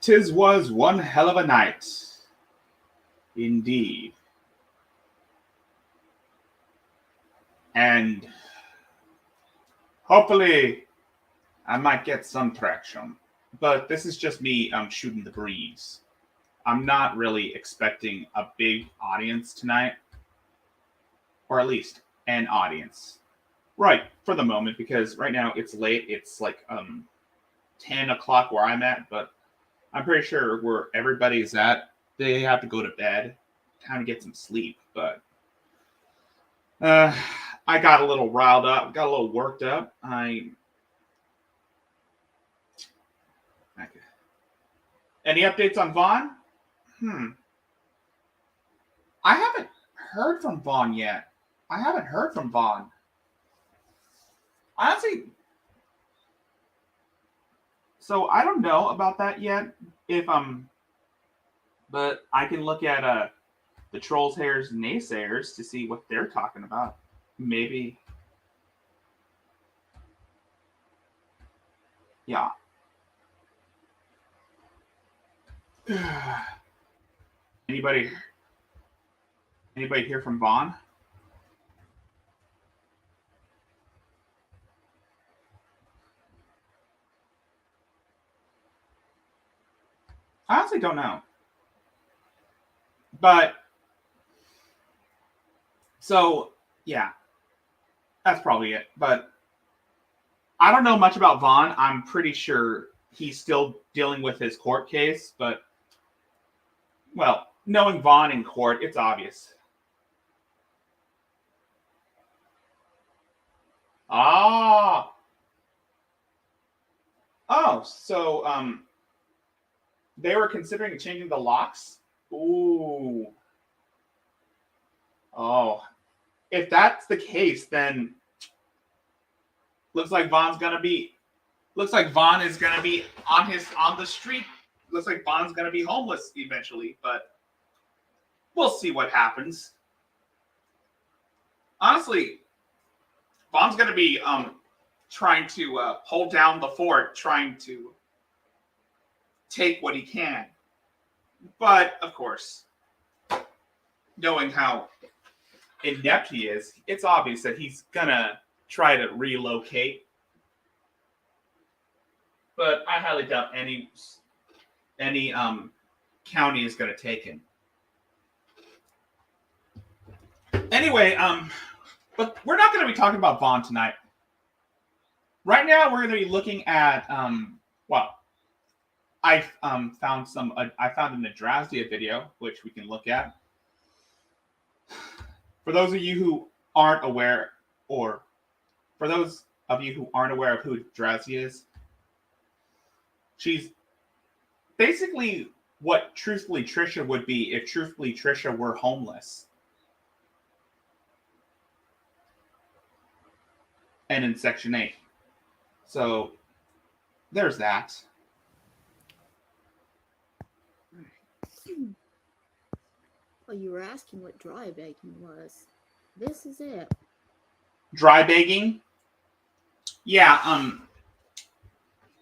'Tis was one hell of a night, indeed. And hopefully I might get some traction. But this is just me shooting the breeze. I'm not really expecting a big audience tonight, or at least an audience. Right, for the moment, because right now it's late. It's like 10 o'clock where I'm at, but I'm pretty sure where everybody's at, they have to go to bed, kind of get some sleep. But I got a little riled up, got a little worked up. Any updates on Vaughn? I haven't heard from Vaughn yet. I haven't heard from Vaughn. Honestly, so I don't know about that yet. If but I can look at the Trolls Hairs naysayers to see what they're talking about. Maybe, yeah. Anybody hear from Vaughn? I honestly don't know. But so yeah, that's probably it. But I don't know much about Vaughn. I'm pretty sure he's still dealing with his court case, but well, knowing Vaughn in court, it's obvious. Ah. Oh, so they were considering changing the locks? Ooh. Oh. If that's the case, then looks like Vaughn is gonna be on the street. Looks like Vaughn's gonna be homeless eventually, but we'll see what happens. Honestly, Vaughn's gonna be trying to hold down the fort, trying to take what he can. But of course, knowing how inept he is, it's obvious that he's gonna try to relocate. But I highly doubt any county is gonna take him. Anyway, but we're not gonna be talking about Vaughn tonight. Right now, we're gonna be looking at well, I found an Adrasdia video which we can look at. For those of you who aren't aware, or for those of you who aren't aware of who Adrasdia is, she's basically what Truthfully Trisha would be if Truthfully Trisha were homeless. And in Section 8. So, there's that. Well, you were asking what dry bagging was. This is it. Dry bagging? Yeah,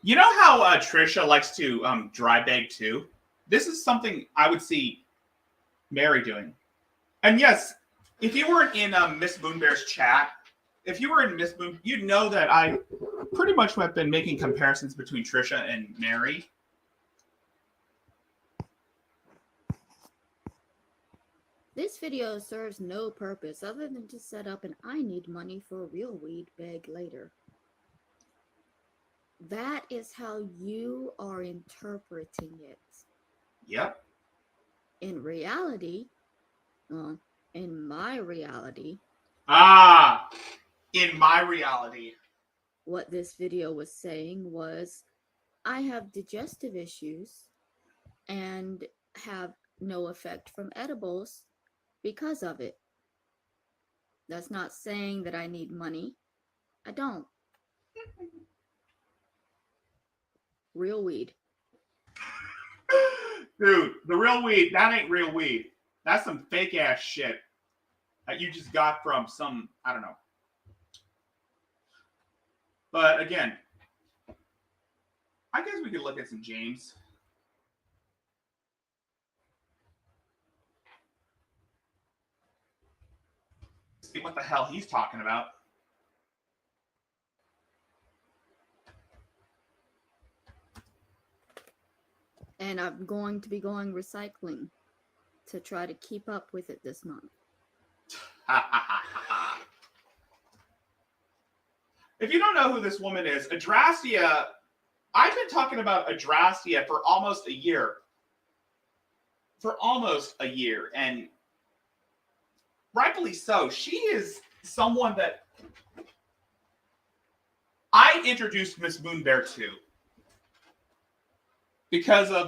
you know how Trisha likes to dry bag too? This is something I would see Mary doing. And yes, if you weren't in Miss Boonbear's chat, if you were in Miss Boon, you'd know that I pretty much have been making comparisons between Trisha and Mary. This video serves no purpose other than to set up an I need money for a real weed bag later. That is how you are interpreting it. Yep. In reality, in my reality. In my reality. What this video was saying was, I have digestive issues and have no effect from edibles because of it. That's not saying that I need money. I don't. Real weed. Dude, the real weed, that ain't real weed. That's some fake ass shit that you just got from some, I don't know. But again, I guess we could look at some James. see what the hell he's talking about. And I'm going to be going recycling to try to keep up with it this month. If you don't know who this woman is, Adrastia, I've been talking about Adrastia for almost a year. And rightfully so. She is someone that I introduced Miss Moonbear to because I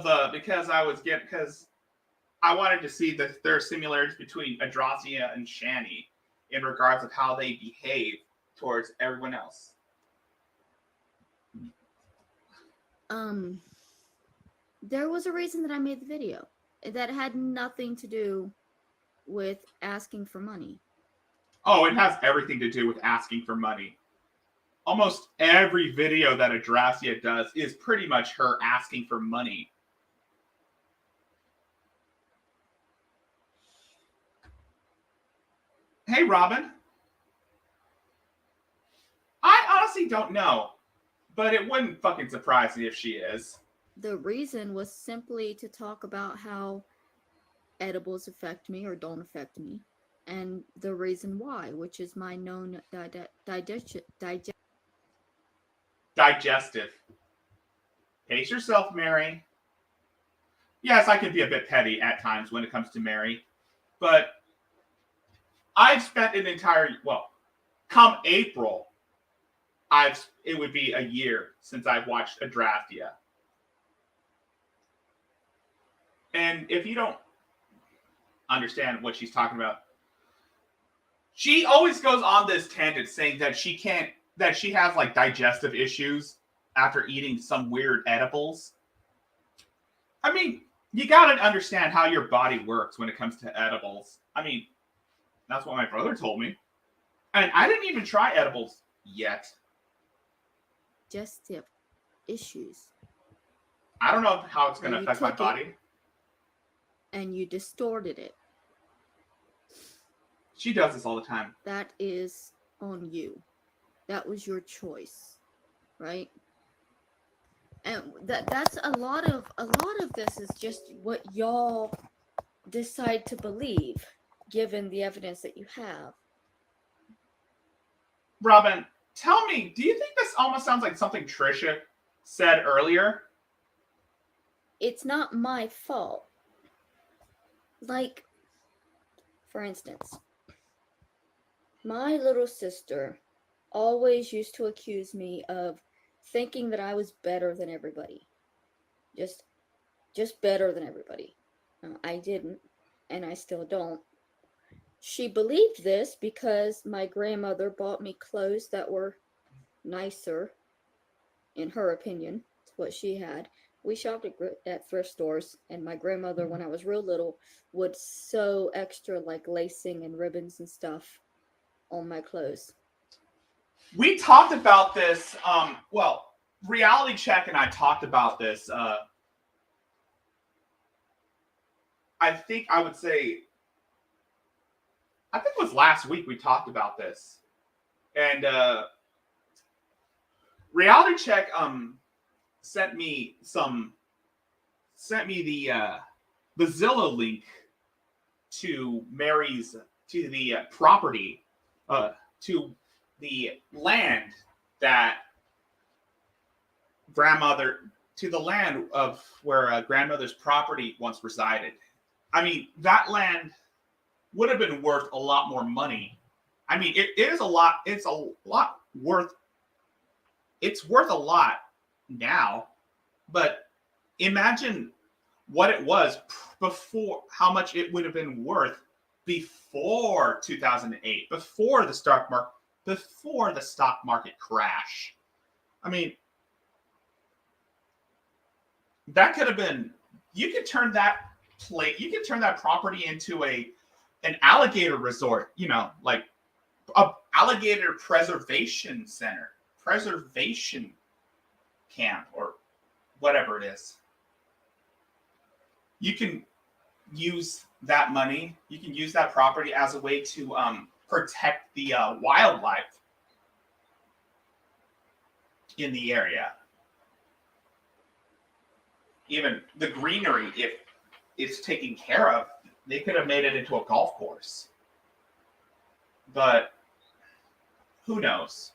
wanted to see that there are similarities between Adrastia and Shani in regards of how they behave towards everyone else. There was a reason that I made the video that had nothing to do with asking for money. Oh, it has everything to do with asking for money. Almost every video that Adrastia does is pretty much her asking for money. Hey, Robin. I honestly don't know, but it wouldn't fucking surprise me if she is. The reason was simply to talk about how edibles affect me or don't affect me, and the reason why, which is my known Digestive. Pace yourself, Mary. Yes, I can be a bit petty at times when it comes to Mary, but I've spent an entire, come April, it would be a year since I've watched Adrastia. And if you don't understand what she's talking about, she always goes on this tangent saying that she has like digestive issues after eating some weird edibles. I mean, you gotta understand how your body works when it comes to edibles. I mean, that's what my brother told me. And I didn't even try edibles yet. Digestive issues. I don't know how it's going to affect my body. And you distorted it. She does this all the time. That is on you. That was your choice, right? And that's a lot of this is just what y'all decide to believe, given the evidence that you have. Robin, tell me, do you think this almost sounds like something Trisha said earlier? It's not my fault. Like, for instance, my little sister always used to accuse me of thinking that I was better than everybody. Just better than everybody. I didn't, and I still don't. She believed this because my grandmother bought me clothes that were nicer, in her opinion. It's what she had. We shopped at thrift stores, and my grandmother, when I was real little, would sew extra like lacing and ribbons and stuff on my clothes. We talked about this, Reality Check and I talked about this, I think it was last week we talked about this. And Reality Check sent me the Zilla link to the property, to the land of where grandmother's property once resided. I mean, that land would have been worth a lot more money. I mean, it's worth a lot now, but imagine what it was before, how much it would have been worth before 2008, before the stock market crash. I mean, that could have been, you could turn that property into an alligator resort, like a alligator preservation camp, or whatever it is. You can use that money, you can use that property as a way to protect the wildlife in the area. Even the greenery, if it's taken care of, they could have made it into a golf course. But who knows?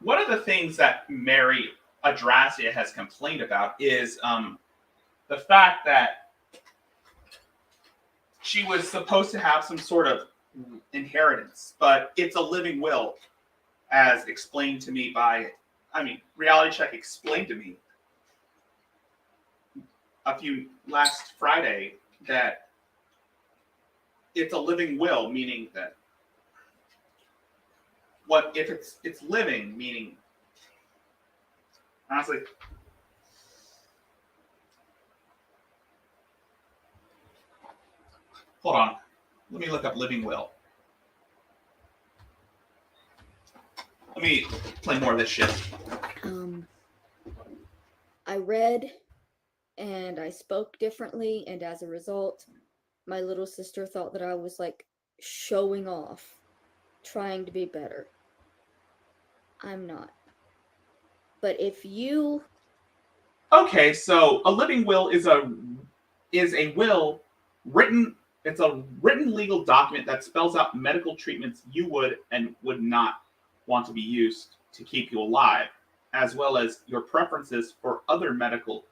One of the things that Mary Adrasia has complained about is the fact that she was supposed to have some sort of inheritance, but it's a living will, as explained to me by, Reality Check explained to me last Friday that it's a living will, meaning that what if it's living, meaning honestly. Hold on. Let me look up living will. Let me play more of this shit. I read and I spoke differently, and as a result, my little sister thought that I was like showing off, trying to be better. I'm not. But if you Okay, so a living will is a will written. It's a written legal document that spells out medical treatments you would and would not want to be used to keep you alive, as well as your preferences for other medical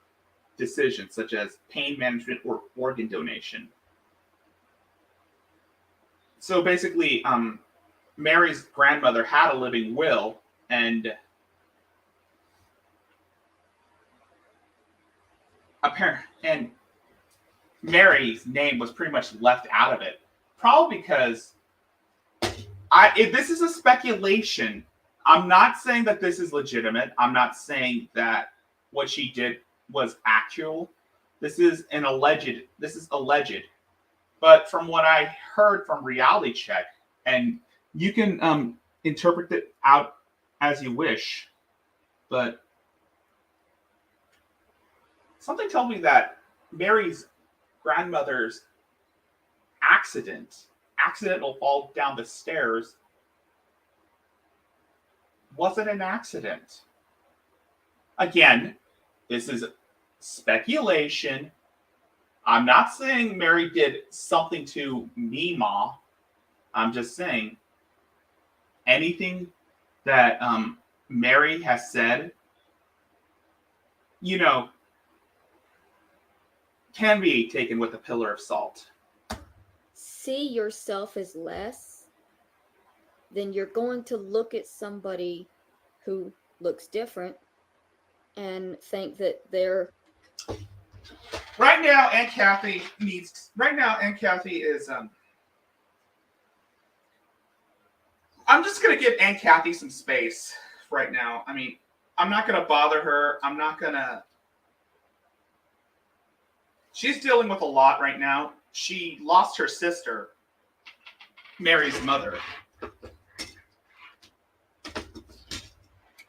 decisions such as pain management or organ donation. So basically, Mary's grandmother had a living will, and Mary's name was pretty much left out of it, probably because this is a speculation. I'm not saying that this is legitimate. I'm not saying that what she did was actual. This is alleged. But from what I heard from Reality Check, and you can interpret it out as you wish, but something told me that Mary's grandmother's accidental fall down the stairs, wasn't an accident. Again, this is speculation. I'm not saying Mary did something to Mima. I'm just saying anything that Mary has said, can be taken with a pillar of salt. see yourself as less, then you're going to look at somebody who looks different and think that they're Right now, Aunt Kathy is I'm just gonna give Aunt Kathy some space right now. I'm not gonna bother her. She's dealing with a lot right now. She lost her sister, Mary's mother.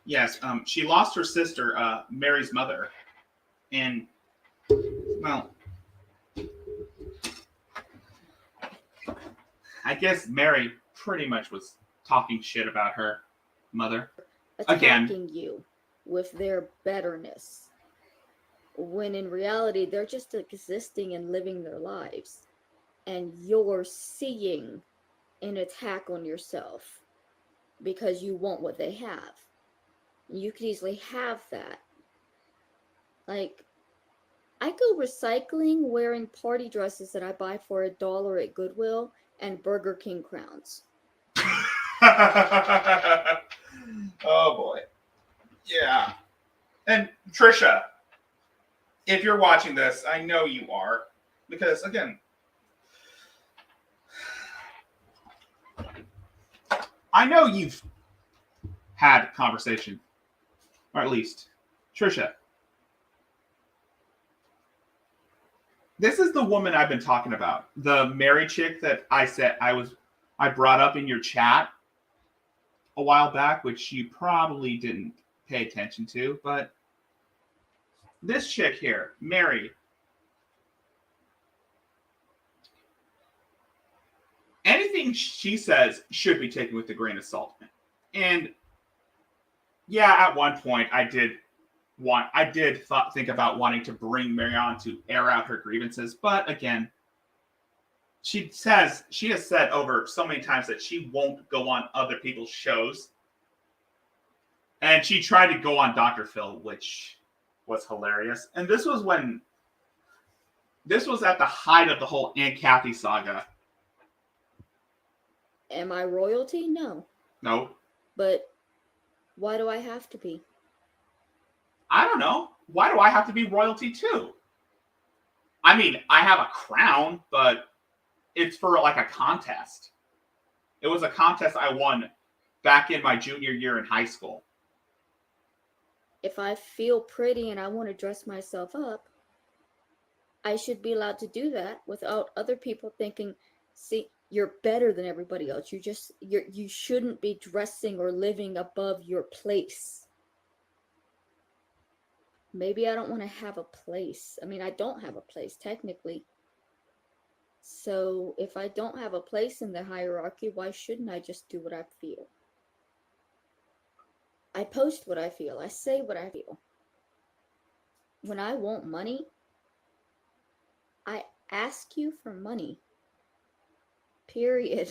Yes, she lost her sister, Mary's mother. And, well, I guess Mary pretty much was talking shit about her mother. attacking you with their betterness, when in reality they're just existing and living their lives, and you're seeing an attack on yourself because you want what they have. You could easily have that. Like, I go recycling wearing party dresses that I buy for $1 at Goodwill and Burger King crowns. Oh boy. Yeah. And Trisha, if you're watching this, I know you are, because again, I know you've had conversation, or at least Trisha. This is the woman I've been talking about, the Mary chick that I brought up in your chat a while back, which you probably didn't pay attention to, but this chick here, Mary, anything she says should be taken with a grain of salt. And yeah, at one point I did think about wanting to bring Mary on to air out her grievances, but again, she has said over so many times that she won't go on other people's shows. And she tried to go on Dr. Phil, which was hilarious. And this was at the height of the whole Aunt Kathy saga. Am I royalty? No. No. But why do I have to be? I don't know. Why do I have to be royalty too? I mean, I have a crown, but it's for like a contest. It was a contest I won back in my junior year in high school. If I feel pretty and I want to dress myself up, I should be allowed to do that without other people thinking, see, you're better than everybody else. You shouldn't be dressing or living above your place. Maybe I don't want to have a place. I mean, I don't have a place technically. So if I don't have a place in the hierarchy, why shouldn't I just do what I feel? I post what I feel. I say what I feel. When I want money, I ask you for money. Period.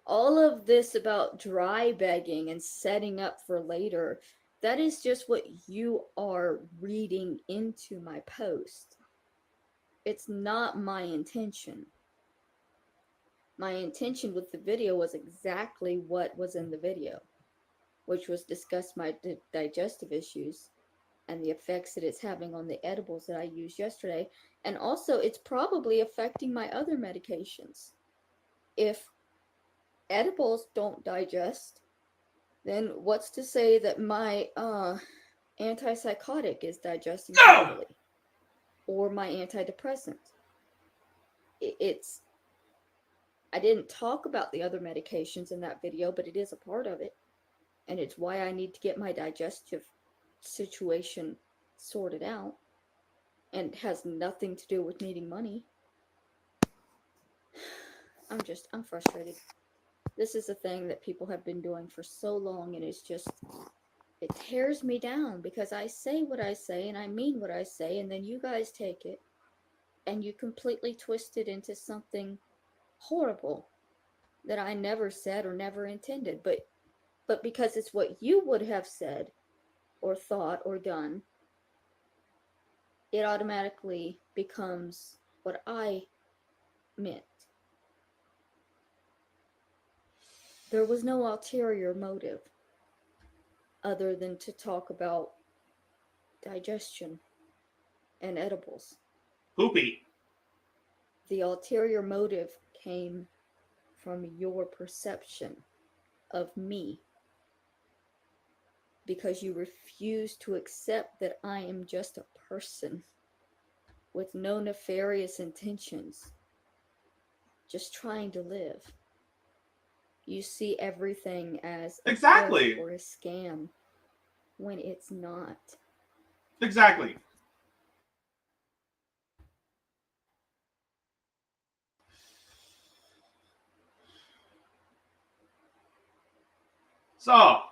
All of this about dry begging and setting up for later, that is just what you are reading into my post. It's not my intention. My intention with the video was exactly what was in the video, which was discuss my digestive issues and the effects that it's having on the edibles that I used yesterday. And also, it's probably affecting my other medications. If edibles don't digest, then what's to say that my antipsychotic is digesting properly? Or my antidepressant? I didn't talk about the other medications in that video, but it is a part of it. And it's why I need to get my digestive situation sorted out. And it has nothing to do with needing money. I'm frustrated. This is a thing that people have been doing for so long, and it tears me down because I say what I say and I mean what I say, and then you guys take it and you completely twist it into something horrible that I never said or never intended. But because it's what you would have said or thought or done, it automatically becomes what I meant. There was no ulterior motive other than to talk about digestion and edibles. Poopy. The ulterior motive came from your perception of me, because you refuse to accept that I am just a person with no nefarious intentions, just trying to live. You see everything as a Exactly. or a scam when it's not. Exactly. So,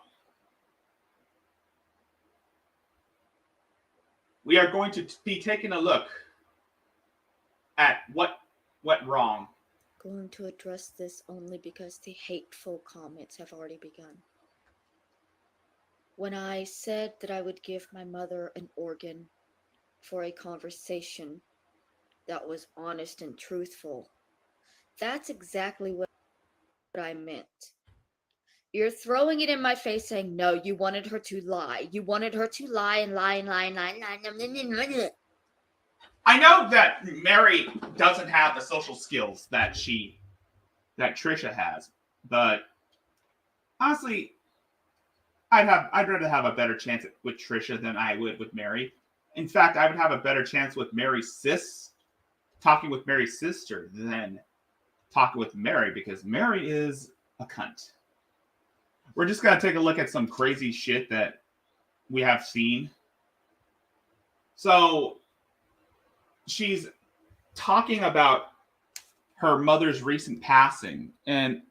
we are going to be taking a look at what went wrong. Going to address this only because the hateful comments have already begun. When I said that I would give my mother an organ for a conversation that was honest and truthful, that's exactly what I meant. You're throwing it in my face saying, no, you wanted her to lie. You wanted her to lie and lie and lie and lie and lie. I know that Mary doesn't have the social skills that Trisha has, but honestly, I'd rather have a better chance with Trisha than I would with Mary. In fact, I would have a better chance with talking with Mary's sister than talking with Mary, because Mary is a cunt. We're just gonna take a look at some crazy shit that we have seen. So she's talking about her mother's recent passing. And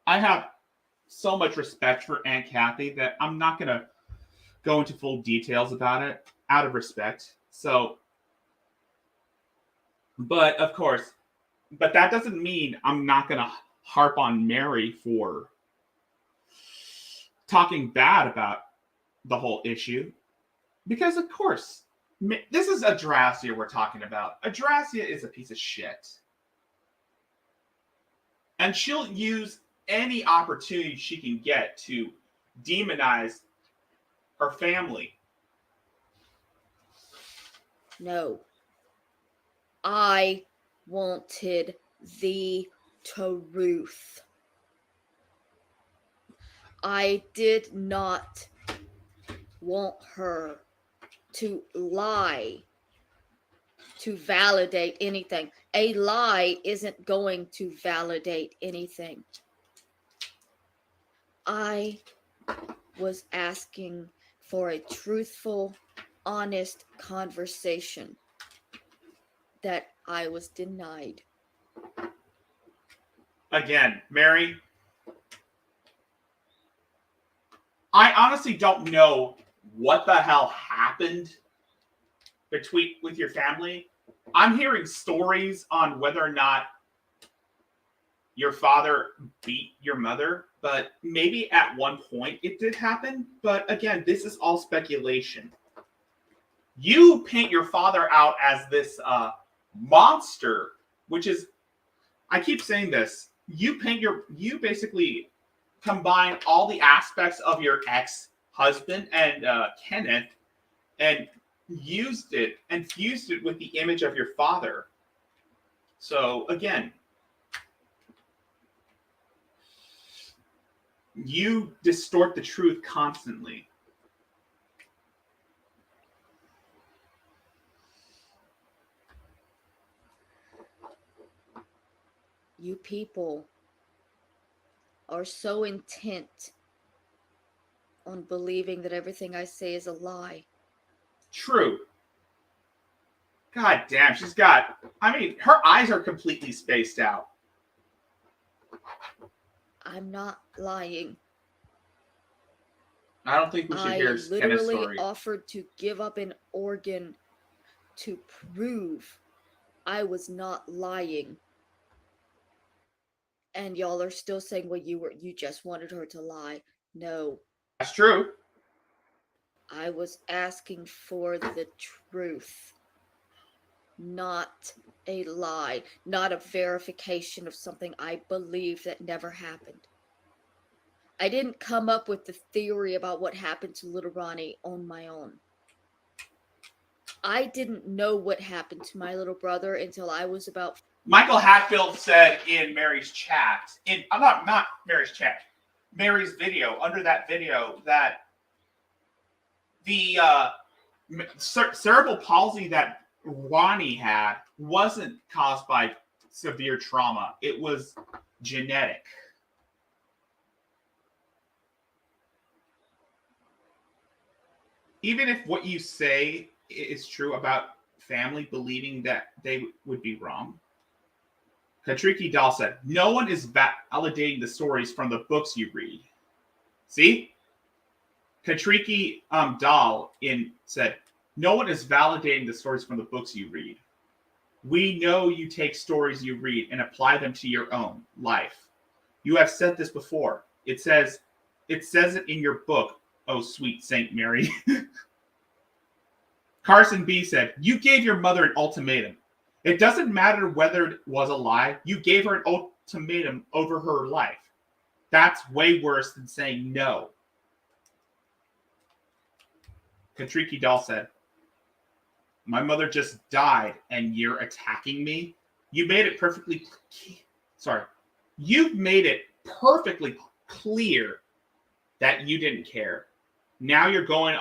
I have so much respect for Aunt Kathy that I'm not going to go into full details about it out of respect. So, but of course, but that doesn't mean I'm not going to harp on Mary for talking bad about the whole issue. Because, of course, this is Adrasia we're talking about. Adrasia is a piece of shit. And she'll use any opportunity she can get to demonize her family. No. I wanted the truth. I did not want her to lie to validate anything. A lie isn't going to validate anything. I was asking for a truthful, honest conversation that I was denied. Again, Mary, I honestly don't know what the hell happened with your family. I'm hearing stories on whether or not your father beat your mother, but maybe at one point it did happen. But again, this is all speculation. You paint your father out as this monster, which is, I keep saying this. You basically combine all the aspects of your ex-husband and Kenneth, and fused it with the image of your father. So again, you distort the truth constantly. You people are so intent on believing that everything I say is a lie. True. God damn, her eyes are completely spaced out. I'm not lying. I don't think we should hear Kenneth's story. I literally offered to give up an organ to prove I was not lying. And y'all are still saying, well, you just wanted her to lie. No. That's true. I was asking for the truth. Not a lie. Not a verification of something I believe that never happened. I didn't come up with the theory about what happened to little Ronnie on my own. I didn't know what happened to my little brother until I was about... Michael Hatfield said in Mary's chat, not Mary's chat, Mary's video, under that video, that the cerebral palsy that Ronnie had wasn't caused by severe trauma. It was genetic. Even if what you say is true about family believing that they would be wrong. Katriki Dahl said, no one is validating the stories from the books you read. See? Katriki Dahl said, no one is validating the stories from the books you read. We know you take stories you read and apply them to your own life. You have said this before. It says it in your book, oh sweet Saint Mary. Carson B said, you gave your mother an ultimatum. It doesn't matter whether it was a lie. You gave her an ultimatum over her life. That's way worse than saying no. Katriki Dahl said, my mother just died and you're attacking me? You made it perfectly... You've made it perfectly clear that you didn't care. Now you're going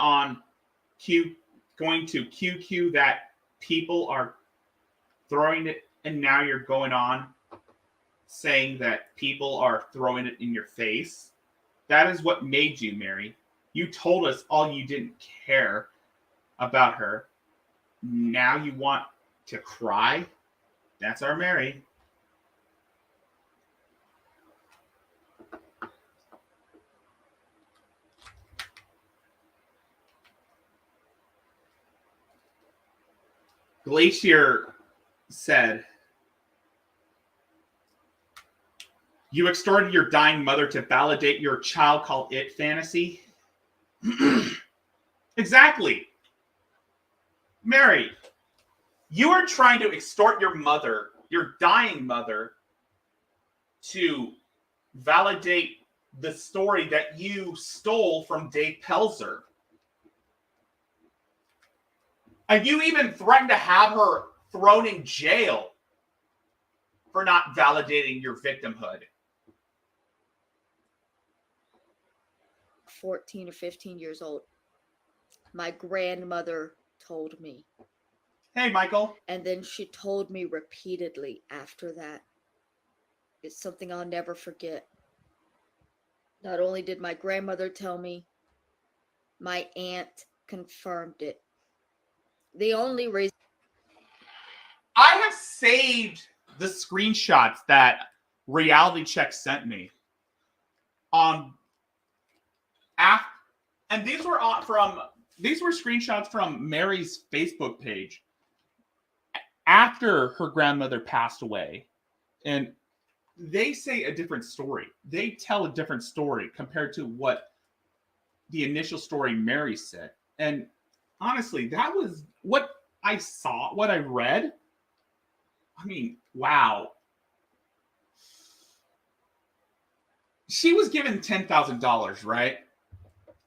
to QQ that people are throwing it, and now you're going on saying that people are throwing it in your face. That is what made you, Mary. You told us all you didn't care about her. Now you want to cry? That's our Mary. Glacier said, "You extorted your dying mother to validate your child called it fantasy." Exactly. Mary, you are trying to extort your mother, your dying mother, to validate the story that you stole from Dave Pelzer. And you even threatened to have her thrown in jail for not validating your victimhood. 14 or 15 years old. My grandmother told me. Hey, Michael. And then she told me repeatedly after that. It's something I'll never forget. Not only did my grandmother tell me, my aunt confirmed it. The only reason I have saved the screenshots that Reality Check sent me on and these were screenshots from Mary's Facebook page after her grandmother passed away, and they say a different story. They tell a different story compared to what the initial story Mary said. And honestly, that was what I saw, what I read. I mean, wow. She was given $10,000, right?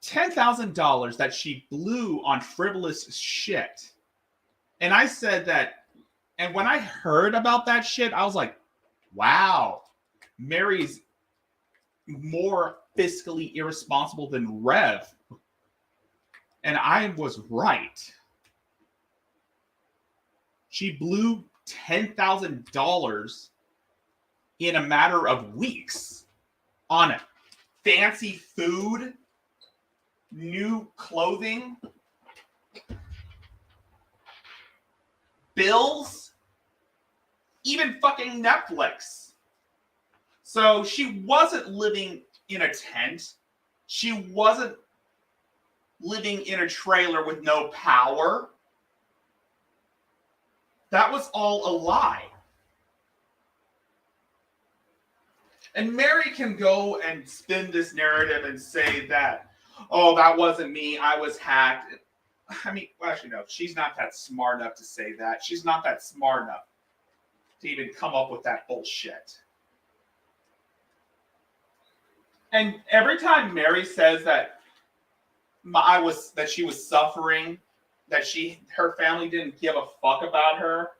$10,000 that she blew on frivolous shit. And I said that, and when I heard about that shit, I was like, wow, Mary's more fiscally irresponsible than Rev. And I was right. She blew $10,000 in a matter of weeks on fancy food, new clothing, bills, even fucking Netflix. So she wasn't living in a tent. She wasn't living in a trailer with no power. That was all a lie. And Mary can go and spin this narrative and say that, oh, that wasn't me, I was hacked. I mean, well, actually, no, she's not that smart enough to say that. She's not that smart enough to even come up with that bullshit. And every time Mary says that she was suffering, that her family didn't give a fuck about her,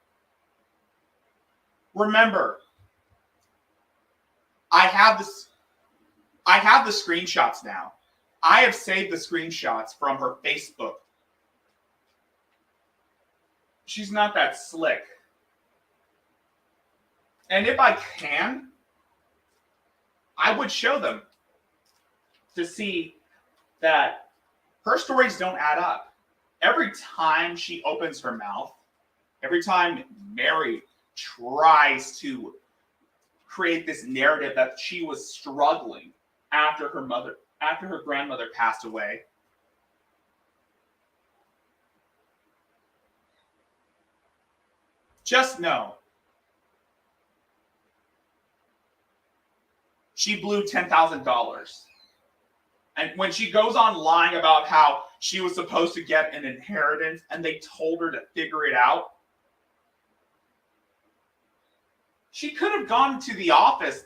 remember, I have the screenshots now. I have saved the screenshots from her Facebook. She's not that slick. And if I can, I would show them to see that her stories don't add up. Every time she opens her mouth, every time Mary tries to create this narrative that she was struggling after her grandmother passed away, just know she blew $10,000. And when she goes on lying about how she was supposed to get an inheritance and they told her to figure it out, she could have gone to the office,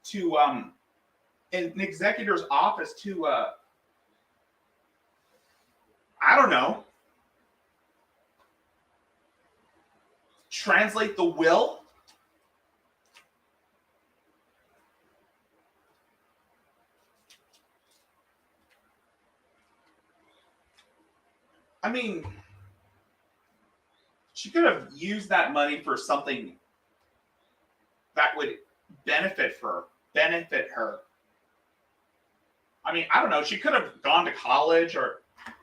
to an executor's office to, I don't know, translate the will. I mean, she could have used that money for something that would benefit her. I mean, I don't know. She could have gone to college or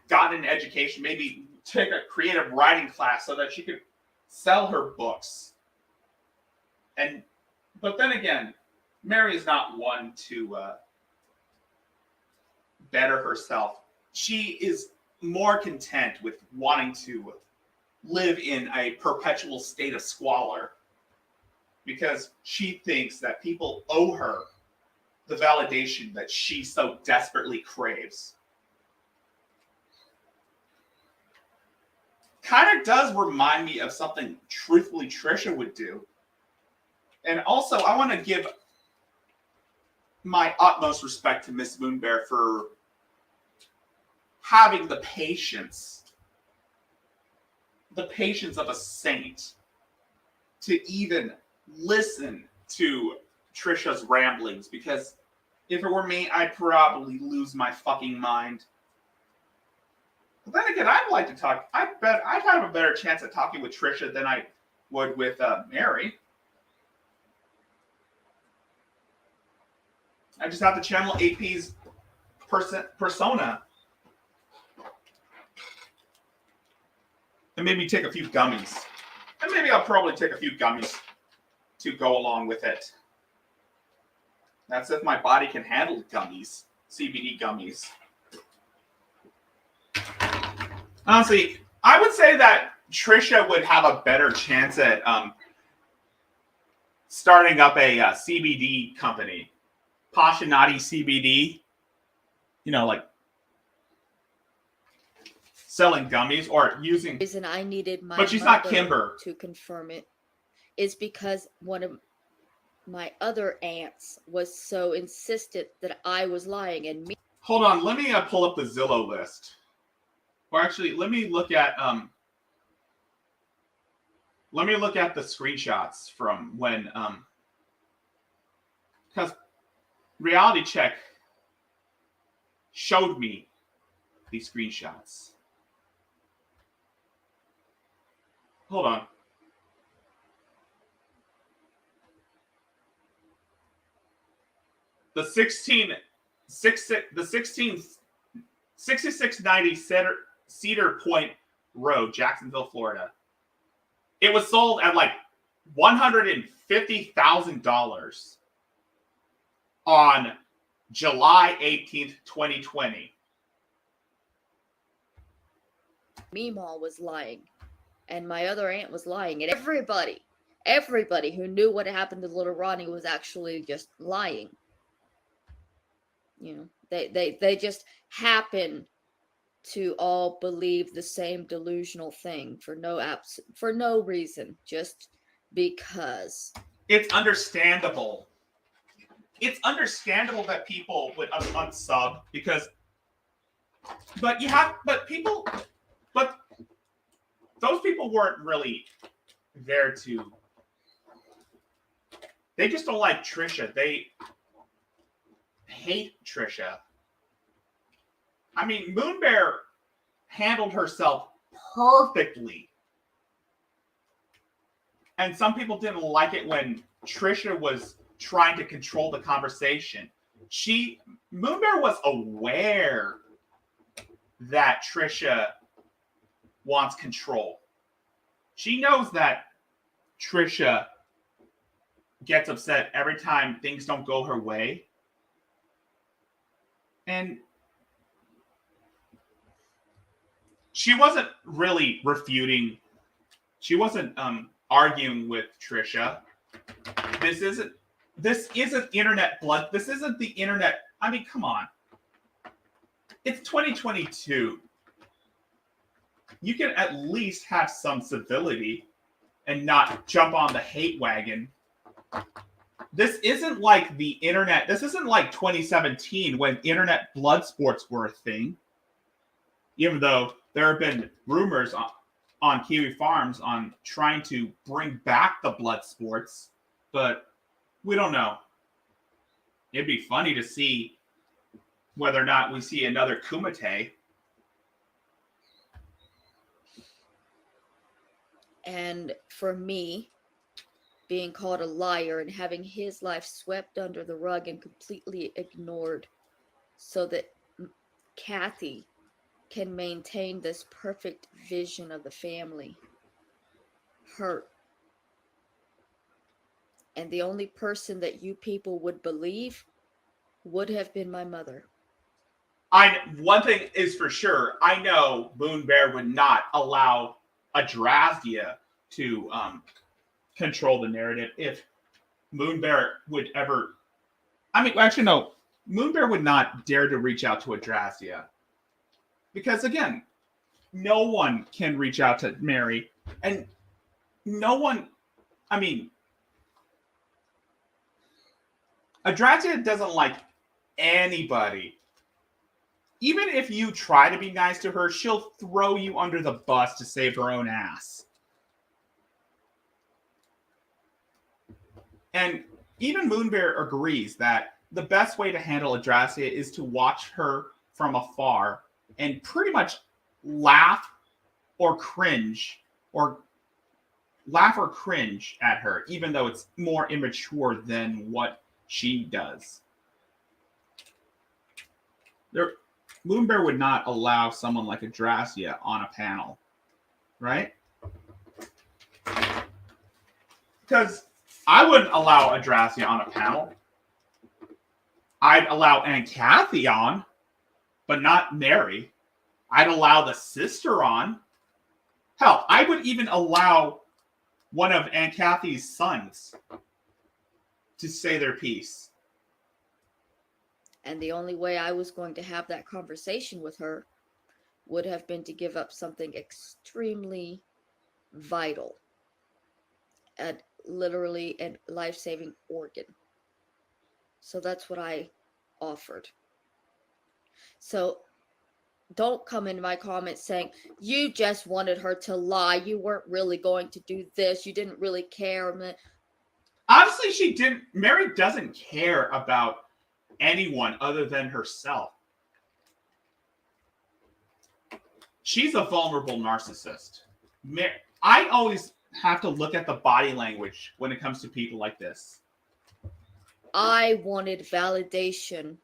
gotten an education, maybe take a creative writing class so that she could sell her books. But then again, Mary is not one to better herself. She is more content with wanting to live in a perpetual state of squalor because she thinks that people owe her the validation that she so desperately craves. Kind of does remind me of something truthfully Trisha would do. And also, I want to give my utmost respect to Miss Moonbear for having the patience of a saint to even listen to Trisha's ramblings, because if it were me, I'd probably lose my fucking mind. But then again, I'd like to talk. I bet I'd have a better chance at talking with Trisha than I would with Mary. I just have to channel AP's persona. And maybe take a few gummies. And maybe I'll probably take a few gummies to go along with it. That's if my body can handle gummies. CBD gummies. Honestly, I would say that Trisha would have a better chance at starting up a CBD company. Passionati CBD. You know, like selling gummies or using. The reason I needed my But she's not mother Kimber. to confirm it is because one of my other aunts was so insistent that I was lying, and me. Hold on, let me pull up the Zillow list. Or actually, let me look at the screenshots from when because Reality Check showed me these screenshots. Hold on. The 6690 Cedar Point Road, Jacksonville, Florida. It was sold at like $150,000 on July 18th, 2020. Meemaw was lying, and my other aunt was lying, and everybody who knew what happened to little Ronnie was actually just lying. You know, they just happen to all believe the same delusional thing for no reason, just because. It's understandable. It's understandable that people would unsub because, but those people weren't really there to. They just don't like Trisha. They hate Trisha. I mean, Moonbear handled herself perfectly. And some people didn't like it when Trisha was trying to control the conversation. Moonbear was aware that Trisha wants control. She knows that Trisha gets upset every time things don't go her way. And she wasn't really refuting. She wasn't arguing with Trisha. This isn't internet blood. This isn't the internet. I mean, come on. It's 2022. You can at least have some civility and not jump on the hate wagon. This isn't like the internet. This isn't like 2017 when internet blood sports were a thing. Even though there have been rumors on Kiwi Farms on trying to bring back the blood sports, but we don't know. It'd be funny to see whether or not we see another Kumite. And for me, being called a liar and having his life swept under the rug and completely ignored so that Kathy can maintain this perfect vision of the family hurt. And the only person that you people would believe would have been my mother. One thing is for sure. I know Moon Bear would not allow Adrastia to control the narrative if Moon Bear would ever. I mean, actually, no. Moon Bear would not dare to reach out to Adrastia because, again, no one can reach out to Mary, and no one. I mean, Adrastia doesn't like anybody. Even if you try to be nice to her, she'll throw you under the bus to save her own ass. And even Moonbear agrees that the best way to handle Adrastia is to watch her from afar and pretty much laugh or cringe at her, even though it's more immature than what she does. Moonbear would not allow someone like Adrastia on a panel, right? Because I wouldn't allow Adrastia on a panel. I'd allow Aunt Kathy on, but not Mary. I'd allow the sister on. Hell, I would even allow one of Aunt Kathy's sons to say their piece. And the only way I was going to have that conversation with her would have been to give up something extremely vital, and literally a life-saving organ. So that's what I offered. So don't come in my comments saying, you just wanted her to lie. You weren't really going to do this. You didn't really care. Honestly, Mary doesn't care about anyone other than herself. She's a vulnerable narcissist. I always have to look at the body language when it comes to people like this. I wanted validation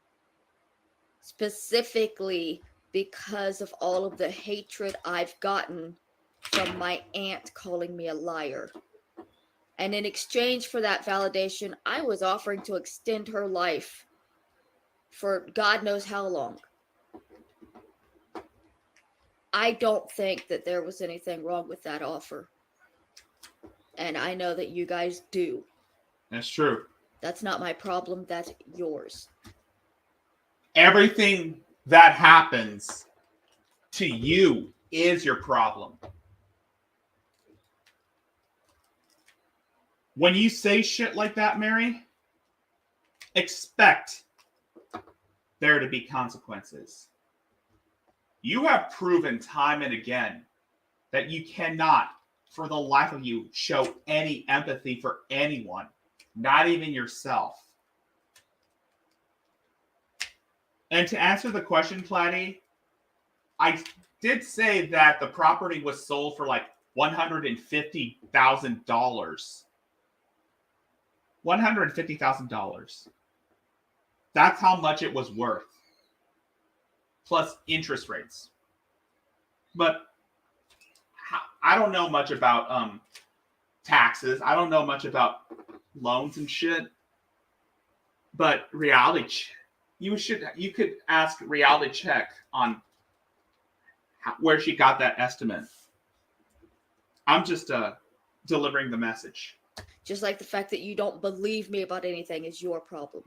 specifically because of all of the hatred I've gotten from my aunt calling me a liar. And in exchange for that validation, I was offering to extend her life for God knows how long. I don't think that there was anything wrong with that offer. And I know that you guys do. That's true. That's not my problem. That's yours. Everything that happens to you is your problem. When you say shit like that, Mary, expect there to be consequences. You have proven time and again that you cannot, for the life of you, show any empathy for anyone, not even yourself. And to answer the question, Platty, I did say that the property was sold for like $150,000. $150,000. That's how much it was worth. Plus interest rates. But I don't know much about taxes. I don't know much about loans and shit. But you could ask Reality Check on where she got that estimate. I'm just delivering the message. Just like the fact that you don't believe me about anything is your problem.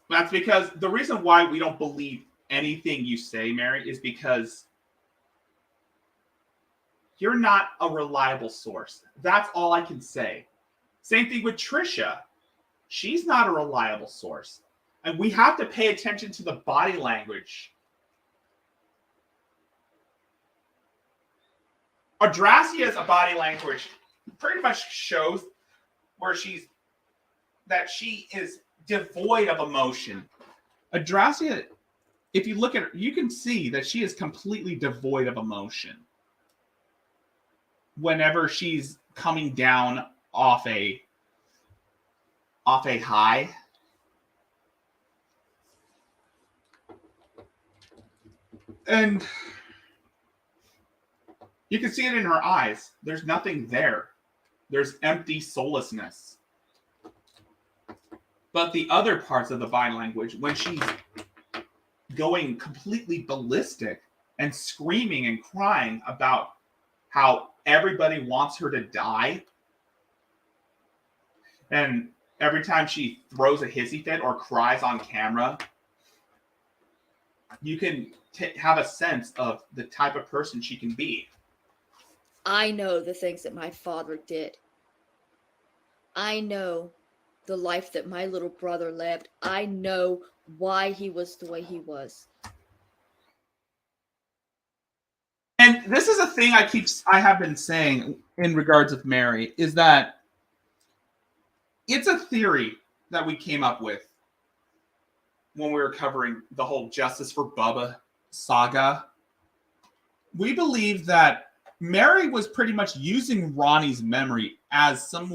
That's because the reason why we don't believe anything you say, Mary, is because you're not a reliable source. That's all I can say. Same thing with Trisha. She's not a reliable source. And we have to pay attention to the body language. Adrastia's body language pretty much shows where she is devoid of emotion. Adrastia, if you look at her, you can see that she is completely devoid of emotion. Whenever she's coming down off a high. And you can see it in her eyes. There's nothing there. There's empty soullessness. But the other parts of the body language, when she's going completely ballistic and screaming and crying about how everybody wants her to die. And every time she throws a hissy fit or cries on camera, you can have a sense of the type of person she can be. I know the things that my father did. I know the life that my little brother lived. I know why he was the way he was. And this is a thing I have been saying in regards of Mary, is that it's a theory that we came up with when we were covering the whole Justice for Bubba saga. We believe that Mary was pretty much using Ronnie's memory as some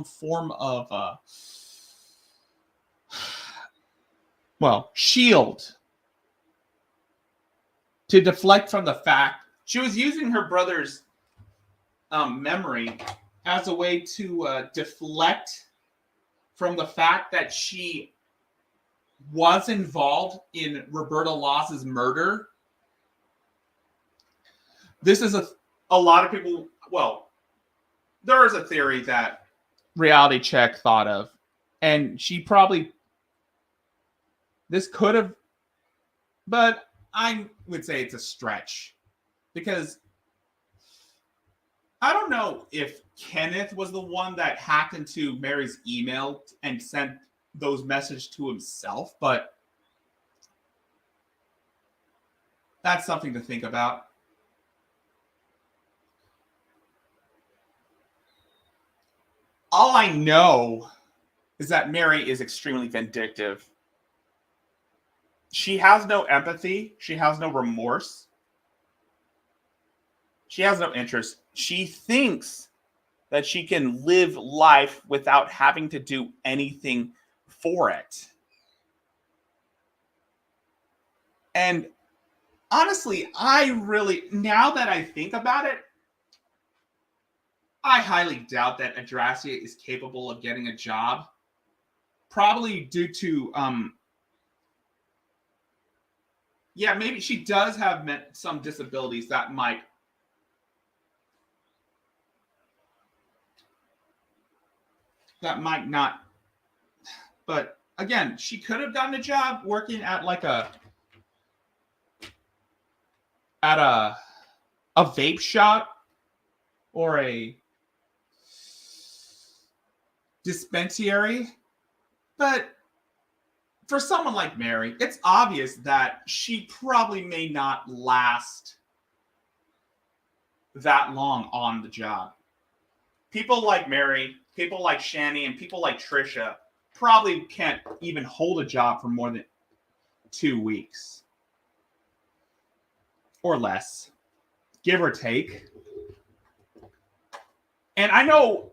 form of shield to deflect from the fact she was using her brother's memory as a way to deflect from the fact that she was involved in Roberta Laws's murder. This is a lot of people, well, there is a theory that Reality Check thought of, and she probably, this could have, but I would say it's a stretch, because I don't know if Kenneth was the one that hacked into Mary's email and sent those messages to himself, but that's something to think about. All I know is that Mary is extremely vindictive. She has no empathy. She has no remorse. She has no interest. She thinks that she can live life without having to do anything for it. And honestly, now that I think about it, I highly doubt that Adrasia is capable of getting a job. Probably due to, maybe she does have some disabilities that might not. But again, she could have gotten a job working at a vape shop or a dispensary. But for someone like Mary, it's obvious that she probably may not last that long on the job. People like Mary, people like Shani, and people like Trisha probably can't even hold a job for more than 2 weeks. Or less. Give or take. And I know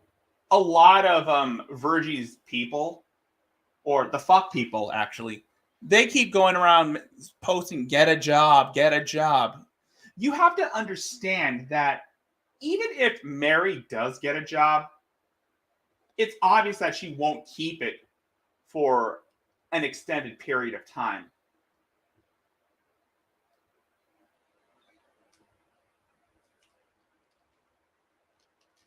a lot of Virgie's people, or the fuck people, actually, they keep going around posting, get a job, get a job. You have to understand that even if Mary does get a job, it's obvious that she won't keep it for an extended period of time.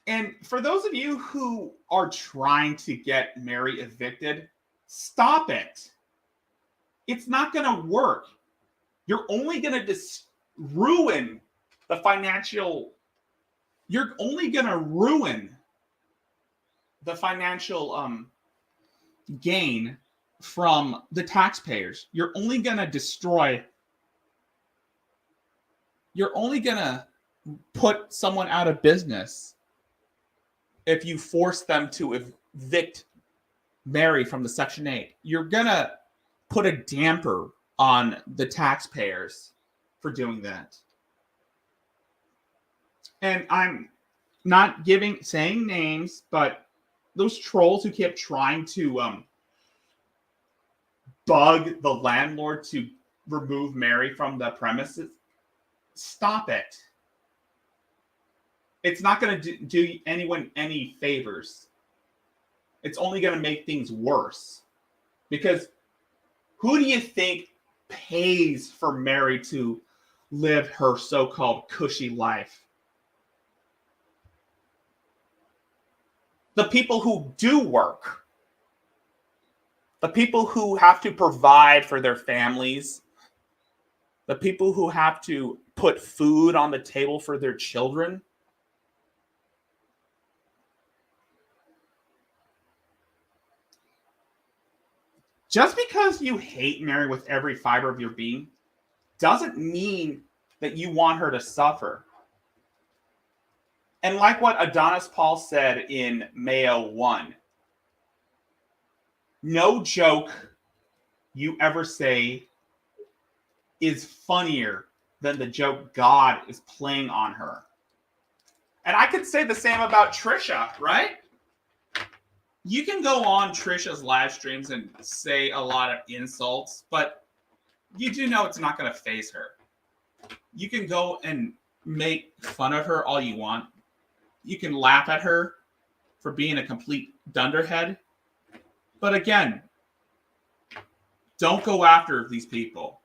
And for those of you who are trying to get Mary evicted, stop it. It's not going to work. You're only going to ruin the financial. You're only going to ruin the financial gain from the taxpayers. You're only going to destroy. You're only going to put someone out of business if you force them to evict Mary from the Section 8. You're going to put a damper on the taxpayers for doing that. And I'm not saying names, but those trolls who kept trying to bug the landlord to remove Mary from the premises, stop it. It's not going to do anyone any favors. It's only going to make things worse. Because who do you think pays for Mary to live her so-called cushy life. The people who do work, the people who have to provide for their families, the people who have to put food on the table for their children. Just because you hate Mary with every fiber of your being doesn't mean that you want her to suffer. And like what Adonis Paul said in Mayo 1, no joke you ever say is funnier than the joke God is playing on her. And I could say the same about Trisha, right? You can go on Trisha's live streams and say a lot of insults, but you do know it's not going to faze her. You can go and make fun of her all you want. You can laugh at her for being a complete dunderhead. But again, don't go after these people.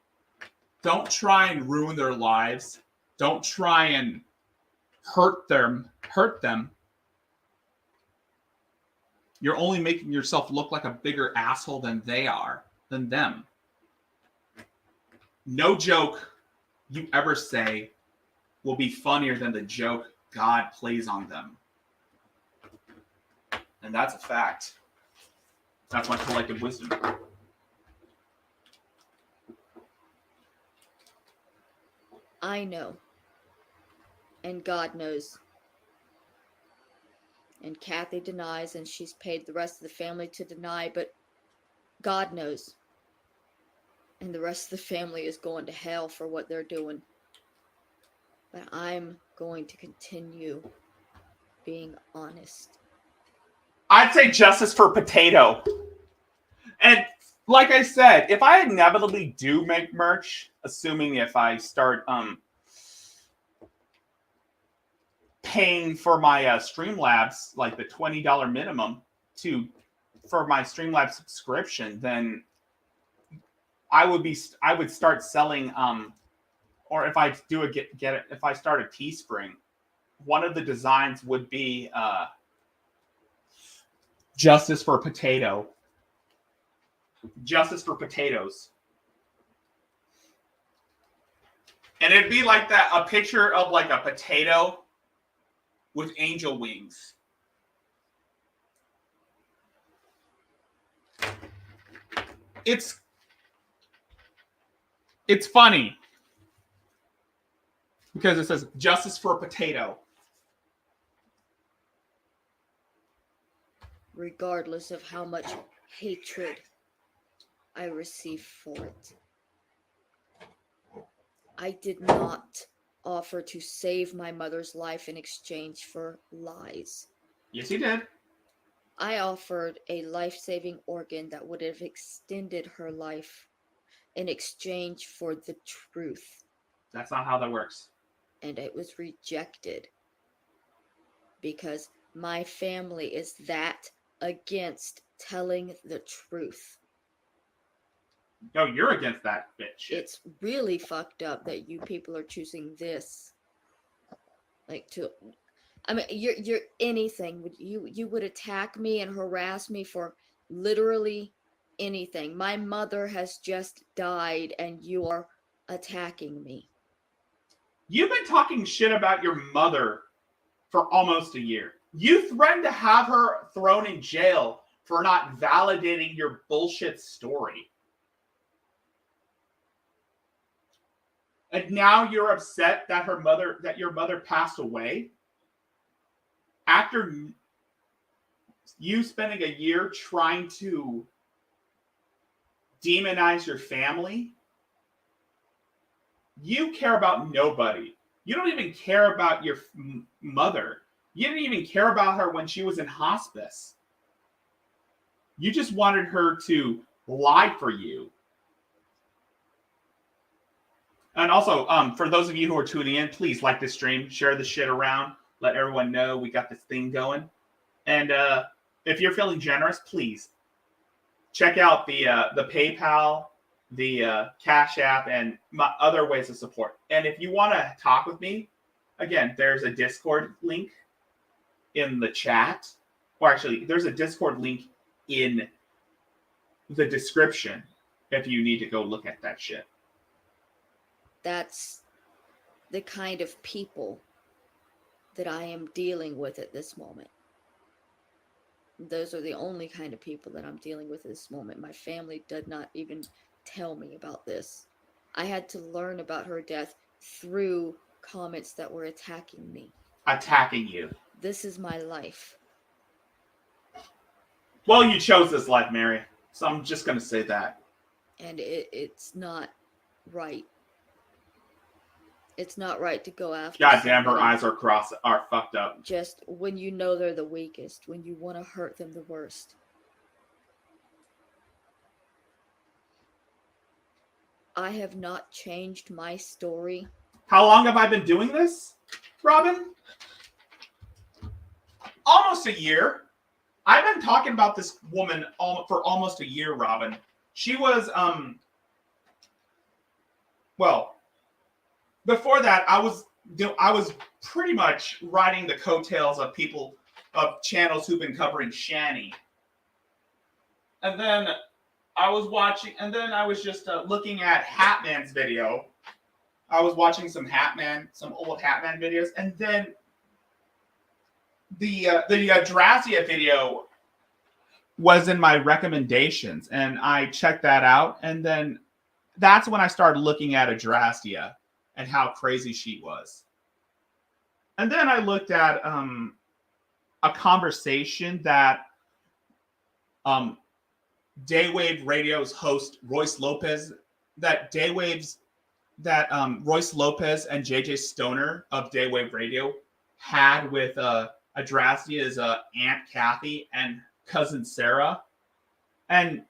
Don't try and ruin their lives. Don't try and hurt them. You're only making yourself look like a bigger asshole than them. No joke you ever say will be funnier than the joke God plays on them. And that's a fact. That's my collective wisdom. I know. And God knows. And Kathy denies, and she's paid the rest of the family to deny, but God knows. And the rest of the family is going to hell for what they're doing. But I'm going to continue being honest. I'd say justice for potato. And like I said, if I inevitably do make merch, assuming if I start paying for my Streamlabs, like the $20 minimum for my Streamlabs subscription, then I would start selling or if I do if I start a Teespring, one of the designs would be justice for potato. Justice for potatoes. And it'd be like that, a picture of like a potato with angel wings. It's funny because it says justice for a potato. Regardless of how much hatred I receive for it. I did not offer to save my mother's life in exchange for lies. Yes, you did. I offered a life-saving organ that would have extended her life in exchange for the truth. That's not how that works. And it was rejected because my family is that against telling the truth. No, you're against that bitch. It's really fucked up that you people are choosing this. I mean, you're anything. You would attack me and harass me for literally anything. My mother has just died and you are attacking me. You've been talking shit about your mother for almost a year. You threatened to have her thrown in jail for not validating your bullshit story. And now you're upset that your mother passed away after you spending a year trying to demonize your family. You care about nobody. You don't even care about your mother. You didn't even care about her when she was in hospice. You just wanted her to lie for you. And also, for those of you who are tuning in, please like this stream, share the shit around, let everyone know we got this thing going. And if you're feeling generous, please check out the PayPal, the Cash App, and my other ways of support. And if you want to talk with me, again, there's a Discord link in the chat. Or actually, there's a Discord link in the description if you need to go look at that shit. That's the kind of people that I am dealing with at this moment. Those are the only kind of people that I'm dealing with at this moment. My family did not even tell me about this. I had to learn about her death through comments that were attacking me. Attacking you. This is my life. Well, you chose this life, Mary. So I'm just going to say that. And it's not right. It's not right to go after Goddamn, her somebody eyes are fucked up. just when you know they're the weakest, when you want to hurt them the worst. I have not changed my story. How long have I been doing this, Robin? Almost a year. I've been talking about this woman for almost a year, Robin. She was, well, before that, I was pretty much riding the coattails of channels who've been covering Shani. And then I was watching, and then I was just looking at Hatman's video. I was watching some old Hatman videos, and then the Drazia video was in my recommendations, and I checked that out, and then that's when I started looking at Adrastia and how crazy she was. And then I looked at a conversation that Daywave Radio's host Royce Lopez Royce Lopez and JJ Stoner of Daywave Radio had with Adrastia's Aunt Kathy and cousin Sarah. And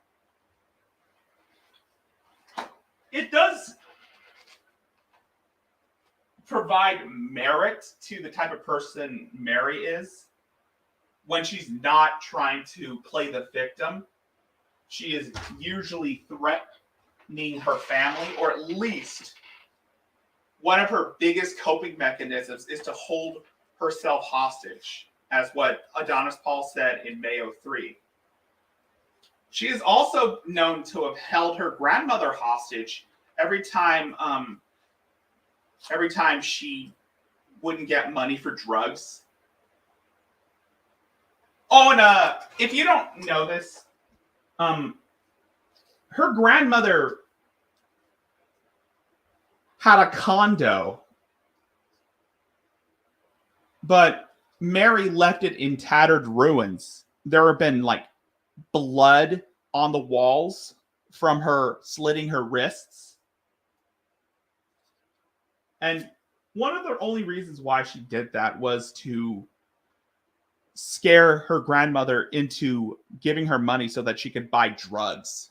it does provide merit to the type of person Mary is when she's not trying to play the victim. She is usually threatening her family, or at least one of her biggest coping mechanisms is to hold herself hostage, as what Adonis Paul said in May 03. She is also known to have held her grandmother hostage every time she wouldn't get money for drugs. Oh, and if you don't know this, her grandmother had a condo, but Mary left it in tattered ruins. There have been like blood on the walls from her slitting her wrists. And one of the only reasons why she did that was to scare her grandmother into giving her money so that she could buy drugs.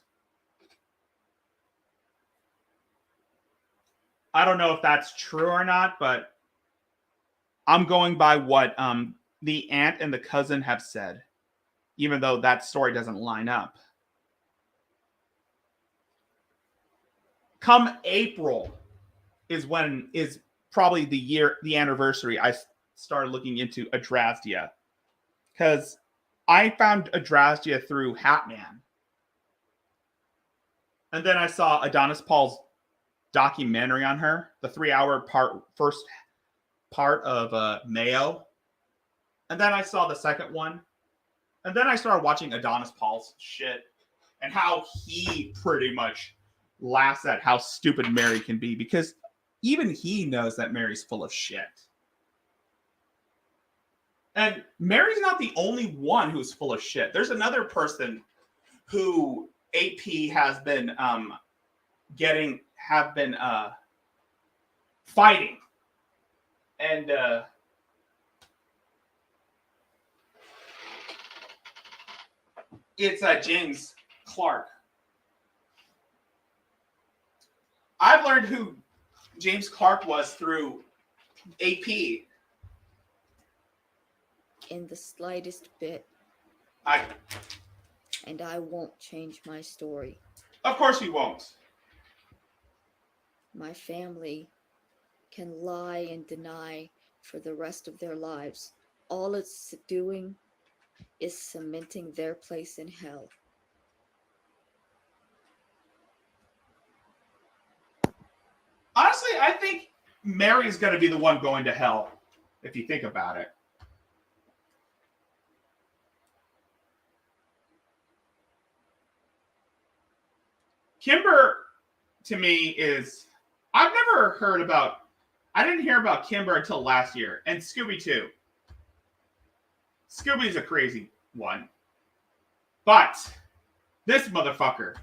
I don't know if that's true or not, but I'm going by what the aunt and the cousin have said, even though that story doesn't line up. Come April is probably the anniversary I started looking into Adrastia. Because I found Adrastia through Hatman. And then I saw Adonis Paul's documentary on her, the 3-hour first part of Mayo. And then I saw the second one. And then I started watching Adonis Paul's shit and how he pretty much laughs at how stupid Mary can be, because even he knows that Mary's full of shit. And Mary's not the only one who's full of shit. There's another person who AP has been fighting. And it's James Clark. I've learned who James Clark was through AP. In the slightest bit. And I won't change my story. Of course you won't. my family can lie and deny for the rest of their lives. All it's doing is cementing their place in hell. Honestly, I think Mary's going to be the one going to hell, if you think about it. Kimber, to me, is... I've never heard about... I didn't hear about Kimber until last year. And Scooby, too. Scooby's a crazy one. But this motherfucker...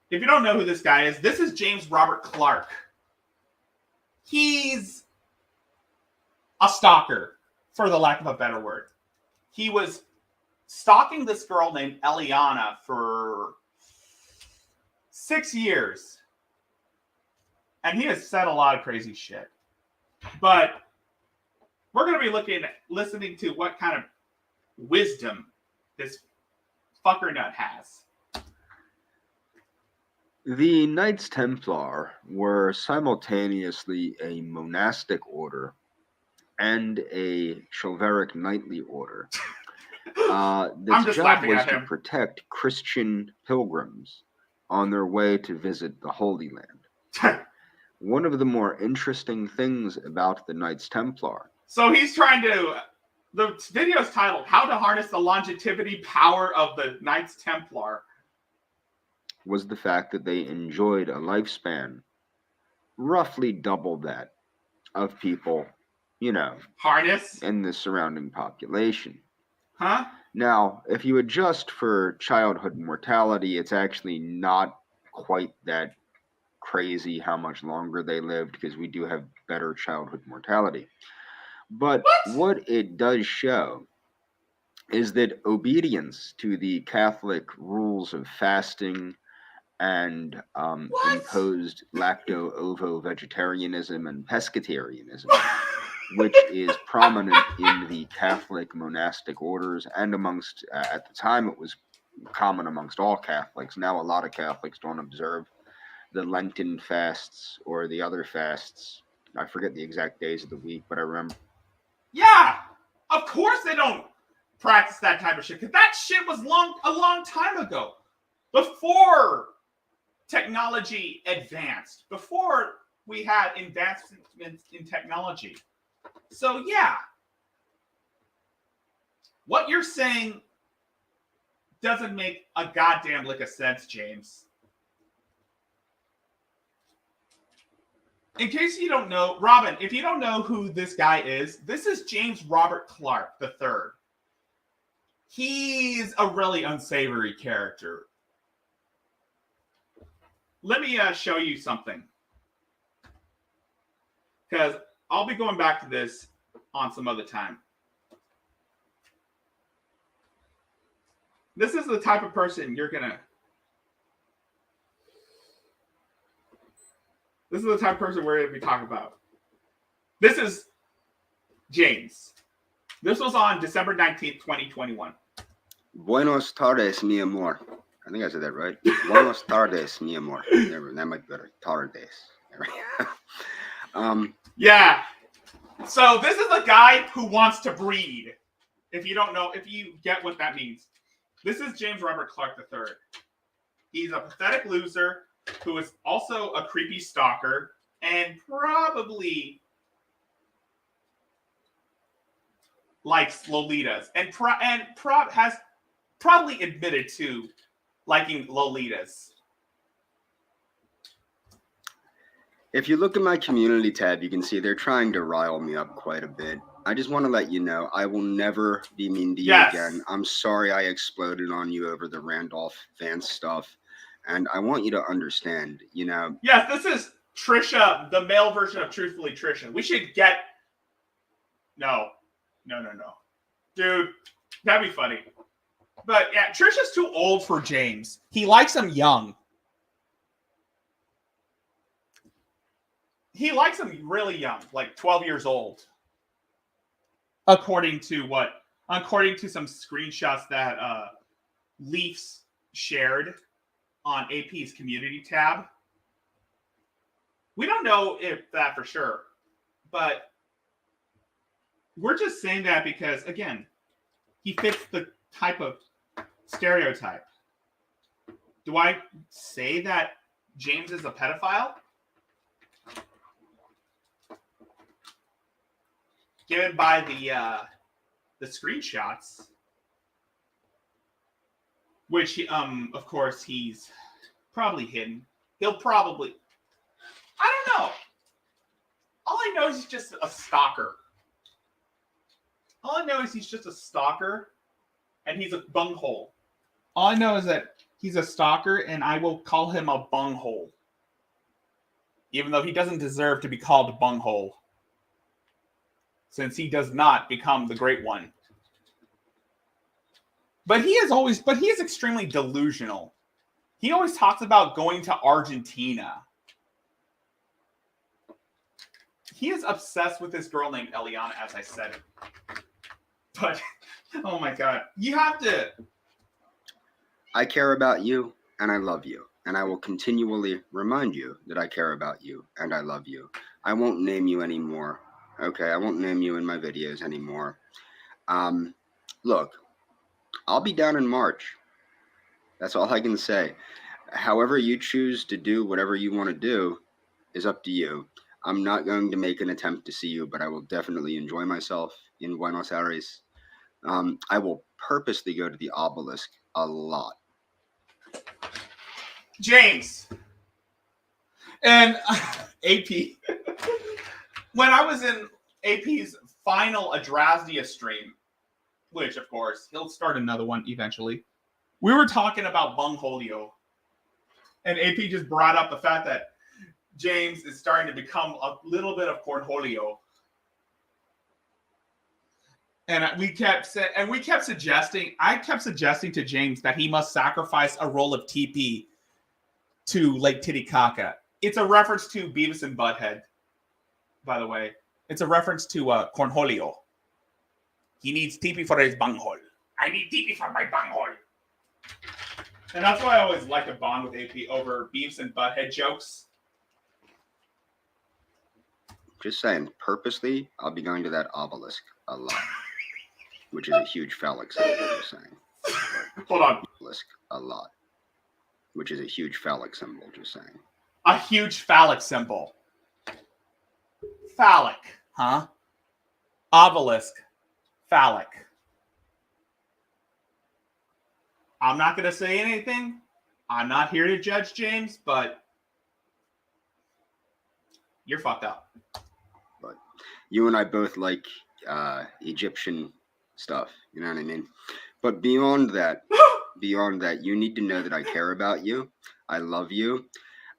If you don't know who this guy is, this is James Robert Clark. He's a stalker, for the lack of a better word. He was stalking this girl named Eliana for 6 years. And he has said a lot of crazy shit. But we're going to be listening to what kind of wisdom this fucker nut has. The Knights Templar were simultaneously a monastic order and a chivalric knightly order. Its job was to protect Christian pilgrims on their way to visit the Holy Land. One of the more interesting things about the Knights Templar. So he's trying to... The video is titled, How to Harness the Longevity Power of the Knights Templar. Was the fact that they enjoyed a lifespan roughly double that of people, harness in the surrounding population. Huh? Now, if you adjust for childhood mortality, it's actually not quite that crazy how much longer they lived, because we do have better childhood mortality. But what it does show is that obedience to the Catholic rules of fasting and imposed lacto-ovo-vegetarianism and pescatarianism, which is prominent in the Catholic monastic orders, and amongst, at the time it was common amongst all Catholics. Now a lot of Catholics don't observe the Lenten fasts or the other fasts. I forget the exact days of the week, but I remember. Yeah, of course they don't practice that type of shit, because that shit was a long time ago. Before technology advanced, before we had advancements in technology. So yeah, what you're saying doesn't make a goddamn lick of sense, James. In case you don't know, Robin, if you don't know who this guy is, this is James Robert Clark III. He's a really unsavory character. Let me show you something, because I'll be going back to this on some other time. This is the type of person you're gonna... This is the type of person we're going to be talking about. This is James. This was on December 19th, 2021. Buenos tardes, mi amor. I think I said that right. Buenos tardes, mi amor. That might be better. Tardes. Yeah. So this is a guy who wants to breed. If you don't know, if you get what that means. This is James Robert Clark III. He's a pathetic loser who is also a creepy stalker and probably likes Lolitas has probably admitted to liking Lolitas. If you look at my community tab, you can see they're trying to rile me up quite a bit. I just want to let you know, I will never be mean to you again. I'm sorry I exploded on you over the Randolph Vance stuff. And I want you to understand, Yes, this is Trisha, the male version of Truthfully Trisha. We should get... No. Dude, that'd be funny. But yeah, Trisha's too old for James. He likes him young. He likes him really young, like 12 years old. According to some screenshots that Leafs shared on AP's community tab. We don't know if that for sure, but we're just saying that because, again, he fits the type of stereotype. Do I say that James is a pedophile? Given by the screenshots, which of course he's probably hidden. He'll probably, I don't know. All I know is he's just a stalker. All I know is he's just a stalker, and he's a bunghole. All I know is that he's a stalker, and I will call him a bunghole. Even though he doesn't deserve to be called a bunghole. Since he does not become the great one. But he is extremely delusional. He always talks about going to Argentina. He is obsessed with this girl named Eliana, as I said. But, oh my god. You have to... I care about you, and I love you. And I will continually remind you that I care about you, and I love you. I won't name you anymore. Okay, I won't name you in my videos anymore. Look, I'll be down in March. That's all I can say. However you choose to do whatever you want to do is up to you. I'm not going to make an attempt to see you, but I will definitely enjoy myself in Buenos Aires. I will purposely go to the obelisk a lot. James and AP. When I was in AP's final Adrasdia stream, which of course he'll start another one eventually, we were talking about Bungholio, and AP just brought up the fact that James is starting to become a little bit of Cornholio. And we kept suggesting to James that he must sacrifice a roll of TP to Lake Titicaca. It's a reference to Beavis and Butthead, by the way. It's a reference to Cornholio. He needs TP for his bunghole. I need TP for my bunghole. And that's why I always like to bond with AP over Beavis and Butthead jokes. Just saying, purposely, I'll be going to that obelisk a lot. Which is a huge phallic symbol, just saying. Hold on. Obelisk a lot. Which is a huge phallic symbol, just saying. A huge phallic symbol. Phallic, huh? Obelisk. Phallic. I'm not going to say anything. I'm not here to judge James, but you're fucked up. But you and I both like Egyptian stuff, you know what I mean? But beyond that, you need to know that I care about you. I love you.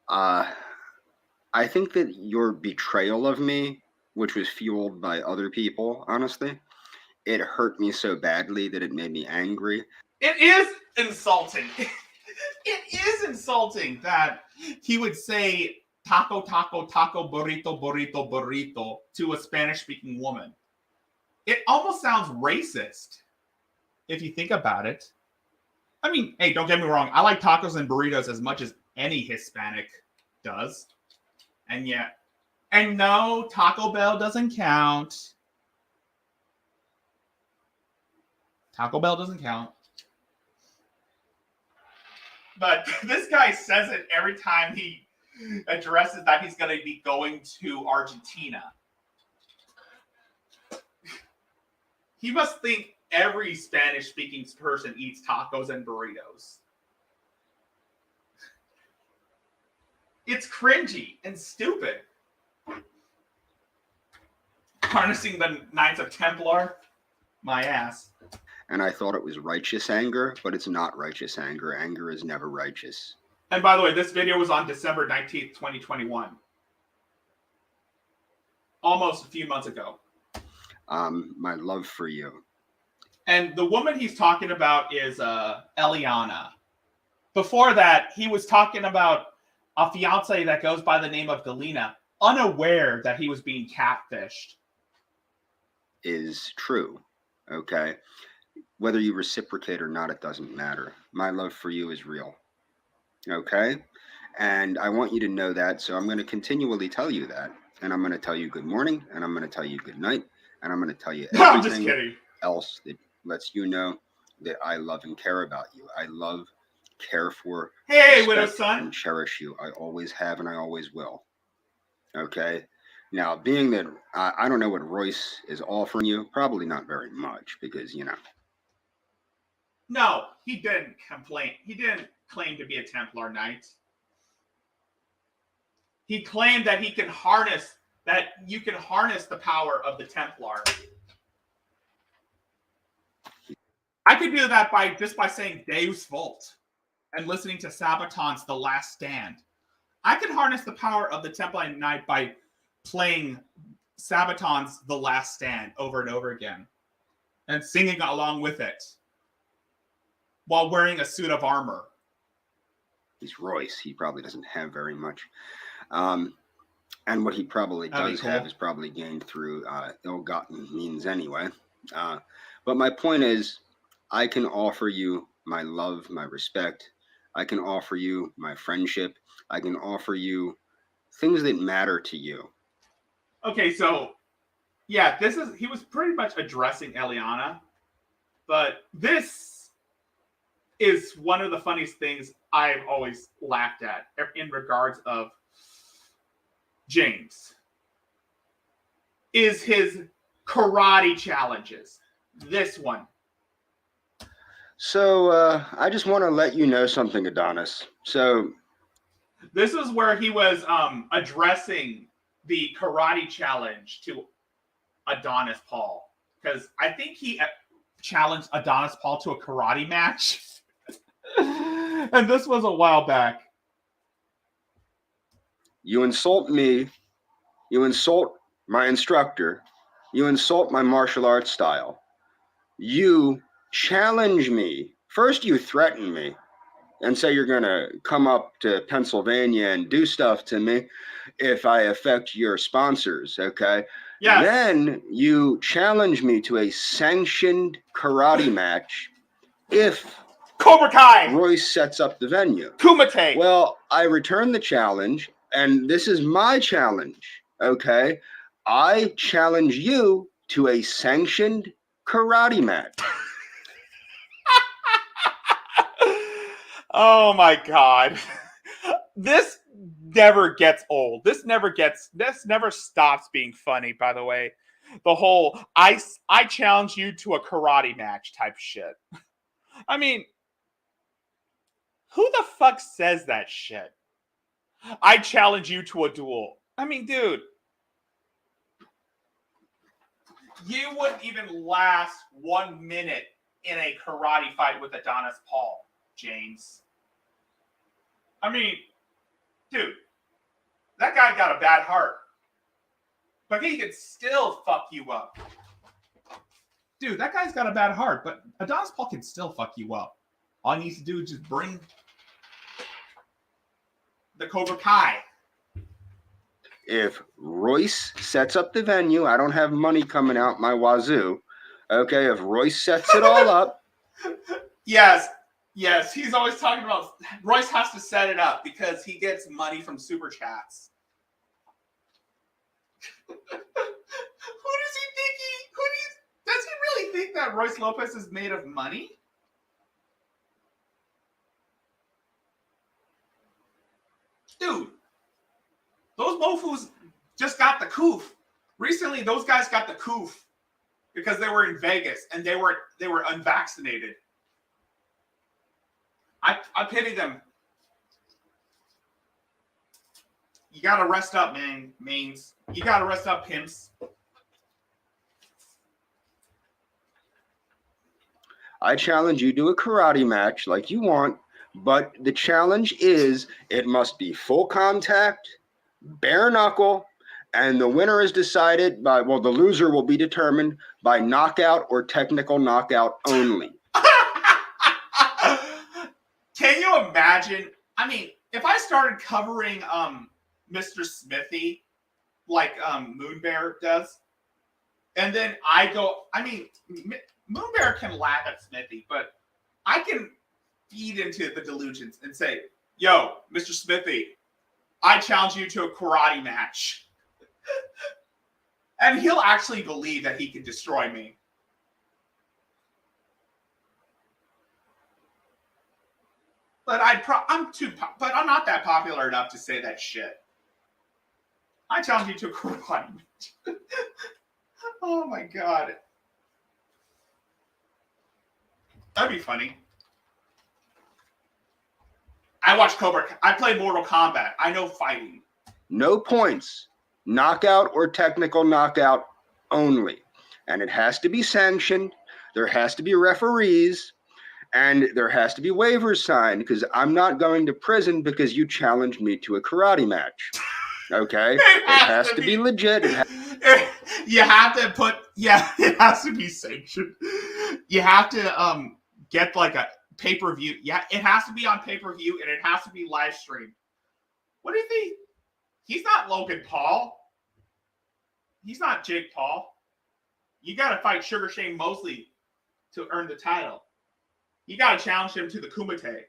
I think that your betrayal of me, which was fueled by other people, honestly, it hurt me so badly that it made me angry. It is insulting. It is insulting that he would say taco, taco, taco, burrito, burrito, burrito to a Spanish-speaking woman. It almost sounds racist if you think about it. I mean, hey, don't get me wrong. I like tacos and burritos as much as any Hispanic does. And no, Taco Bell doesn't count. Taco Bell doesn't count. But this guy says it every time he addresses that he's going to be going to Argentina. He must think every Spanish-speaking person eats tacos and burritos. It's cringy and stupid. Harnessing the Knights of Templar? My ass. And I thought it was righteous anger, but it's not righteous anger. Anger is never righteous. And by the way, this video was on December 19th, 2021. Almost a few months ago. My love for you. And the woman he's talking about is Eliana. Before that, he was talking about a fiance that goes by the name of Galena, unaware that he was being catfished. Is true, okay? Whether you reciprocate or not, it doesn't matter. My love for you is real, okay? And I want you to know that. So I'm going to continually tell you that. And I'm going to tell you good morning. And I'm going to tell you good night. And I'm going to tell you I'm just everything kidding. else that lets you know that I love and care about you. I love, care for, Hey, Widow respect, Son. and cherish you. I always have and I always will. Okay? Now, being that I don't know what Royce is offering you, probably not very much because, you know. No, he didn't complain. He didn't claim to be a Templar Knight. He claimed that you can harness the power of the Templar. I could do that by saying Deus Vult and listening to Sabaton's The Last Stand. I could harness the power of the Templar Knight by playing Sabaton's The Last Stand over and over again and singing along with it while wearing a suit of armor. He's Royce. He probably doesn't have very much. And what he probably does have is probably gained through ill-gotten means anyway. But my point is, I can offer you my love, my respect. I can offer you my friendship. I can offer you things that matter to you. Okay, so yeah, he was pretty much addressing Eliana, but this is one of the funniest things I've always laughed at in regards of James is his karate challenges. This one. So I just want to let you know something, Adonis. So this is where he was addressing the karate challenge to Adonis Paul, because I think he challenged Adonis Paul to a karate match. And this was a while back. You insult me, you insult my instructor, you insult my martial arts style, you challenge me. First you threaten me and say you're going to come up to Pennsylvania and do stuff to me if I affect your sponsors, okay? Yes. Then you challenge me to a sanctioned karate match if Cobra Kai Royce sets up the venue. Kumite. Well, I return the challenge, and this is my challenge, okay? I challenge you to a sanctioned karate match. Oh my God. This never gets old. This never stops being funny, by the way. The whole I challenge you to a karate match type shit. I mean, who the fuck says that shit? I challenge you to a duel. I mean, dude, you wouldn't even last 1 minute in a karate fight with Adonis Paul, James. I mean, dude, that guy got a bad heart. But he could still fuck you up. Dude, that guy's got a bad heart, but Adonis Paul can still fuck you up. All he needs to do is just bring the Cobra Kai. If Royce sets up the venue, I don't have money coming out my wazoo. Okay, if Royce sets it all up. Yes, he's always talking about Royce has to set it up because he gets money from super chats. Who does he think does he really think that Royce Lopez is made of money? Dude, those mofos just got the coof. Recently, those guys got the coof because they were in Vegas and they were unvaccinated. I pity them. You gotta rest up, man. Mains. You gotta rest up, pimps. I challenge you to a karate match like you want, but the challenge is it must be full contact, bare knuckle, and the winner is decided by, well, the loser will be determined by knockout or technical knockout only. Can you imagine? I mean, if I started covering Mr. Smithy like Moonbear does, and then I go, I mean, Moonbear can laugh at Smithy, but I can feed into the delusions and say, yo, Mr. Smithy, I challenge you to a karate match. And he'll actually believe that he can destroy me. But but I'm not that popular enough to say that shit. I challenge you to a karate match. Oh my god. That'd be funny. I watch I play Mortal Kombat. I know fighting. No points. Knockout or technical knockout only. And it has to be sanctioned. There has to be referees. And there has to be waivers signed, because I'm not going to prison because you challenged me to a karate match. Okay? It has to be legit. You have to put, it has to be sanctioned. You have to get like a pay-per-view. Yeah, it has to be on pay-per-view, and it has to be live streamed. What do you think? He's not Logan Paul. He's not Jake Paul. You got to fight Sugar Shane Mosley to earn the title. You got to challenge him to the Kumite,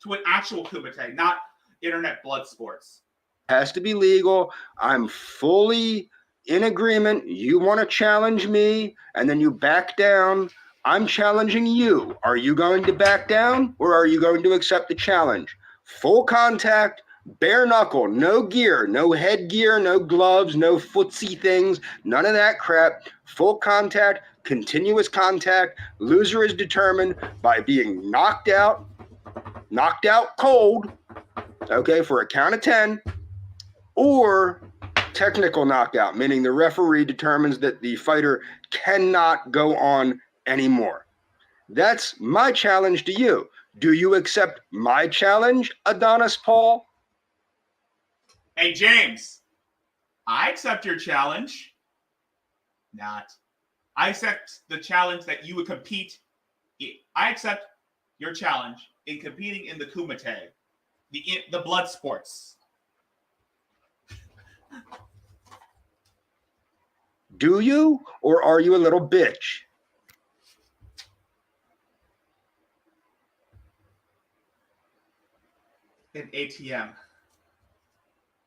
to an actual Kumite, not internet blood sports. Has to be legal. I'm fully in agreement. You want to challenge me, and then you back down. I'm challenging you. Are you going to back down, or are you going to accept the challenge? Full contact, bare knuckle, no gear, no headgear, no gloves, no footsie things, none of that crap. Full contact, continuous contact. Loser is determined by being knocked out cold, okay, for a count of 10, or technical knockout, meaning the referee determines that the fighter cannot go on anymore. That's my challenge to you. Do you accept my challenge, Adonis Paul? Hey, James, I accept your challenge. Not. I accept the challenge that you would compete. I accept your challenge in competing in the Kumite, the blood sports. Do you, or are you a little bitch? An ATM.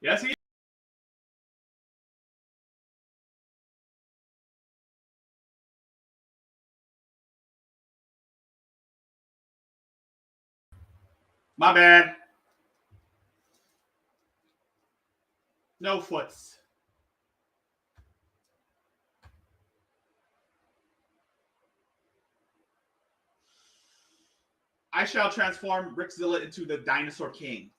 Yes, he. My bad. No foots. I shall transform Rickzilla into the Dinosaur King.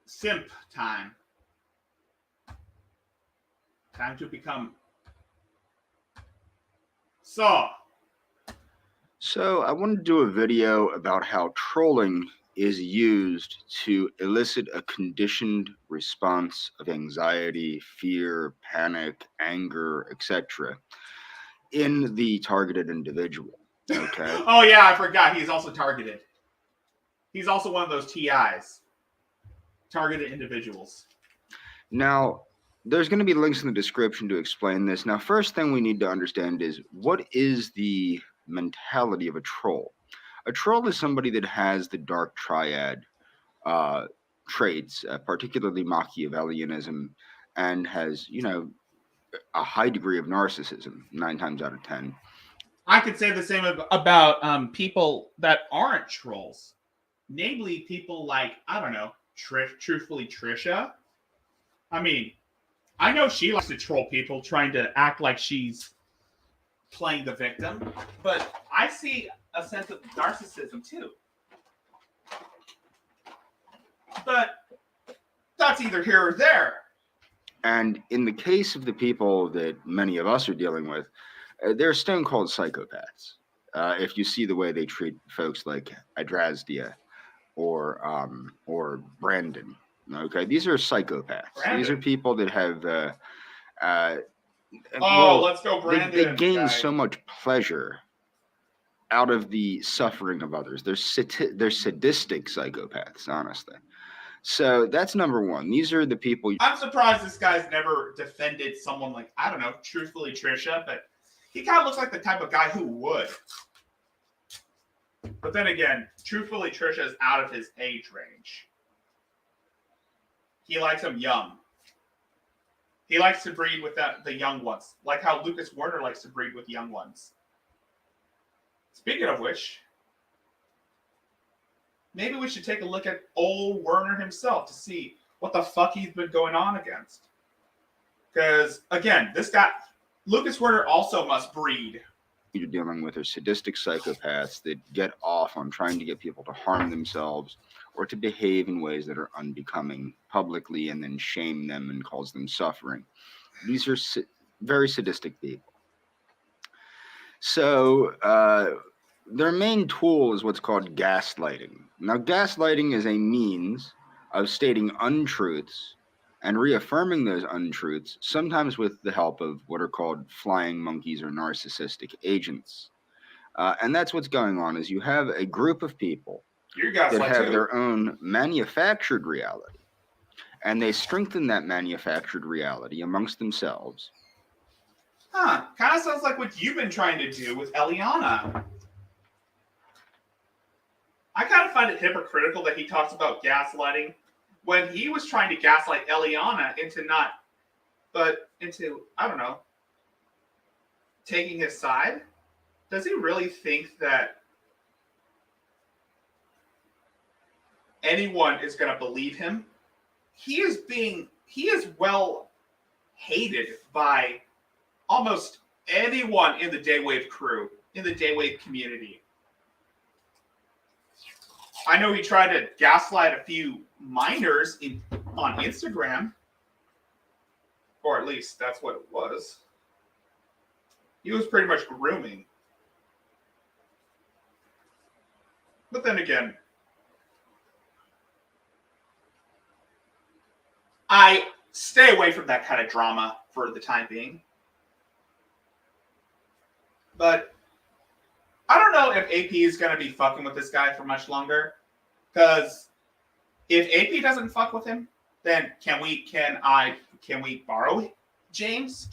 Simp time. Time to become Saw. So I want to do a video about how trolling is used to elicit a conditioned response of anxiety, fear, panic, anger, etc. in the targeted individual. Okay. Oh yeah, I forgot. He's also targeted. He's also one of those TIs. Targeted individuals. Now, there's going to be links in the description to explain this. Now, first thing we need to understand is, what is the mentality of a troll? A troll is somebody that has the dark triad traits, particularly Machiavellianism, and has, a high degree of narcissism, 9 times out of 10. I could say the same about people that aren't trolls. Namely, people like, I don't know, truthfully, Trisha. I mean, I know she likes to troll people, trying to act like she's playing the victim, but I see a sense of narcissism too. But that's either here or there. And in the case of the people that many of us are dealing with, they're stone cold psychopaths. If you see the way they treat folks like Adrasdia or Brandon, okay, these are psychopaths. Brandon. These are people that have Let's go, Brandon. They gain so much pleasure out of the suffering of others. They're sadistic psychopaths, honestly. So that's number one. These are the people. I'm surprised this guy's never defended someone like, I don't know, truthfully Trisha, but he kind of looks like the type of guy who would. But then again, truthfully Trisha is out of his age range. He likes them young. He likes to breed with the young ones, like how Lucas Werner likes to breed with young ones. Speaking of which, maybe we should take a look at old Werner himself to see what the fuck he's been going on against. Because, again, this guy, Lucas Werner also must breed. You're dealing with are sadistic psychopaths that get off on trying to get people to harm themselves or to behave in ways that are unbecoming publicly and then shame them and cause them suffering. These are very sadistic people. So their main tool is what's called gaslighting. Now, gaslighting is a means of stating untruths and reaffirming those untruths, sometimes with the help of what are called flying monkeys or narcissistic agents. And that's what's going on, is you have a group of people that have their own manufactured reality, and they strengthen that manufactured reality amongst themselves. Huh, kind of sounds like what you've been trying to do with Eliana. I kind of find it hypocritical that he talks about gaslighting when he was trying to gaslight Eliana into I don't know, taking his side. Does he really think that anyone is going to believe him? He is well hated by almost anyone in the Daywave crew, in the Daywave community. I know he tried to gaslight a few minors on Instagram, or at least that's what it was. He was pretty much grooming. But then again, I stay away from that kind of drama for the time being. But I don't know if AP is going to be fucking with this guy for much longer. Because if AP doesn't fuck with him, then can we borrow James?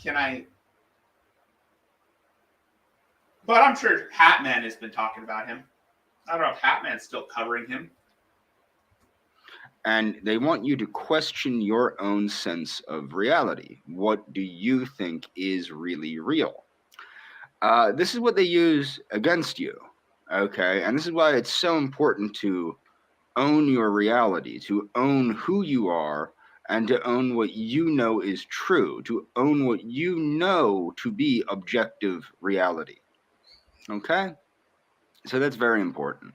But I'm sure Hatman has been talking about him. I don't know if Hatman's still covering him. And they want you to question your own sense of reality. What do you think is really real? This is what they use against you, okay? And this is why it's so important to own your reality, to own who you are, and to own what you know is true, to own what you know to be objective reality, okay? So that's very important.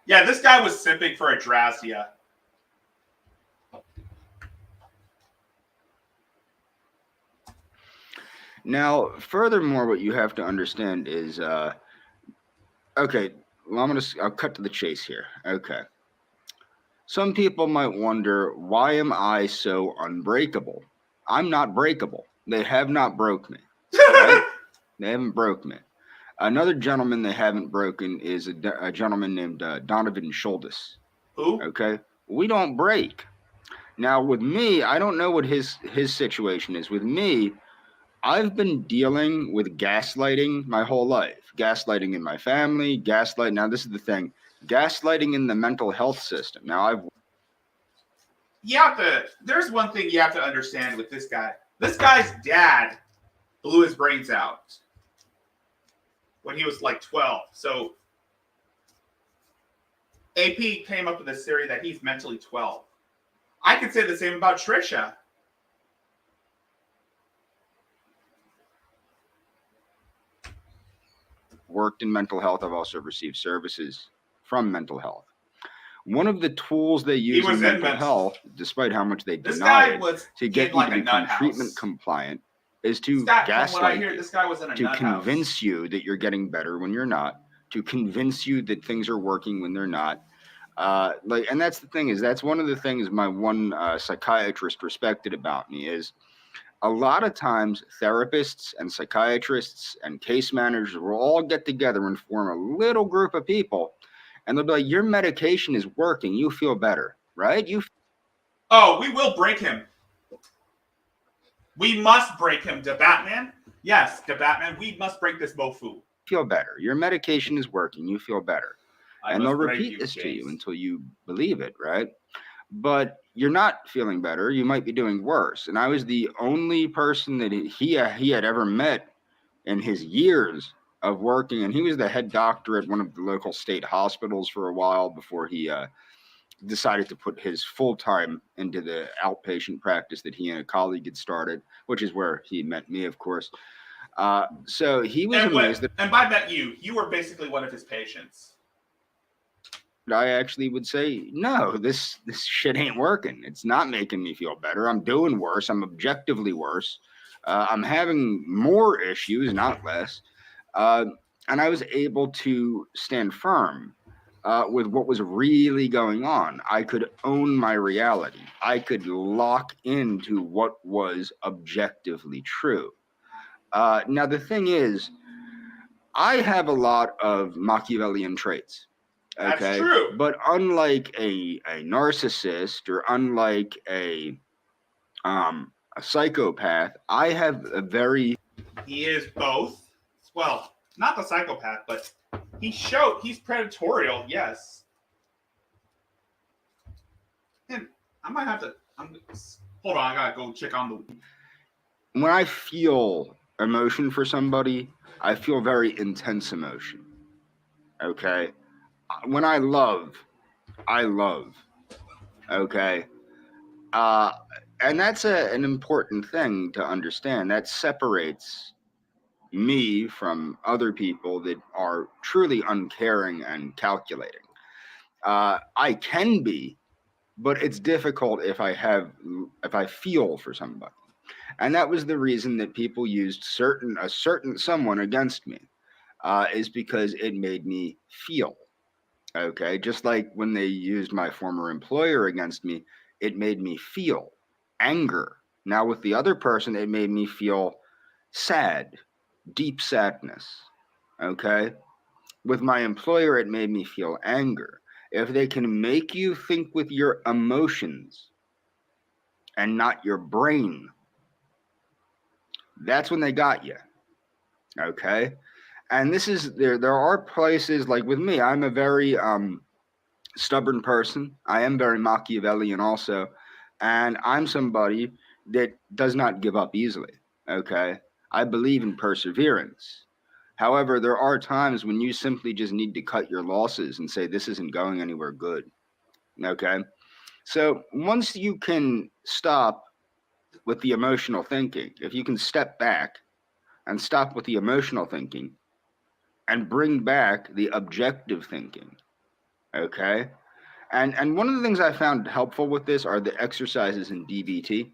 Yeah, this guy was simping for a Drazia. Now, furthermore, what you have to understand is, okay, well, I'll cut to the chase here. Okay. Some people might wonder, why am I so unbreakable? I'm not breakable. They have not broke me. Right? They haven't broke me. Another gentleman they haven't broken is a gentleman named Donovan Schultes. Who? Okay. We don't break. Now, with me, I don't know what his situation is. With me, I've been dealing with gaslighting my whole life. Gaslighting in my family, gaslighting. Now, this is the thing. Gaslighting in the mental health system. Now, there's one thing you have to understand with this guy. This guy's dad blew his brains out when he was like 12. So AP came up with this theory that he's mentally 12. I could say the same about Trisha. Worked in mental health. I've also received services from mental health. One of the tools they use in mental health, despite how much they deny it, to get you to become treatment compliant, is to gaslight you, to convince you that you're getting better when you're not, to convince you that things are working when they're not. And that's the thing, is that's one of the things my one psychiatrist respected about me is, a lot of times therapists and psychiatrists and case managers will all get together and form a little group of people, and they'll be like, your medication is working. You feel better, right? Oh, we will break him. We must break him, the Batman. Yes, the Batman. We must break this mofo. Feel better. Your medication is working. You feel better. And they'll repeat this to you until you believe it, right? But you're not feeling better. You might be doing worse. And I was the only person that he had ever met in his years of working. And he was the head doctor at one of the local state hospitals for a while before he decided to put his full time into the outpatient practice that he and a colleague had started, which is where he met me, of course. So he was amazed. And by that, you were basically one of his patients. I actually would say, no, this shit ain't working. It's not making me feel better. I'm doing worse. I'm objectively worse. I'm having more issues, not less. And I was able to stand firm with what was really going on. I could own my reality. I could lock into what was objectively true. Now, the thing is, I have a lot of Machiavellian traits. Okay? That's true. But unlike a narcissist or unlike a psychopath, I have a very... He is both. Well, not the psychopath, but he's predatorial, yes. And I might have to... hold on, I gotta go check on the... When I feel emotion for somebody, I feel very intense emotion. Okay? When I love, okay? And that's an important thing to understand. That separates me from other people that are truly uncaring and calculating. I can be, but it's difficult if I feel for somebody. And that was the reason that people used a certain someone against me, is because it made me feel. Okay, just like when they used my former employer against me, it made me feel anger. Now with the other person, it made me feel sad, deep sadness. Okay, with my employer, it made me feel anger. If they can make you think with your emotions and not your brain, that's when they got you. Okay. And this is there are places like with me, I'm a very stubborn person. I am very Machiavellian also. And I'm somebody that does not give up easily. Okay. I believe in perseverance. However, there are times when you simply just need to cut your losses and say, this isn't going anywhere good. Okay. So once you can stop with the emotional thinking, if you can step back and stop with the emotional thinking, and bring back the objective thinking, okay? And one of the things I found helpful with this are the exercises in DBT.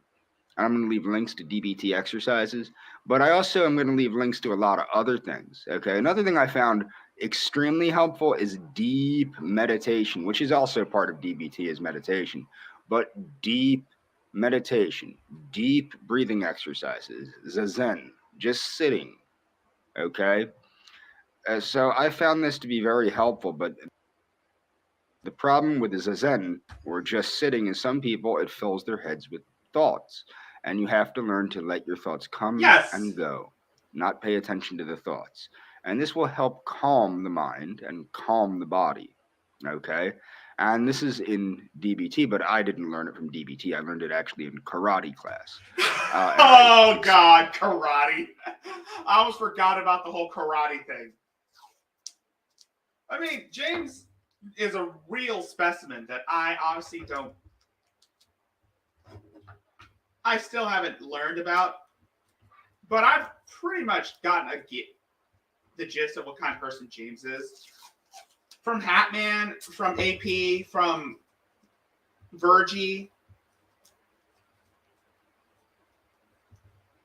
I'm going to leave links to DBT exercises, but I also am going to leave links to a lot of other things, okay? Another thing I found extremely helpful is deep meditation, which is also part of DBT is meditation, but deep meditation, deep breathing exercises, zazen, just sitting, okay? So I found this to be very helpful, but the problem with the zazen or just sitting is some people, it fills their heads with thoughts. And you have to learn to let your thoughts come and go, not pay attention to the thoughts. And this will help calm the mind and calm the body, okay? And this is in DBT, but I didn't learn it from DBT. I learned it actually in karate class. Oh, God, karate. I almost forgot about the whole karate thing. I mean, James is a real specimen that I honestly don't... I still haven't learned about, but I've pretty much gotten the gist of what kind of person James is. From Hatman, from AP, from Virgie.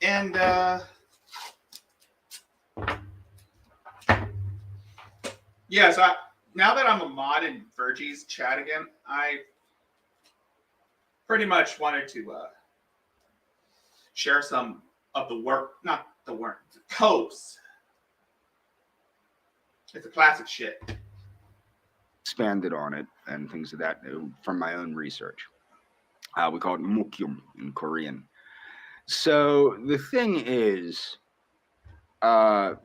And, yeah, so now that I'm a mod in Virgie's chat again, I pretty much wanted to share some of the work, not the work, the codes. It's a classic shit. expanded on it and things of that from my own research. We call it mukyum in Korean. So the thing is, how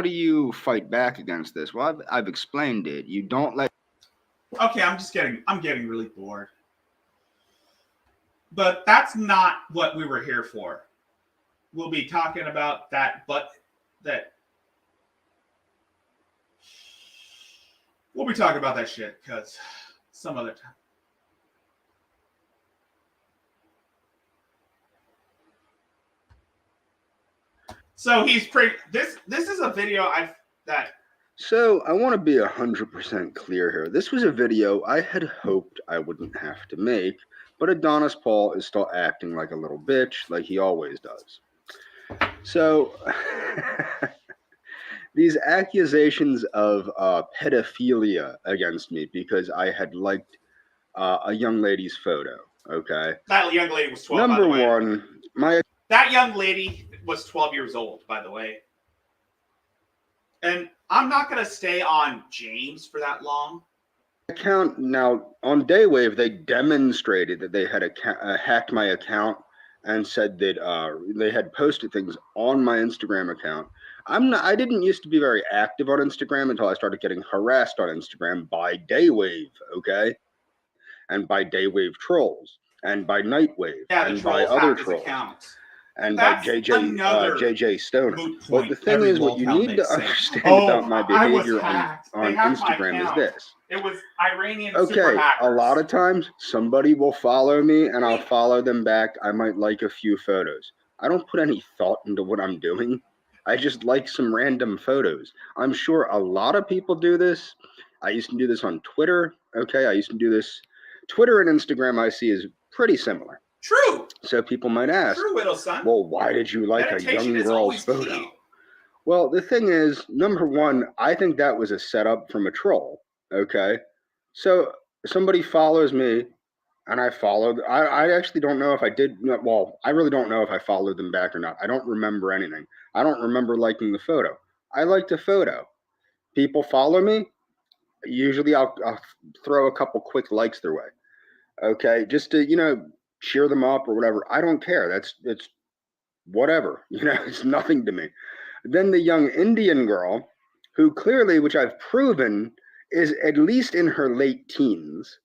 do you fight back against this? Well, I've explained it. You don't let. Okay, I'm getting really bored. But that's not what we were here for. We'll be talking about that, but we'll be talking about that shit because some other time. So he's pretty. This is a video So I want to be 100% clear here. This was a video I had hoped I wouldn't have to make, but Adonis Paul is still acting like a little bitch, like he always does. So these accusations of pedophilia against me because I had liked a young lady's photo. Okay. That young lady was 12. Number by the way. one, that young lady was 12 years old, by the way. And I'm not going to stay on James for that long. Account now on Daywave, they demonstrated that they had hacked my account and said that they had posted things on my Instagram account. I didn't used to be very active on Instagram until I started getting harassed on Instagram by Daywave, okay, and by Daywave trolls, and by Nightwave, and by other trolls. And That's by JJ Stoner. But the thing is, what you need to understand about my behavior on Instagram is this. It was Iranian super hackers. A lot of times somebody will follow me and I'll follow them back. I might like a few photos. I don't put any thought into what I'm doing. I just like some random photos. I'm sure a lot of people do this. I used to do this on Twitter. Okay, I used to do this. Twitter and Instagram I see is pretty similar. True. So people might ask, True, little son. Well, why did you like Meditation a young girl's photo? Key. Well, the thing is, number one, I think that was a setup from a troll. Okay. So somebody follows me and I followed. I actually don't know if I did. Well, I really don't know if I followed them back or not. I don't remember anything. I don't remember liking the photo. I liked a photo. People follow me. Usually I'll throw a couple quick likes their way. Okay. Just to, cheer them up or whatever. I don't care. It's whatever. It's nothing to me. Then the young Indian girl, who clearly, which I've proven, is at least in her late teens.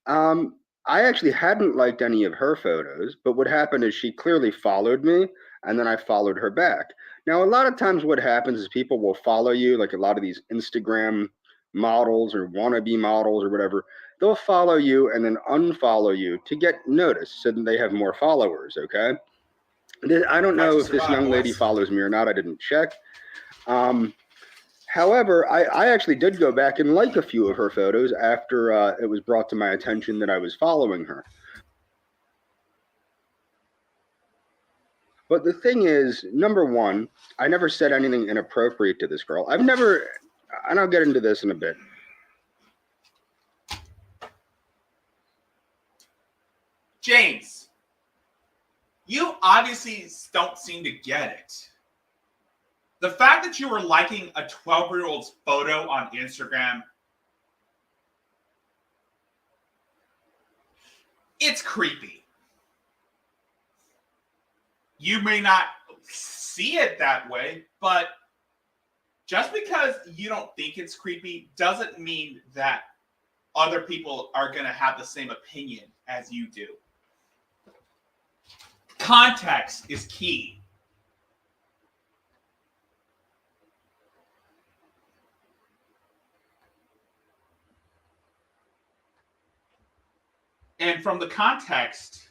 I actually hadn't liked any of her photos, but what happened is she clearly followed me, and then I followed her back. Now, a lot of times what happens is people will follow you, like a lot of these Instagram models or wannabe models or whatever. They'll follow you and then unfollow you to get noticed so that they have more followers, okay? I don't know if this young lady follows me or not. I didn't check. However, I actually did go back and like a few of her photos after it was brought to my attention that I was following her. But the thing is, number one, I never said anything inappropriate to this girl. And I'll get into this in a bit. James, you obviously don't seem to get it. The fact that you were liking a 12-year-old's photo on Instagram, it's creepy. You may not see it that way, but just because you don't think it's creepy doesn't mean that other people are going to have the same opinion as you do. Context is key. And from the context,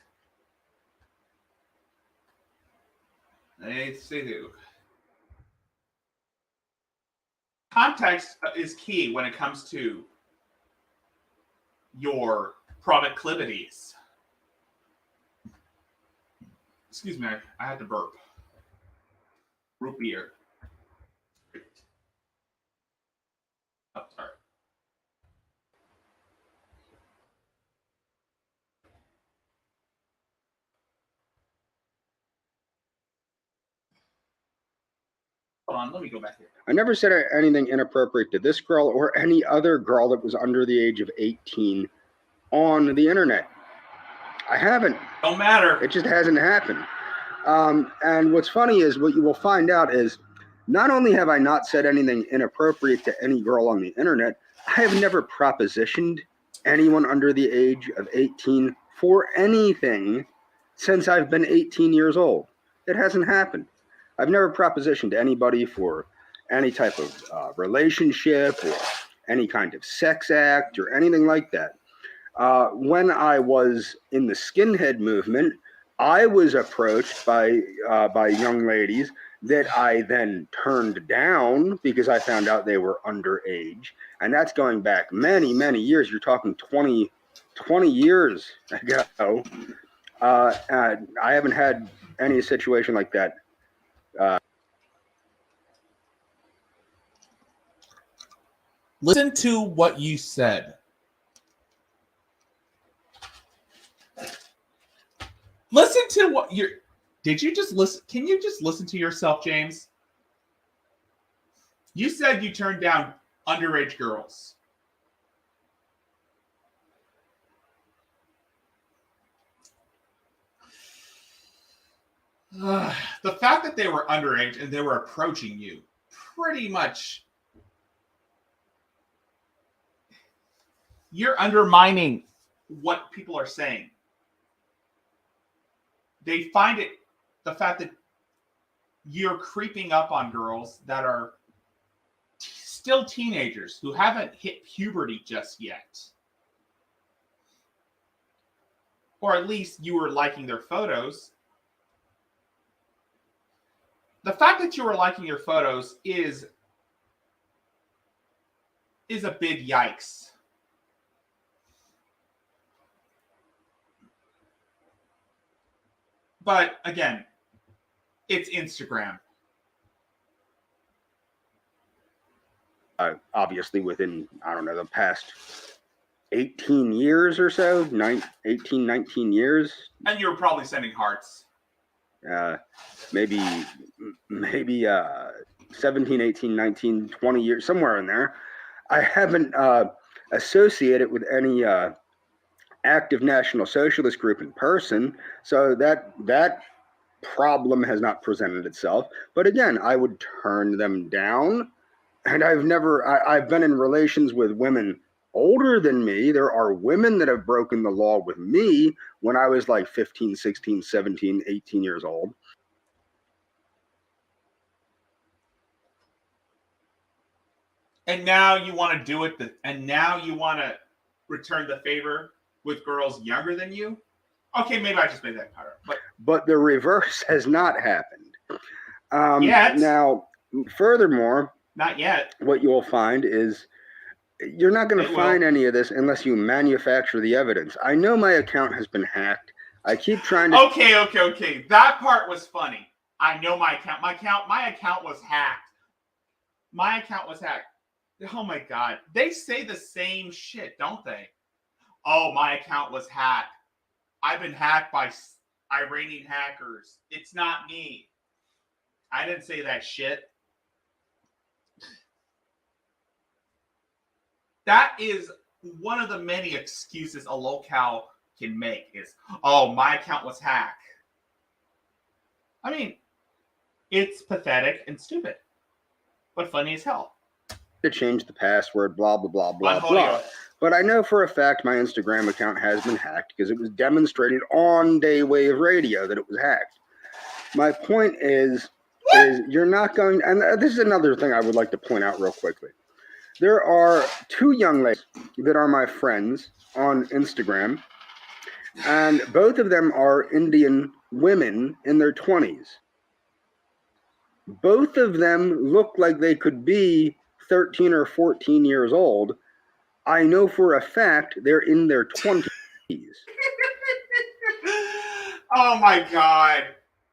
context is key when it comes to your proclivities. Excuse me, I had to burp. Root beer. Oh, sorry. Hold on, let me go back here. I never said anything inappropriate to this girl or any other girl that was under the age of 18 on the internet. I haven't. Don't matter. It just hasn't happened. And what's funny is what you will find out is not only have I not said anything inappropriate to any girl on the internet, I have never propositioned anyone under the age of 18 for anything since I've been 18 years old. It hasn't happened. I've never propositioned anybody for any type of relationship or any kind of sex act or anything like that. When I was in the skinhead movement, I was approached by young ladies that I then turned down because I found out they were underage. And that's going back many, many years. You're talking 20 years ago. And I haven't had any situation like that. Listen to what you said. Listen to what you're... Did you just listen? Can you just listen to yourself, James? You said you turned down underage girls. The fact that they were underage and they were approaching you pretty much... You're undermining what people are saying. They find it... The fact that you're creeping up on girls that are still teenagers who haven't hit puberty just yet. Or at least you were liking their photos. The fact that you were liking your photos is a big yikes. But again, it's Instagram. Obviously, within, I don't know, the past 18 years or so, 19 years. And you were probably sending hearts. Maybe 17, 18, 19, 20 years, somewhere in there. I haven't associated with any active National Socialist group in person, so that problem has not presented itself. But again, I would turn them down, and I've been in relations with women older than me. There are women that have broken the law with me when I was like 15, 16, 17, 18 years old. And now you want to do it, and now you want to return the favor with girls younger than you? Okay, maybe I just made that part up. But the reverse has not happened. Yet. Now, furthermore, not yet. What you'll find is you're not going to find any of this unless you manufacture the evidence. I know my account has been hacked. I keep trying to... Okay. That part was funny. I know my account. My account was hacked. My account was hacked. Oh my God. They say the same shit, don't they? Oh, my account was hacked. I've been hacked by Iranian hackers. It's not me. I didn't say that shit. That is one of the many excuses a locale can make is, oh, my account was hacked. I mean, it's pathetic and stupid, but funny as hell. To change the password, blah, blah, blah, blah, blah. But I know for a fact my Instagram account has been hacked because it was demonstrated on Daywave Radio that it was hacked. My point is you're not going, and this is another thing I would like to point out real quickly. There are two young ladies that are my friends on Instagram, and both of them are Indian women in their 20s. Both of them look like they could be 13 or 14 years old. I know for a fact they're in their 20s. Oh my God.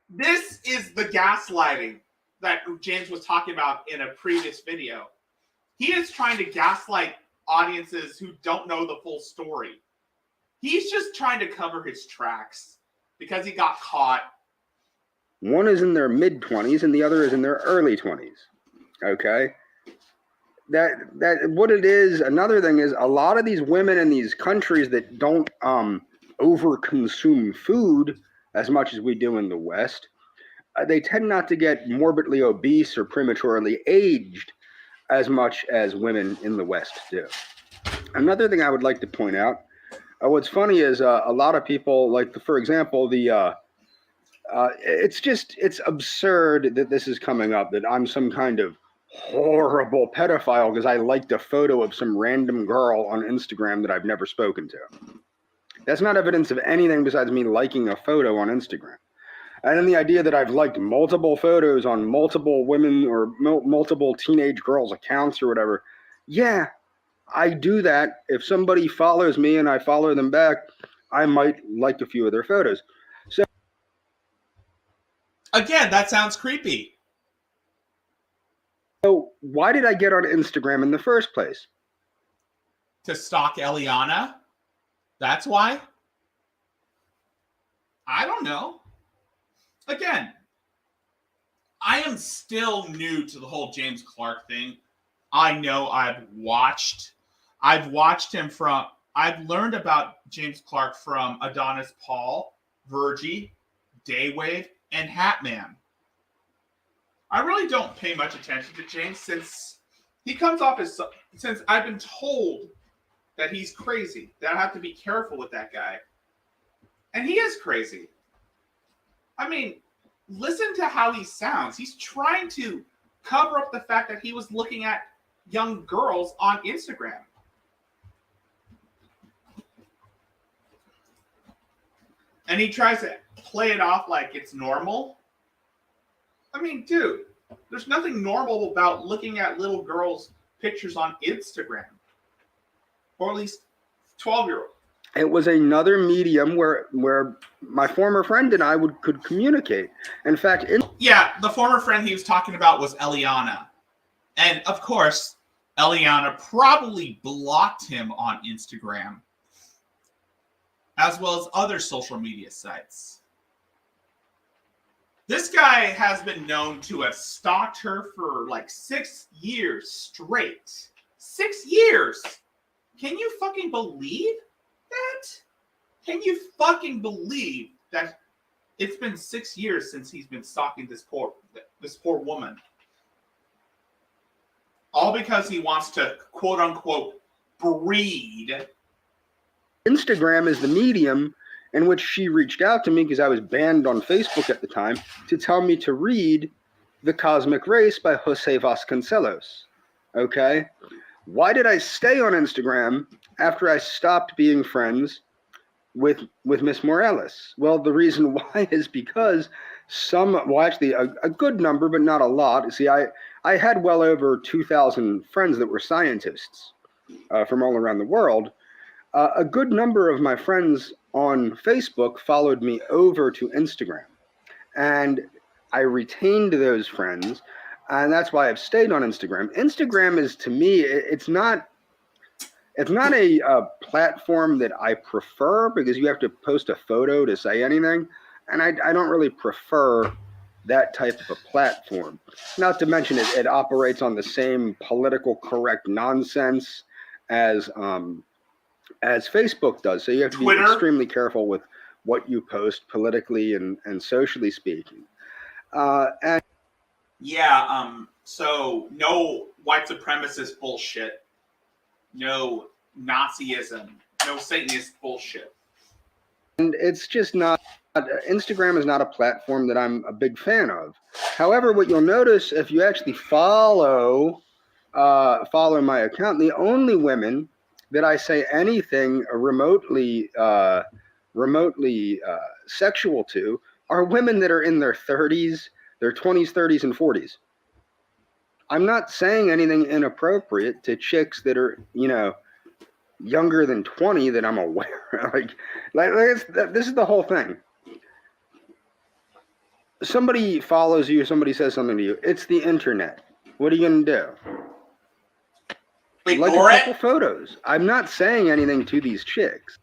This is the gaslighting that James was talking about in a previous video. He is trying to gaslight audiences who don't know the full story. He's just trying to cover his tracks because he got caught. One is in their mid-20s and the other is in their early 20s. Okay? That what it is, another thing is a lot of these women in these countries that don't over-consume food as much as we do in the West, they tend not to get morbidly obese or prematurely aged as much as women in the West do. Another thing I would like to point out, what's funny is a lot of people, like, for example, it's absurd that this is coming up, that I'm some kind of horrible pedophile because I liked a photo of some random girl on Instagram that I've never spoken to. That's not evidence of anything besides me liking a photo on Instagram. And then the idea that I've liked multiple photos on multiple women or multiple teenage girls' accounts or whatever. Yeah, I do that. If somebody follows me and I follow them back, I might like a few of their photos. So Again, that sounds creepy. So why did I get on Instagram in the first place? To stalk Eliana? That's why? I don't know. Again, I am still new to the whole James Clark thing. I know I've learned about James Clark from Adonis Paul, Virgie, Daywave, and Hatman. I really don't pay much attention to James since he comes off as, since I've been told that he's crazy, that I have to be careful with that guy. And he is crazy. I mean, listen to how he sounds. He's trying to cover up the fact that he was looking at young girls on Instagram. And he tries to play it off like it's normal. I mean, dude, there's nothing normal about looking at little girls' pictures on Instagram. Or at least 12-year-old. It was another medium where my former friend and I could communicate. In fact, yeah, the former friend he was talking about was Eliana. And of course, Eliana probably blocked him on Instagram, as well as other social media sites. This guy has been known to have stalked her for like 6 years straight. 6 years! Can you fucking believe that? Can you fucking believe that it's been 6 years since he's been stalking this poor woman? All because he wants to, quote unquote, breed. Instagram is the medium in which she reached out to me, because I was banned on Facebook at the time, to tell me to read The Cosmic Race by Jose Vasconcelos. Okay? Why did I stay on Instagram after I stopped being friends with Miss Morales? Well, the reason why is because actually a good number, but not a lot. See, I had well over 2,000 friends that were scientists from all around the world. A good number of my friends on Facebook followed me over to Instagram. And I retained those friends. And that's why I've stayed on Instagram. Instagram is, to me, it's not a platform that I prefer, because you have to post a photo to say anything. And I don't really prefer that type of a platform. Not to mention it operates on the same political correct nonsense as Facebook does. So you have to Twitter. be extremely careful with what you post politically and socially speaking. So no white supremacist bullshit, no Nazism, no Satanist bullshit. And it's just not, Instagram is not a platform that I'm a big fan of. However, what you'll notice if you actually follow my account, the only women that I say anything remotely sexual to are women that are in their 30s, their 20s, 30s, and 40s. I'm not saying anything inappropriate to chicks that are, younger than 20 that I'm aware of. This is the whole thing. Somebody follows you, somebody says something to you. It's the internet. What are you going to do? Like a couple photos. I'm not saying anything to these chicks.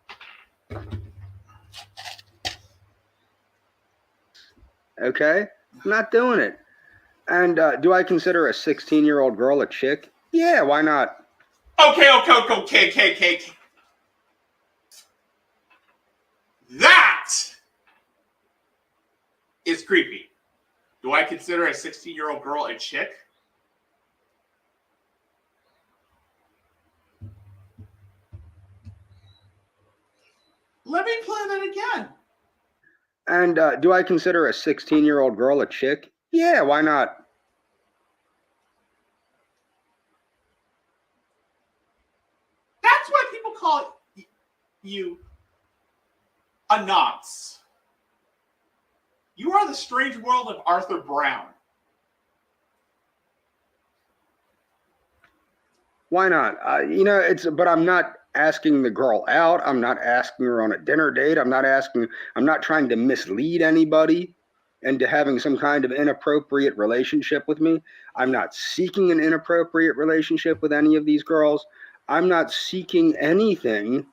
Okay? I'm not doing it. And do I consider a 16-year-old girl a chick? Yeah, why not? Okay. That is creepy. Do I consider a 16-year-old girl a chick? Let me play that again. And do I consider a 16-year-old girl a chick? Yeah, why not? That's why people call you a nonce. You are the strange world of Arthur Brown. Why not? But I'm not asking the girl out. I'm not asking her on a dinner date. I'm not trying to mislead anybody into having some kind of inappropriate relationship with me. I'm not seeking an inappropriate relationship with any of these girls. I'm not seeking anything.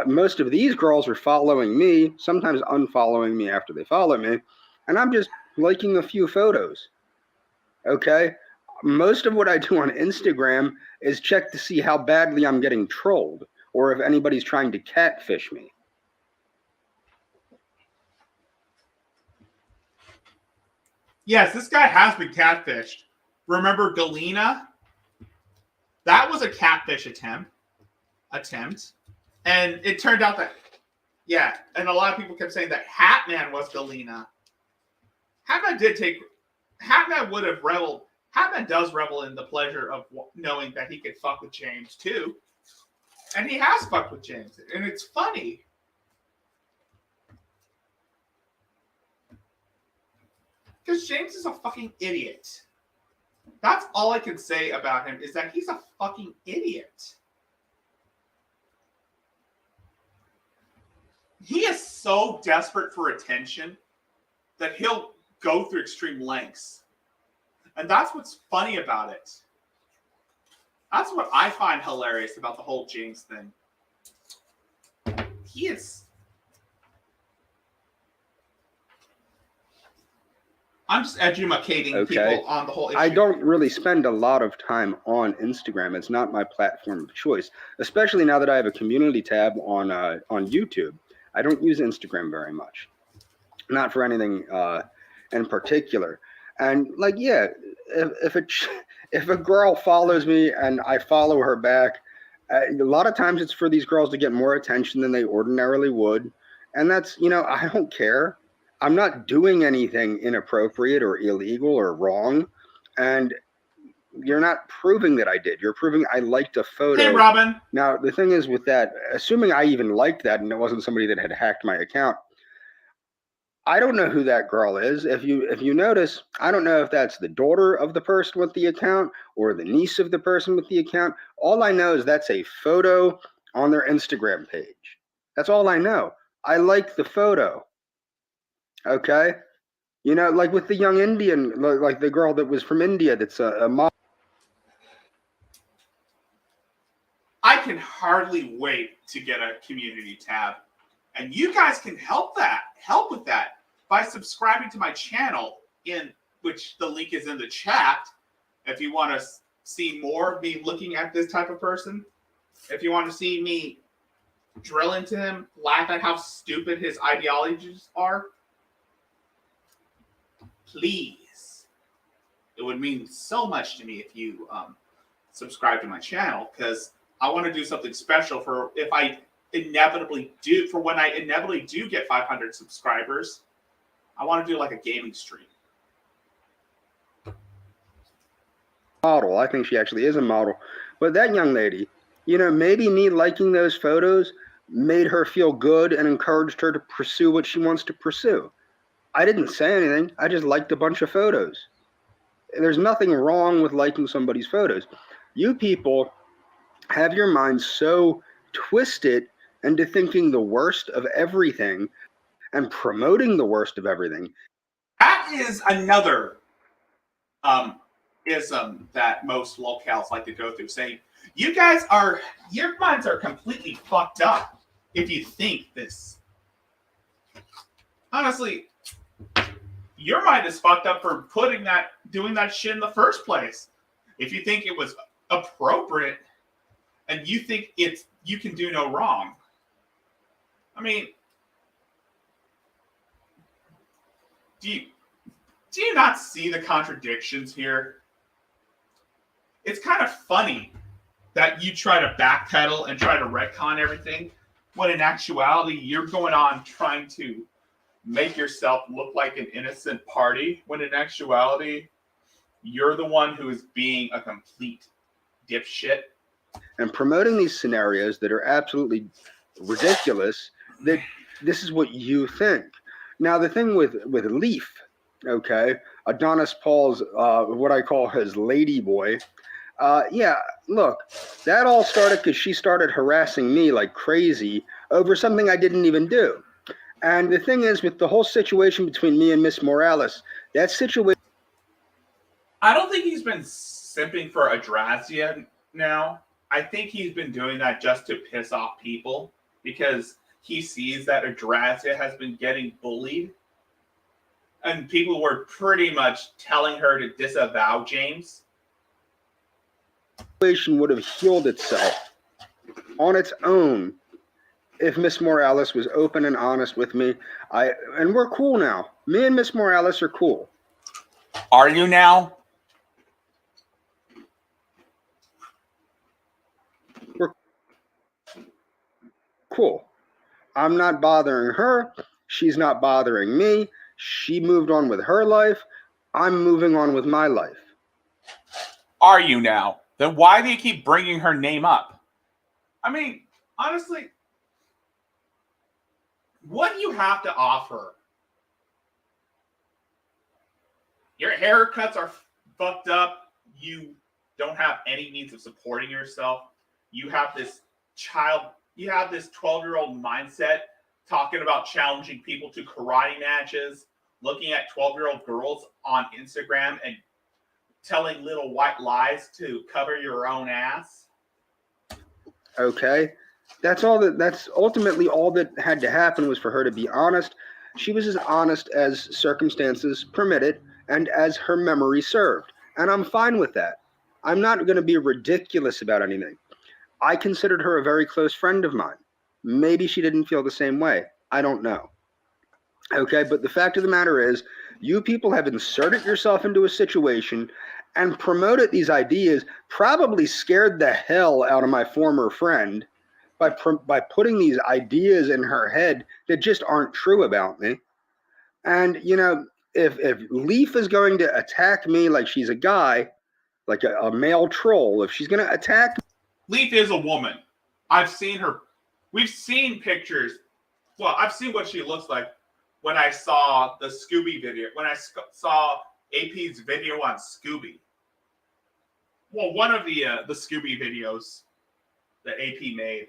Most of these girls are following me, sometimes unfollowing me after they follow me, and I'm just liking a few photos. Okay? Most of what I do on Instagram is check to see how badly I'm getting trolled or if anybody's trying to catfish me. Yes, this guy has been catfished. Remember Galena? That was a catfish attempt. And it turned out that, yeah, and a lot of people kept saying that Hatman was Galena. Hatman does revel in the pleasure of knowing that he could fuck with James too. And he has fucked with James. And it's funny. Because James is a fucking idiot. That's all I can say about him is that he's a fucking idiot. He is so desperate for attention that he'll go through extreme lengths. And that's what's funny about it. That's what I find hilarious about the whole James thing. He is... I'm just educating people on the whole issue. I don't really spend a lot of time on Instagram. It's not my platform of choice, especially now that I have a community tab on YouTube. I don't use Instagram very much, not for anything in particular. And like, yeah, if a girl follows me and I follow her back, a lot of times it's for these girls to get more attention than they ordinarily would, and that's, I don't care. I'm not doing anything inappropriate or illegal or wrong, and you're not proving that I did. You're proving I liked a photo. Hey, Robin. Now, the thing is with that, assuming I even liked that and it wasn't somebody that had hacked my account, I don't know who that girl is. If you notice, I don't know if that's the daughter of the person with the account or the niece of the person with the account. All I know is that's a photo on their Instagram page. That's all I know. I like the photo. Okay? Like with the young Indian, like the girl that was from India that's a model. I can hardly wait to get a community tab. And you guys can help with that by subscribing to my channel, in which the link is in the chat. If you want to see more of me looking at this type of person, if you want to see me drill into him, laugh at how stupid his ideologies are, please. It would mean so much to me if you subscribe to my channel, because I want to do something special for when I inevitably do get 500 subscribers. I want to do like a gaming stream. Model. I think she actually is a model. But that young lady, maybe me liking those photos made her feel good and encouraged her to pursue what she wants to pursue. I didn't say anything. I just liked a bunch of photos. There's nothing wrong with liking somebody's photos. You people have your minds so twisted into thinking the worst of everything and promoting the worst of everything. That is another ism that most locals like to go through, saying, your minds are completely fucked up if you think this. Honestly, your mind is fucked up for doing that shit in the first place. If you think it was appropriate and you think you can do no wrong. I mean, do you not see the contradictions here? It's kind of funny that you try to backpedal and try to retcon everything, when in actuality you're going on trying to make yourself look like an innocent party, when in actuality you're the one who is being a complete dipshit. And promoting these scenarios that are absolutely ridiculous, that this is what you think. Now, the thing with Leaf, okay, Adonis Paul's, what I call his lady boy, yeah, look, that all started because she started harassing me like crazy over something I didn't even do. And the thing is, with the whole situation between me and Miss Morales, that situation... I don't think he's been simping for Adrazia now. I think he's been doing that just to piss off people, because he sees that Adrazia has been getting bullied. And people were pretty much telling her to disavow James. Situation would have healed itself on its own if Miss Morales was open and honest with me. And we're cool now. Me and Miss Morales are cool. Are you now? We're cool. I'm not bothering her. She's not bothering me. She moved on with her life. I'm moving on with my life. Are you now? Then why do you keep bringing her name up? I mean, honestly, what do you have to offer? Your haircuts are fucked up. You don't have any means of supporting yourself. You have this 12-year-old mindset talking about challenging people to karate matches, looking at 12-year-old girls on Instagram and telling little white lies to cover your own ass. Okay. That's ultimately all that had to happen, was for her to be honest. She was as honest as circumstances permitted and as her memory served. And I'm fine with that. I'm not going to be ridiculous about anything. I considered her a very close friend of mine. Maybe she didn't feel the same way. I don't know. Okay, but the fact of the matter is, you people have inserted yourself into a situation and promoted these ideas, probably scared the hell out of my former friend by putting these ideas in her head that just aren't true about me. And, you know, if Leaf is going to attack me like she's a guy, like a male troll, if she's going to attack... Leaf is a woman. I've seen her. We've seen pictures. Well, I've seen what she looks like when I saw the Scooby video. When I saw AP's video on Scooby. Well, one of the Scooby videos that AP made.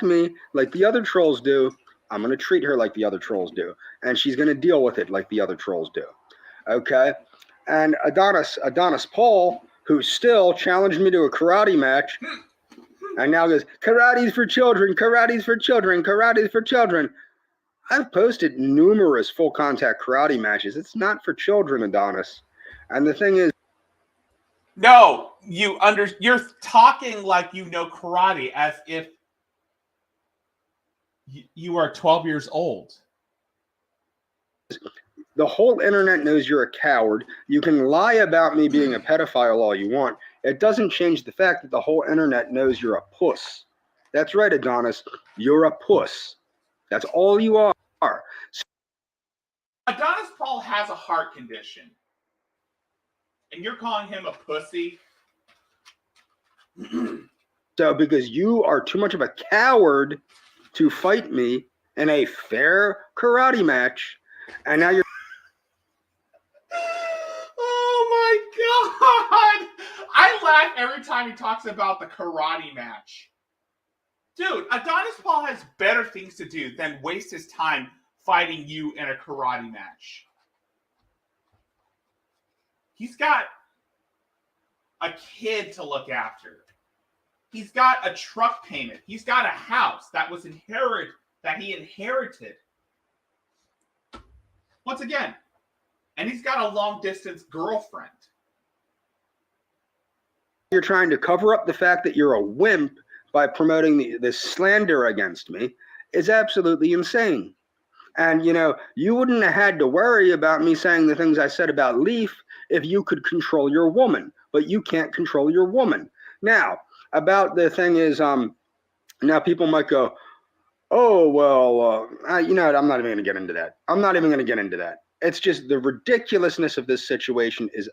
Me like the other trolls do, I'm going to treat her like the other trolls do. And she's going to deal with it like the other trolls do. Okay? And Adonis Paul, who still challenged me to a karate match, and now goes, karate's for children, karate's for children, karate's for children. I've posted numerous full contact karate matches. It's not for children, Adonis. And the thing is, no, you're talking like you know karate as if you are 12 years old. The whole internet knows you're a coward. You can lie about me being a pedophile all you want. It doesn't change the fact that the whole internet knows you're a puss. That's right, Adonis. You're a puss. That's all you are. Adonis Paul has a heart condition. And you're calling him a pussy? So because you are too much of a coward to fight me in a fair karate match, and now you're... Oh my God! I laugh every time he talks about the karate match. Dude, Adonis Paul has better things to do than waste his time fighting you in a karate match. He's got a kid to look after. He's got a truck payment. He's got a house that he inherited. Once again. And he's got a long-distance girlfriend. You're trying to cover up the fact that you're a wimp by promoting this slander against me is absolutely insane. And, you know, you wouldn't have had to worry about me saying the things I said about Leaf if you could control your woman. But you can't control your woman. Now, about the thing is, now people might go, oh, well, you know what? I'm not even going to get into that. I'm not even going to get into that. It's just the ridiculousness of this situation is,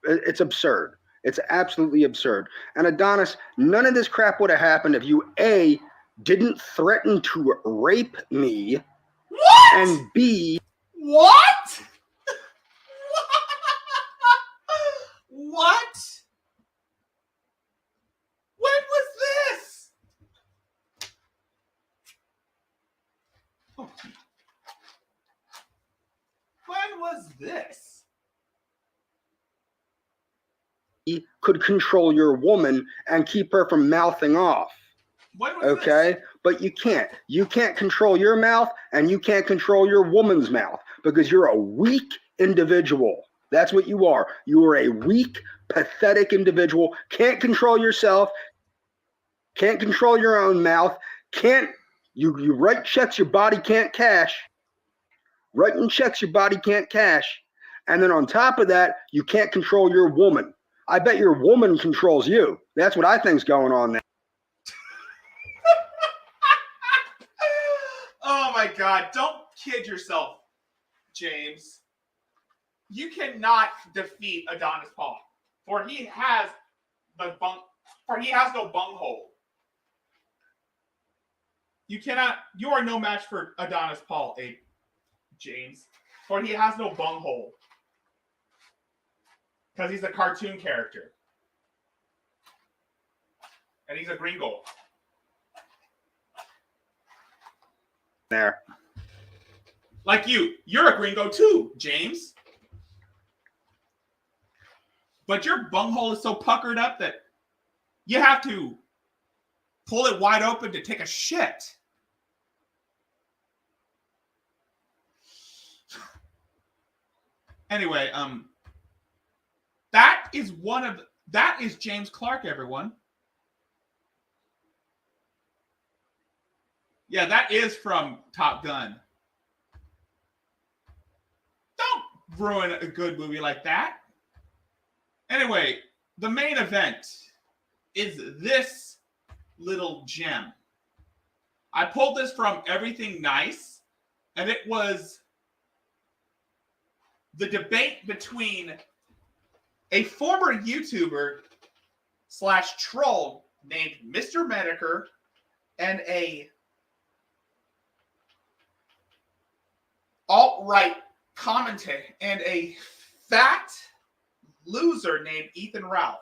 it's absurd. It's absolutely absurd. And Adonis, none of this crap would have happened if you, A, didn't threaten to rape me. What? And B. What? What? When was this? Oh. When was this? Could control your woman and keep her from mouthing off. When was Okay? this? But you can't. You can't control your mouth and you can't control your woman's mouth because you're a weak individual. That's what you are. You are a weak, pathetic individual. Can't control yourself. Can't control your own mouth. You write checks your body can't cash. Writing checks your body can't cash. And then on top of that, you can't control your woman. I bet your woman controls you. That's what I think's going on there. Oh my God. Don't kid yourself, James. You cannot defeat Adonis Paul, for he has no bunghole. You are no match for Adonis Paul, James, for he has no bunghole. Because he's a cartoon character. And he's a gringo. There. Like you. You're a gringo too, James. But your bunghole is so puckered up that you have to pull it wide open to take a shit. Anyway, that is James Clark, everyone. Yeah, that is from Top Gun. Don't ruin a good movie like that. Anyway, the main event is this little gem. I pulled this from Everything Nice, and it was the debate between a former YouTuber / troll named Mr. Medicare and a alt-right commentator and a fat loser named Ethan Ralph.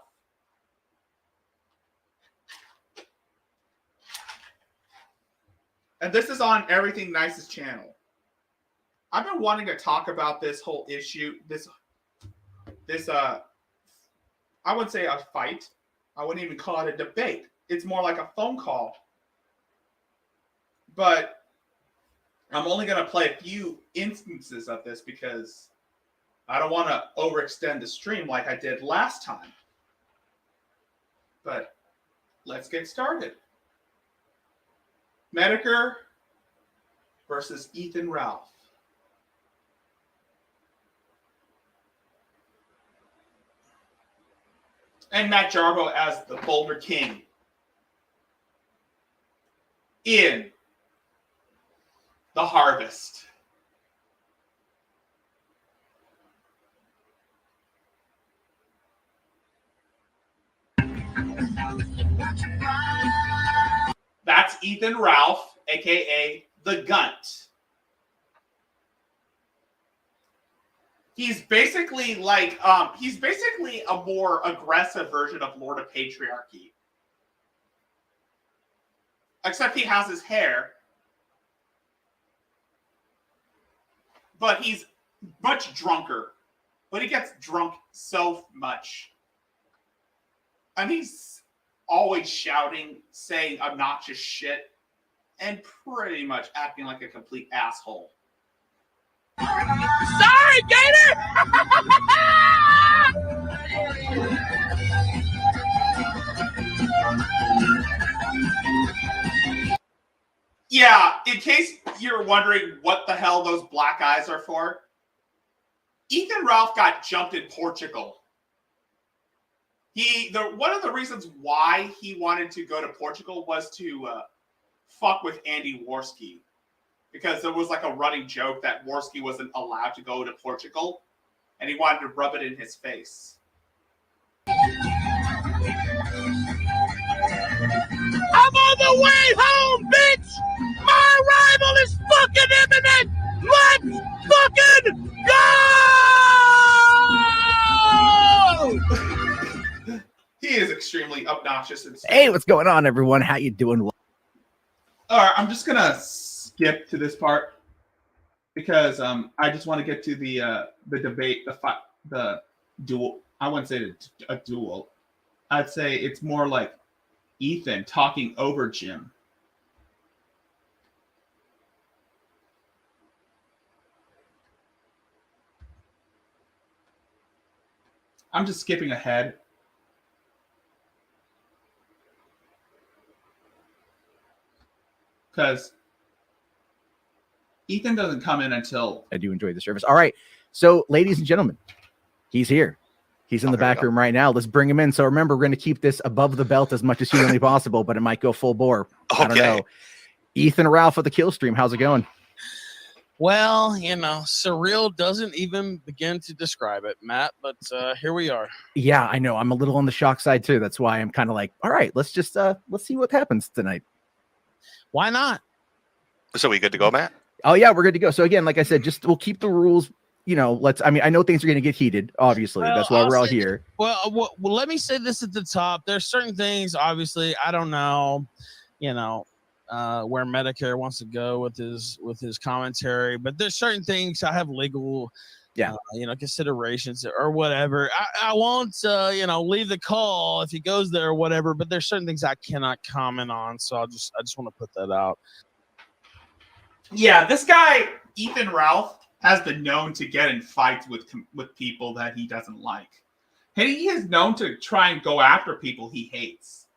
And this is on Everything Nice's channel. I've been wanting to talk about this whole issue, this I wouldn't say a fight. I wouldn't even call it a debate. It's more like a phone call. But I'm only going to play a few instances of this because I don't want to overextend the stream like I did last time. But let's get started. Medicare versus Ethan Ralph. And Matt Jarbo as the Boulder King in The Harvest. That's Ethan Ralph, aka the Gunt. He's basically like he's basically a more aggressive version of Lord of Patriarchy. Except he has his hair. But he's much drunker. But he gets drunk so much. And he's always shouting, saying obnoxious shit, and pretty much acting like a complete asshole. Sorry, Gator! Yeah, in case you're wondering what the hell those black eyes are for, Ethan Ralph got jumped in Portugal. One of the reasons why he wanted to go to Portugal was to fuck with Andy Worski, because there was like a running joke that Worski wasn't allowed to go to Portugal, and he wanted to rub it in his face. I'm on the way home, bitch! My arrival is fucking imminent! Let's fucking go! He is extremely obnoxious and stupid. Hey, what's going on, everyone? How you doing? All right, I'm just gonna skip to this part because I just want to get to the debate, the duel. I wouldn't say a duel. I'd say it's more like Ethan talking over Jim. I'm just skipping ahead. Because Ethan doesn't come in until... I do enjoy the service. All right. So, ladies and gentlemen, he's here. He's in the back room right now. Let's bring him in. So remember, we're going to keep this above the belt as much as humanly possible, but it might go full bore. Okay. I don't know. Ethan Ralph of the Kill Stream. How's it going? Well, you know, surreal doesn't even begin to describe it, Matt, but here we are. Yeah, I know. I'm a little on the shock side too. That's why I'm kind of like, all right, let's see what happens tonight. Why not? So we good to go, Matt? Oh yeah, we're good to go. So again, like I said, we'll keep the rules. You know, I know things are going to get heated, obviously. Well, that's why we're all here. Well, let me say this at the top. There's certain things, obviously, I don't know, you know, where Medicare wants to go with his commentary, but there's certain things I have legal, considerations or whatever. I won't, leave the call if he goes there or whatever, but there's certain things I cannot comment on. So I just want to put that out. Yeah, this guy, Ethan Ralph, has been known to get in fights with people that he doesn't like. And he is known to try and go after people he hates.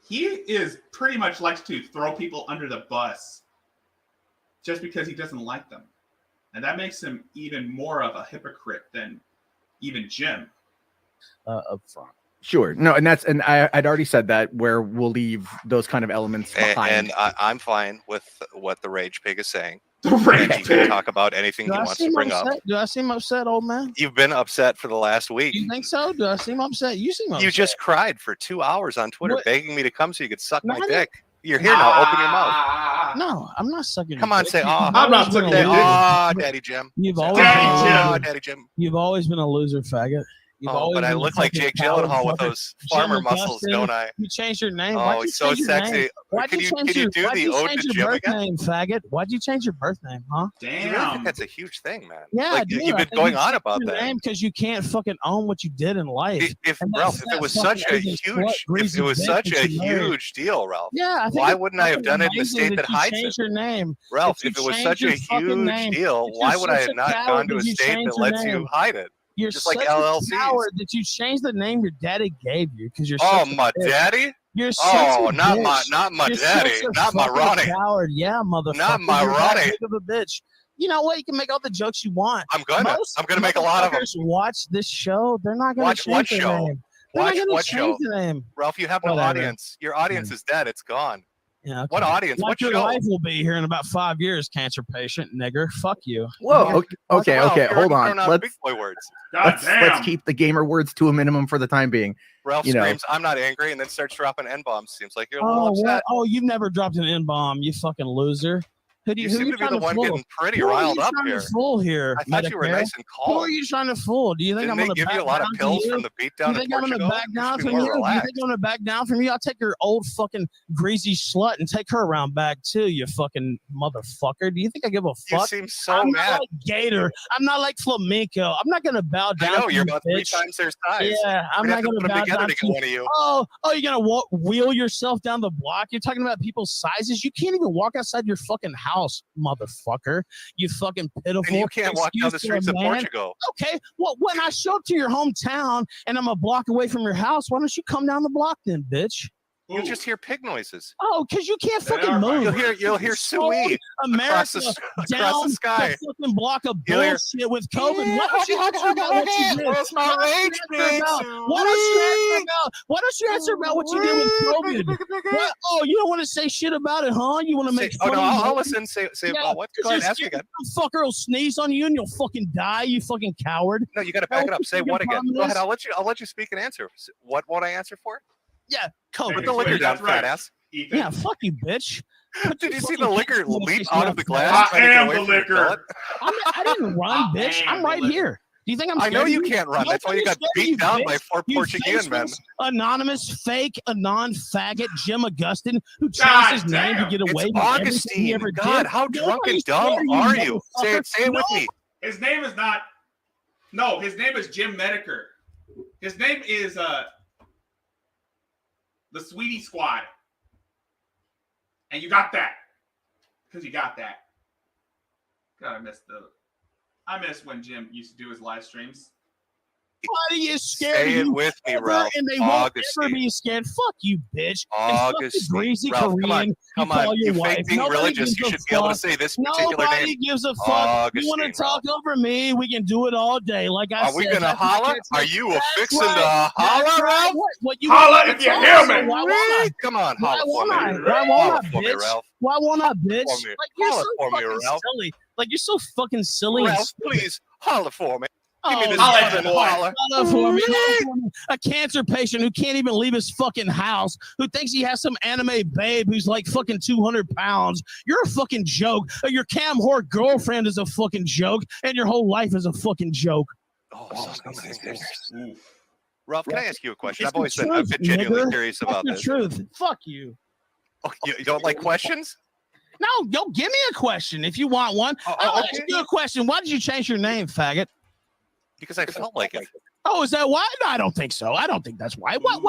He is pretty much likes to throw people under the bus just because he doesn't like them. And that makes him even more of a hypocrite than even Jim. Up front. Sure. No, and I'd already said that, where we'll leave those kind of elements behind. And I'm fine with what the Rage Pig is saying. The Rage Pig can talk about anything he wants to bring up. Do I seem upset, old man? You've been upset for the last week. You think so? Do I seem upset? You seem upset. You just cried for 2 hours on Twitter begging me to come so you could suck my dick. You're here now. Open your mouth. No, I'm not sucking. Come on, say, I'm not sucking your dick. Oh, Daddy Jim. Daddy Jim. You've always been a loser, faggot. But I look like Jake Gyllenhaal with those farmer muscles, don't I? You changed your name. Oh, he's so sexy. Can you do the ode to Jim again? Name, faggot? Why'd you change your birth name, huh? Damn. You really think that's a huge thing, man? Yeah, like, you've been going on about that. Because you can't fucking own what you did in life. Ralph, if it was such a huge deal, Ralph, why wouldn't I have done it in a state that hides it? Your name. Ralph, if it was such a huge deal, why would I have not gone to a state that lets you hide it? You're just such like LLCs. A coward that you changed the name your daddy gave you because you're. My daddy. You're not my daddy, not my Ronnie. Coward, yeah, motherfucker. Not my Ronnie. Big of a bitch. You know what? You can make all the jokes you want. I'm gonna make a lot of them. Watch this show. They're not gonna change the name. Watch what show? The name. Ralph, you have no audience. Your audience is dead. It's gone. Yeah, okay. What audience? What show? Your life will be here in about 5 years, cancer patient, nigger. Fuck you. Whoa. Okay. Hold on. Big boy words. Let's keep the gamer words to a minimum for the time being. Ralph screams, "I'm not angry," and then starts dropping N-bombs. Seems like you're a little upset. You've never dropped an N-bomb, you fucking loser. You seem to be the one getting pretty riled up here. Fool here. I thought you were nice and calm. Who are you trying to fool? Do you think I'm going to give you a lot of pills from the beatdown? Do you think I'm going to back down from you? Do you think I'm going to back down from you? I'll take your old fucking greasy slut and take her around back too, you fucking motherfucker. Do you think I give a fuck? You seem so I'm mad. Not like Gator. I'm not like Flamenco. I'm not going to bow down. I know you're about 3 times their size. Yeah, I'm not going to bow down to one of you. Oh, you're going to wheel yourself down the block? You're talking about people's sizes? You can't even walk outside your fucking house house, motherfucker. You fucking pitiful. And you can't walk down the excuse for a streets of man. Portugal. Okay, well, when I show up to your hometown and I'm a block away from your house, why don't you come down the block then, bitch? You'll just hear pig noises. Oh, because you can't They fucking are move. fine. You'll hear Sold Sui America across down the sky. the fucking block of You'll hear, bullshit with COVID. Why don't you answer about what you did? Where's my rage Why don't you answer about what you did with COVID? What? Oh, you don't want to say shit about it, huh? You want to make Oh fun no, of I'll me? listen. Say Yeah, about what? Go ahead, ask me again. Some fucker will sneeze on you and you'll fucking die. You fucking coward. No, you got to back it up. Say what again? Go ahead. I'll I'll let you speak and answer. What won't I answer for? Yeah, COVID. Put the liquor down, fat ass. Ethan. Yeah, fuck you, bitch. Did you see the liquor leap out of the I glass? trying to get am away the from your liquor. pellet? I didn't run, bitch. I'm right here. Do you think I'm I scared know of you can't run. That's why you got beat down by 4 Portuguese men. Anonymous, fake, anon faggot Jim Augustine who God changed his name to damn. get away It's from everything he Augustine. ever God, did. how drunk Nobody's and dumb scared of are you? motherfucker. Say it with me. His name is not. No, his name is Jim Menace. His name is the Sweetie Squad. And you got that. Because you got that. God, I miss when Jim used to do his live streams. Nobody is scared Say of it you with me, ever, Ralph. and they won't ever Augustine. be scared. Fuck you, bitch. And fuck the Augustine. greasy Ralph, come on. Korean Come you call on. your You wife. fake being Nobody religious. gives You a should be able to fuck. say this particular Nobody name. gives a fuck. You want to Augustine, talk over me? We can do it all day. Like I Are said. we going to that's what holla? kids Are say. you a That's fixing right. to holla, That's right. Ralph? What you Holla want if to you talk, hear so me. why won't I? Come on, Why holla for won't me. I? Why won't Holla I, for me, bitch? Ralph. Why won't I, bitch? for me. Like you're Holla so for me, fucking Ralph. silly. Like you're so fucking silly and Ralph, stupid. please, holla for me. Give me Oh, this Holla at southern your boy. holla. Holla for me. Holla for me. A cancer patient who can't even leave his fucking house, who thinks he has some anime babe who's like fucking 200 pounds. You're a fucking joke. Your cam whore girlfriend is a fucking joke, and your whole life is a fucking joke. Oh, son of a bitch. Oof. Ralph, can I ask you a question? It's I've always the been, I've truth, been genuinely nigger. curious That's about the this. truth. Fuck you. Oh, you don't like questions? No, don't give me a question if you want one. Oh, I'll okay. ask you a question. Why did you change your name, faggot? Because I felt like it. Oh, is that why? No, I don't think so. I don't think that's why. What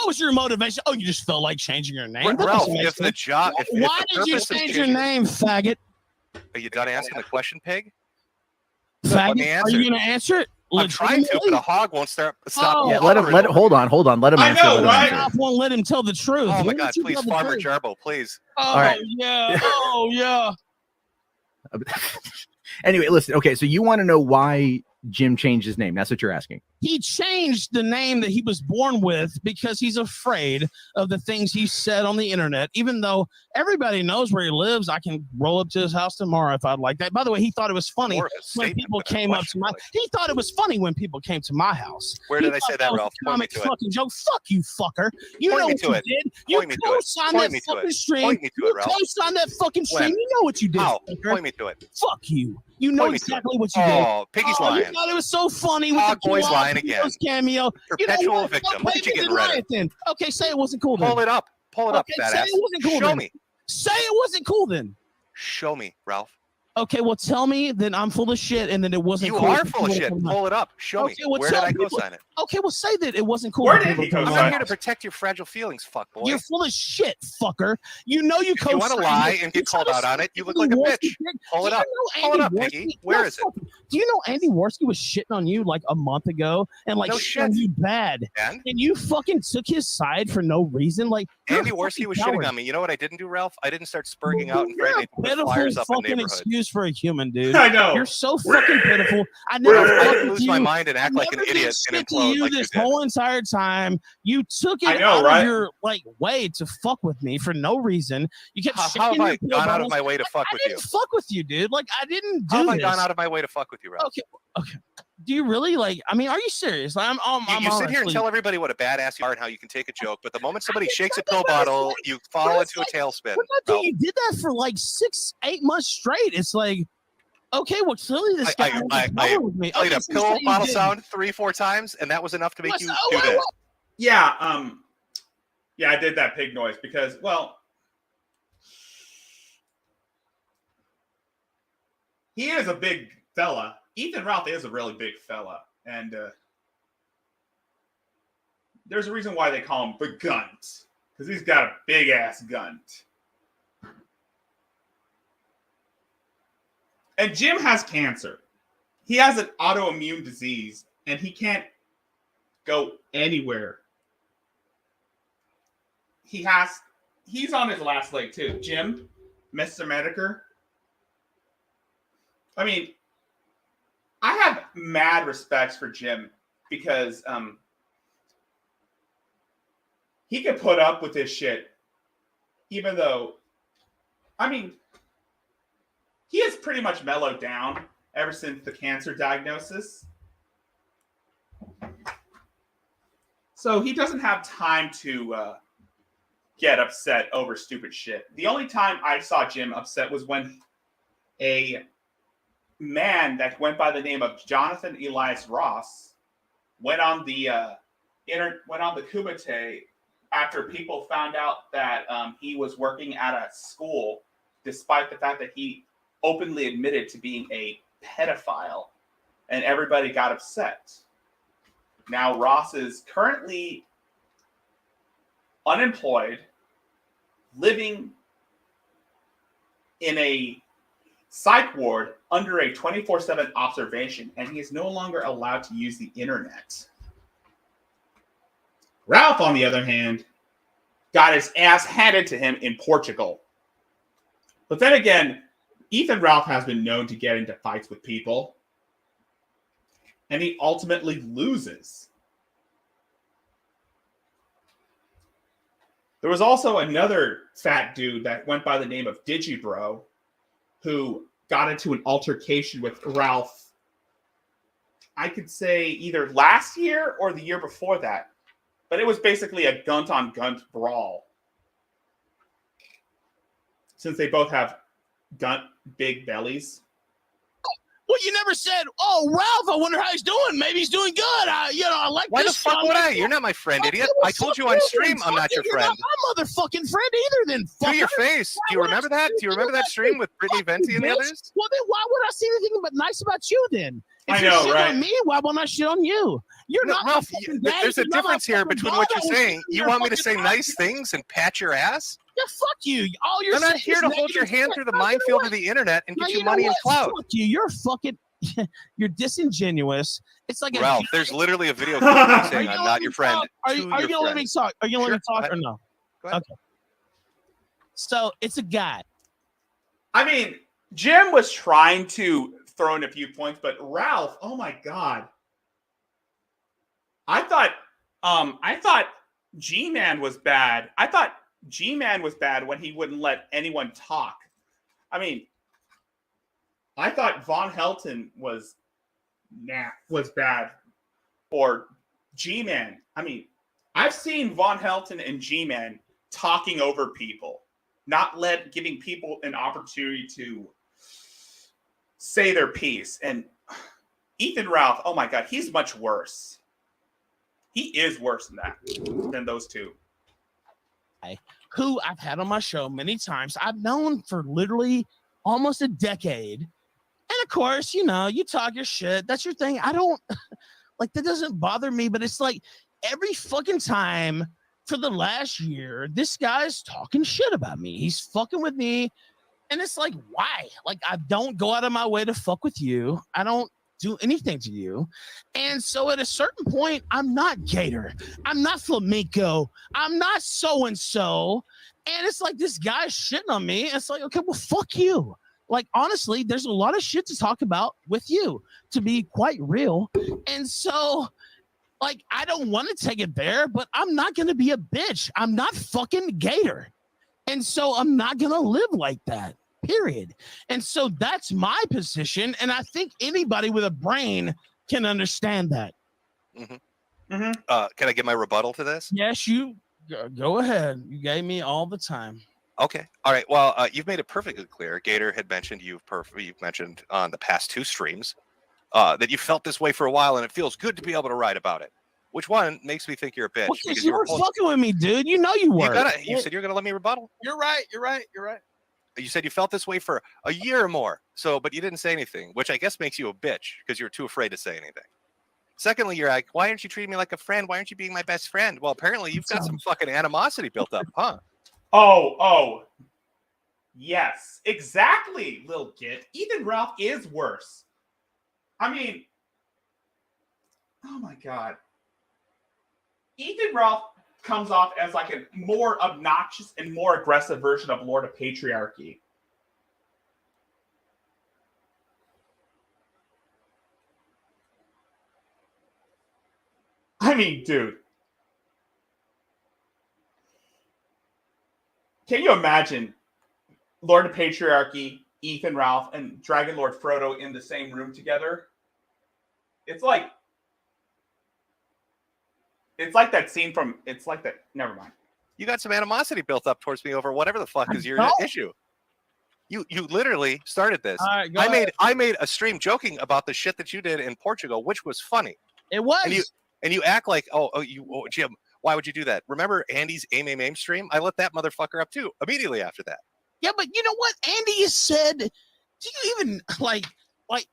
was your motivation? Oh, you just felt like changing your name. That Ralph, doesn't make if the sense. job, if Why the did you purpose of change your changing- name, faggot? Are you done asking the question, pig? Let me Faggot, are answer. you gonna answer it? I'm trying to, but a hog won't stop. Oh. Yeah, let him. Hold on. Let him I answer. know, let him right? answer. Mouth won't let him tell the truth. Oh my Why God! don't you Please, tell the Farmer truth? Jarbo, please. Oh right. yeah. Oh yeah. Anyway, listen. Okay, so you want to know why Jim changed his name? That's what you're asking. He changed the name that he was born with because he's afraid of the things he said on the internet. Even though everybody knows where he lives, I can roll up to his house tomorrow if I'd like that. By the way, he thought it was funny More of a when statement people than a came up question, to my. really. He thought it was funny when people came to my house. Where He did I thought say that, was a Ralph? Point me comic to it. fucking joke. Fuck you, fucker. You Point know me what to you it. did. You Point me to it. co-signed Point that me to fucking it. stream. Point me to You it, Ralph. co-signed that fucking stream. When? You know what you did, How? fucker. Point me to it. Fuck you. You know Point me to it. exactly what you did. Oh, Piggy's You lying. thought it was so funny with Hog the boy's two lying Alfredos again. cameo. Perpetual you know what? victim. Okay, Look at you then getting red. riot then. Okay, say it wasn't cool then. Pull it up. Pull it up, Okay, fat say ass. it wasn't cool Show then. me. Say it wasn't cool then. Show me, Ralph. Okay, well tell me then I'm full of shit and then it wasn't You cool. are full of shit. Pull it up. Show me. Okay, well, Where did tell I people- co-sign it? Okay, well say that it wasn't cool. Where for did people he to come I'm to co-sign? not my here to house. protect your fragile feelings, fuckboy. You're full of shit, fucker. You know you If you want to co-signed lie it. and You get called try to out on say it, you look Andy like a Worski bitch. did- Pull it Do up. you know Pull it Andy up, Worski- Piggy. Where No, is it? fuck. Do you know Andy Worski was shitting on you like a month ago and like No shitting shit. you bad? And And you fucking took his side for no reason. Like you're Andy a Worski fucking was coward. shitting on me. You know what I didn't do, Ralph? I didn't start spurging out and You're threatening a to put pitiful flyers up in fucking neighborhoods. excuse for a human, dude. I know. You're so fucking pitiful. I never Ralph, I fucked didn't with lose my you. mind and act like an never did idiot and shit to implode you like you this did. whole entire time. You took I it know, out right? of your like way to fuck with me for no reason. You kept How shaking have I your pill gone out of bottles. my way to fuck I with you? didn't fuck with you, dude. Like I didn't do How have I this. gone out of my way to fuck with you, Ralph? Okay, okay. Do you really like? I mean, are you serious? I'm You sit here and honestly- tell everybody what a badass you are and how you can take a joke, but the moment somebody did shakes a that, pill but it's bottle, like- you fall it's into a tailspin. But no, dude, Ralph. you did that for like 6-8 months straight. It's like, okay, well, clearly this guy has a problem with me. Played Okay, a so pill say you bottle did. sound 3-4 times, and that was enough to make What's- you oh, do wait, that. what? Yeah, yeah, I did that pig noise because, well, he is a big fella. Ethan Ralph is a really big fella, and there's a reason why they call him the Gunt, 'cause he's got a big ass gunt. And Jim has cancer. He has an autoimmune disease, and he can't go anywhere. He's on his last leg too. Jim, Mr. Medicare. I mean, I have mad respects for Jim because he can put up with this shit, even though, I mean, he has pretty much mellowed down ever since the cancer diagnosis. So he doesn't have time to get upset over stupid shit. The only time I saw Jim upset was when a man that went by the name of Jonathan Elias Ross went on the Kumite after people found out that he was working at a school, despite the fact that he openly admitted to being a pedophile, and everybody got upset. Now Ross is currently unemployed, living in a psych ward under a 24/7 observation, and he is no longer allowed to use the internet. Ralph, on the other hand, got his ass handed to him in Portugal. But then again, Ethan Ralph has been known to get into fights with people, and he ultimately loses. There was also another fat dude that went by the name of Digibro, who got into an altercation with Ralph, I could say either last year or the year before that. But it was basically a gun-on-gun brawl. Since they both have big bellies. Well, you never said, "Oh, Ralph, I wonder how he's doing. Maybe he's doing good. I like Why the this. fuck would I? You're not my friend, idiot. I told you on stream I'm not your You're friend. not my motherfucking friend either. Then To your face. Do you remember that? Do you remember that stream with Brittany Venti and the others? Well, then why would I say anything but nice about you then? If I you're know, shitting right? on me, why won't I shit on you? You're No, not my Ralph, fucking dad. there's a You're not my difference here fucking between what you're daughter. saying. You You're want me to fucking say nice things and pat your ass? Yeah, fuck you. All you're I'm not saying here is to hold your negative hand shit. through the No, you know minefield what? of the internet and No, get you you know money and what? clout. Fuck you. You're fucking. You're disingenuous. It's like Ralph, there's literally a video clip of me saying I'm not your friend. Are you gonna let me talk? Are you gonna let me Sure, talk or no? Go ahead. Okay. So it's a guy. I mean, Jim was trying to throw in a few points, but Ralph, oh my god. I thought G-Man was bad. I thought G-Man was bad when he wouldn't let anyone talk. I mean, I thought Von Helton was bad. Or G-Man. I mean, I've seen Von Helton and G-Man talking over people, not giving people an opportunity to say their piece. And Ethan Ralph, oh my god, he's much worse. He is worse than those two. Who I've had on my show many times. I've known for literally almost a decade. And of course, you talk your shit. That's your thing. I don't like that doesn't bother me, but it's like every fucking time for the last year, this guy's talking shit about me. He's fucking with me. And it's like, why? Like, I don't go out of my way to fuck with you. I don't do anything to you. And so at a certain point, I'm not Gator. I'm not Flamenco. I'm not so-and-so. And it's like this guy's shitting on me. It's like, okay, well, fuck you. Like, honestly, there's a lot of shit to talk about with you, to be quite real. And so, like, I don't want to take it there, but I'm not going to be a bitch. I'm not fucking Gator. And so I'm not going to live like that, period. And so that's my position. And I think anybody with a brain can understand that. Mm-hmm. Mm-hmm. Can I give my rebuttal to this? Yes, you go ahead. You gave me all the time. Okay. All right. Well, you've made it perfectly clear. Gator had mentioned you've mentioned on the past two streams that you felt this way for a while, and it feels good to be able to write about it. Which one makes me think you're a bitch? Well, because you were fucking with me, dude. You know you were. You said you're gonna let me rebuttal. You're right. You said you felt this way for a year or more. So, but you didn't say anything, which I guess makes you a bitch because you're too afraid to say anything. Secondly, you're like, why aren't you treating me like a friend? Why aren't you being my best friend? Well, apparently you've got some fucking animosity built up, huh? Oh. Yes, exactly, Lil Git. Ethan Ralph is worse. I mean, oh my god. Ethan Ralph comes off as like a more obnoxious and more aggressive version of Lord of Patriarchy. I mean, dude. Can you imagine Lord of Patriarchy, Ethan Ralph, and Dragon Lord Frodo in the same room together? It's like that scene from never mind. You got some animosity built up towards me over whatever the fuck is your issue. You literally started this. All right, I made a stream joking about the shit that you did in Portugal, which was funny. It was. And you act like, Jim, why would you do that? Remember Andy's AIM stream? I let that motherfucker up too immediately after that. Yeah, but you know what? Andy has said, do you even like,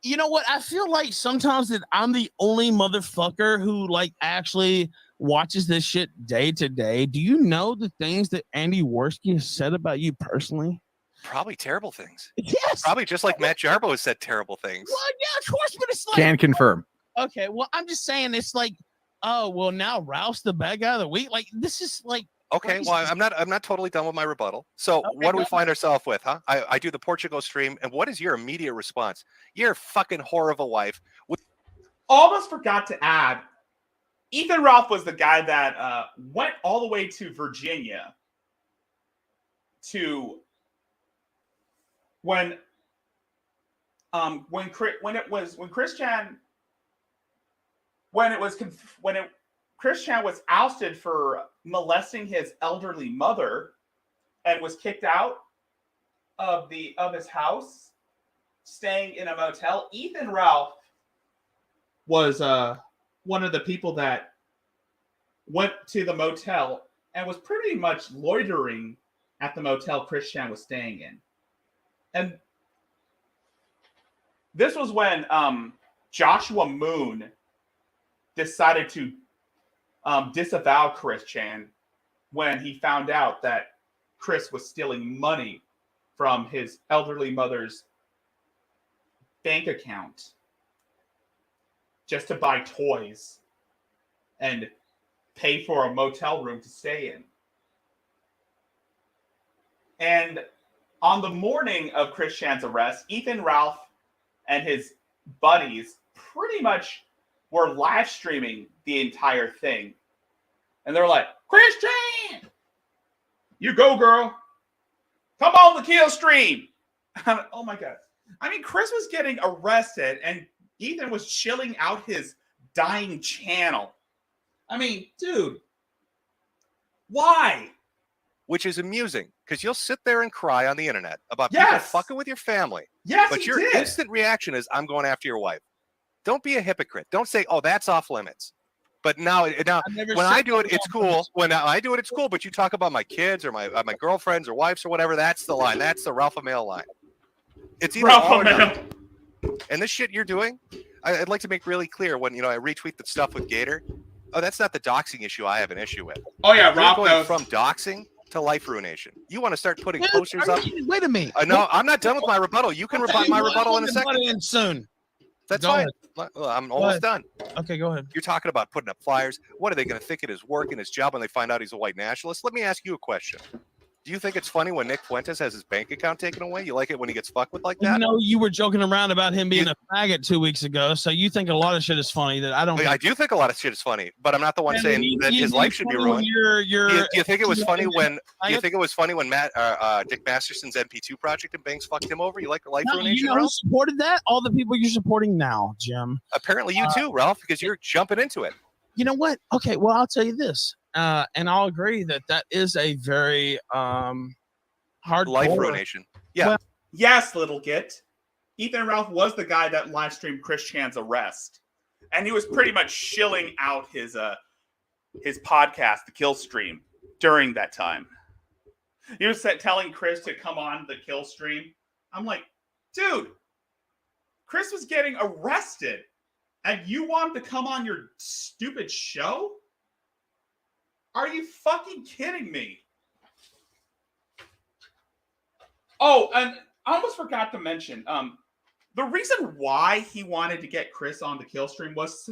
you know what? I feel like sometimes that I'm the only motherfucker who like actually watches this shit day to day. Do you know the things that Andy Worski has said about you personally? Probably terrible things. Yes. Probably just like Matt Jarbo has said terrible things. Well, yeah, of course, but it's like. Can confirm. Okay, well, I'm just saying it's like, oh, well, now Ralph's the bad guy of the week. Like, this is like. Okay, well, I'm not totally done with my rebuttal. So what do we find ourselves with, huh? I do the Portugal stream, and what is your immediate response? You're a fucking whore of a wife. Almost forgot to add, Ethan Ralph was the guy that went all the way to Virginia to when Christian was ousted for molesting his elderly mother and was kicked out of his house, staying in a motel. Ethan Ralph was one of the people that went to the motel and was pretty much loitering at the motel Christian was staying in. And this was when Joshua Moon decided to disavow Christian when he found out that Chris was stealing money from his elderly mother's bank account just to buy toys and pay for a motel room to stay in. And on the morning of Christian's arrest, Ethan Ralph and his buddies pretty much were live streaming the entire thing. And they're like, Christian, you go, girl. Come on the kill stream. Oh my God. I mean, Chris was getting arrested and Ethan was chilling out his dying channel. I mean, dude, why? Which is amusing because you'll sit there and cry on the internet about people fucking with your family. Yes, but your instant reaction is, I'm going after your wife. Don't be a hypocrite. Don't say, oh, that's off limits. But now when I do it, it's cool. When I do it, it's cool. But you talk about my kids or my girlfriends or wives or whatever, that's the line. That's the Ralph Mail line. It's either all or nothing. And this shit you're doing, I'd like to make really clear when I retweet the stuff with Gator. Oh, that's not the doxing issue I have an issue with. Oh yeah, Rob going from doxing to life ruination. You want to start putting posters up? Wait a minute. No, I'm not done with my rebuttal. You can rebut my rebuttal in a second. In soon. That's fine. I'm almost done. Okay, go ahead. You're talking about putting up flyers. What are they going to think it is work in his job when they find out he's a white nationalist? Let me ask you a question. Do you think it's funny when Nick Fuentes has his bank account taken away? You like it when he gets fucked with like that? You were joking around about him being a faggot 2 weeks ago, so you think a lot of shit is funny that I don't. I do think a lot of shit is funny, but I'm not the one saying that his life should be ruined. Do you think it was funny when? Do you think it was funny when Dick Masterson's MP2 project and Banks fucked him over? You like life ruination? You know who supported that? All the people you're supporting now, Jim. Apparently, you too, Ralph, because you're jumping into it. You know what? Okay, well, I'll tell you this, and I'll agree that is a very hard life ruination. Yeah. Well, yes, little git. Ethan Ralph was the guy that live streamed Christian's arrest, and he was pretty much shilling out his podcast, the Kill Stream, during that time. He was telling Chris to come on the Kill Stream. I'm like, dude, Chris was getting arrested, and you want him to come on your stupid show? Are you fucking kidding me? Oh, and I almost forgot to mention, the reason why he wanted to get Chris on the kill stream was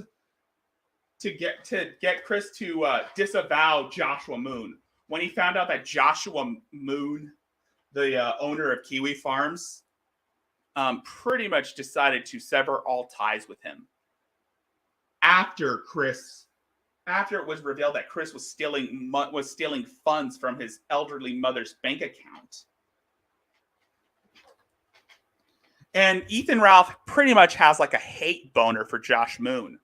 to get Chris to disavow Joshua Moon. When he found out that Joshua Moon, the owner of Kiwi Farms, pretty much decided to sever all ties with him after it was revealed that Chris was stealing funds from his elderly mother's bank account. And Ethan Ralph pretty much has like a hate boner for Josh Moon.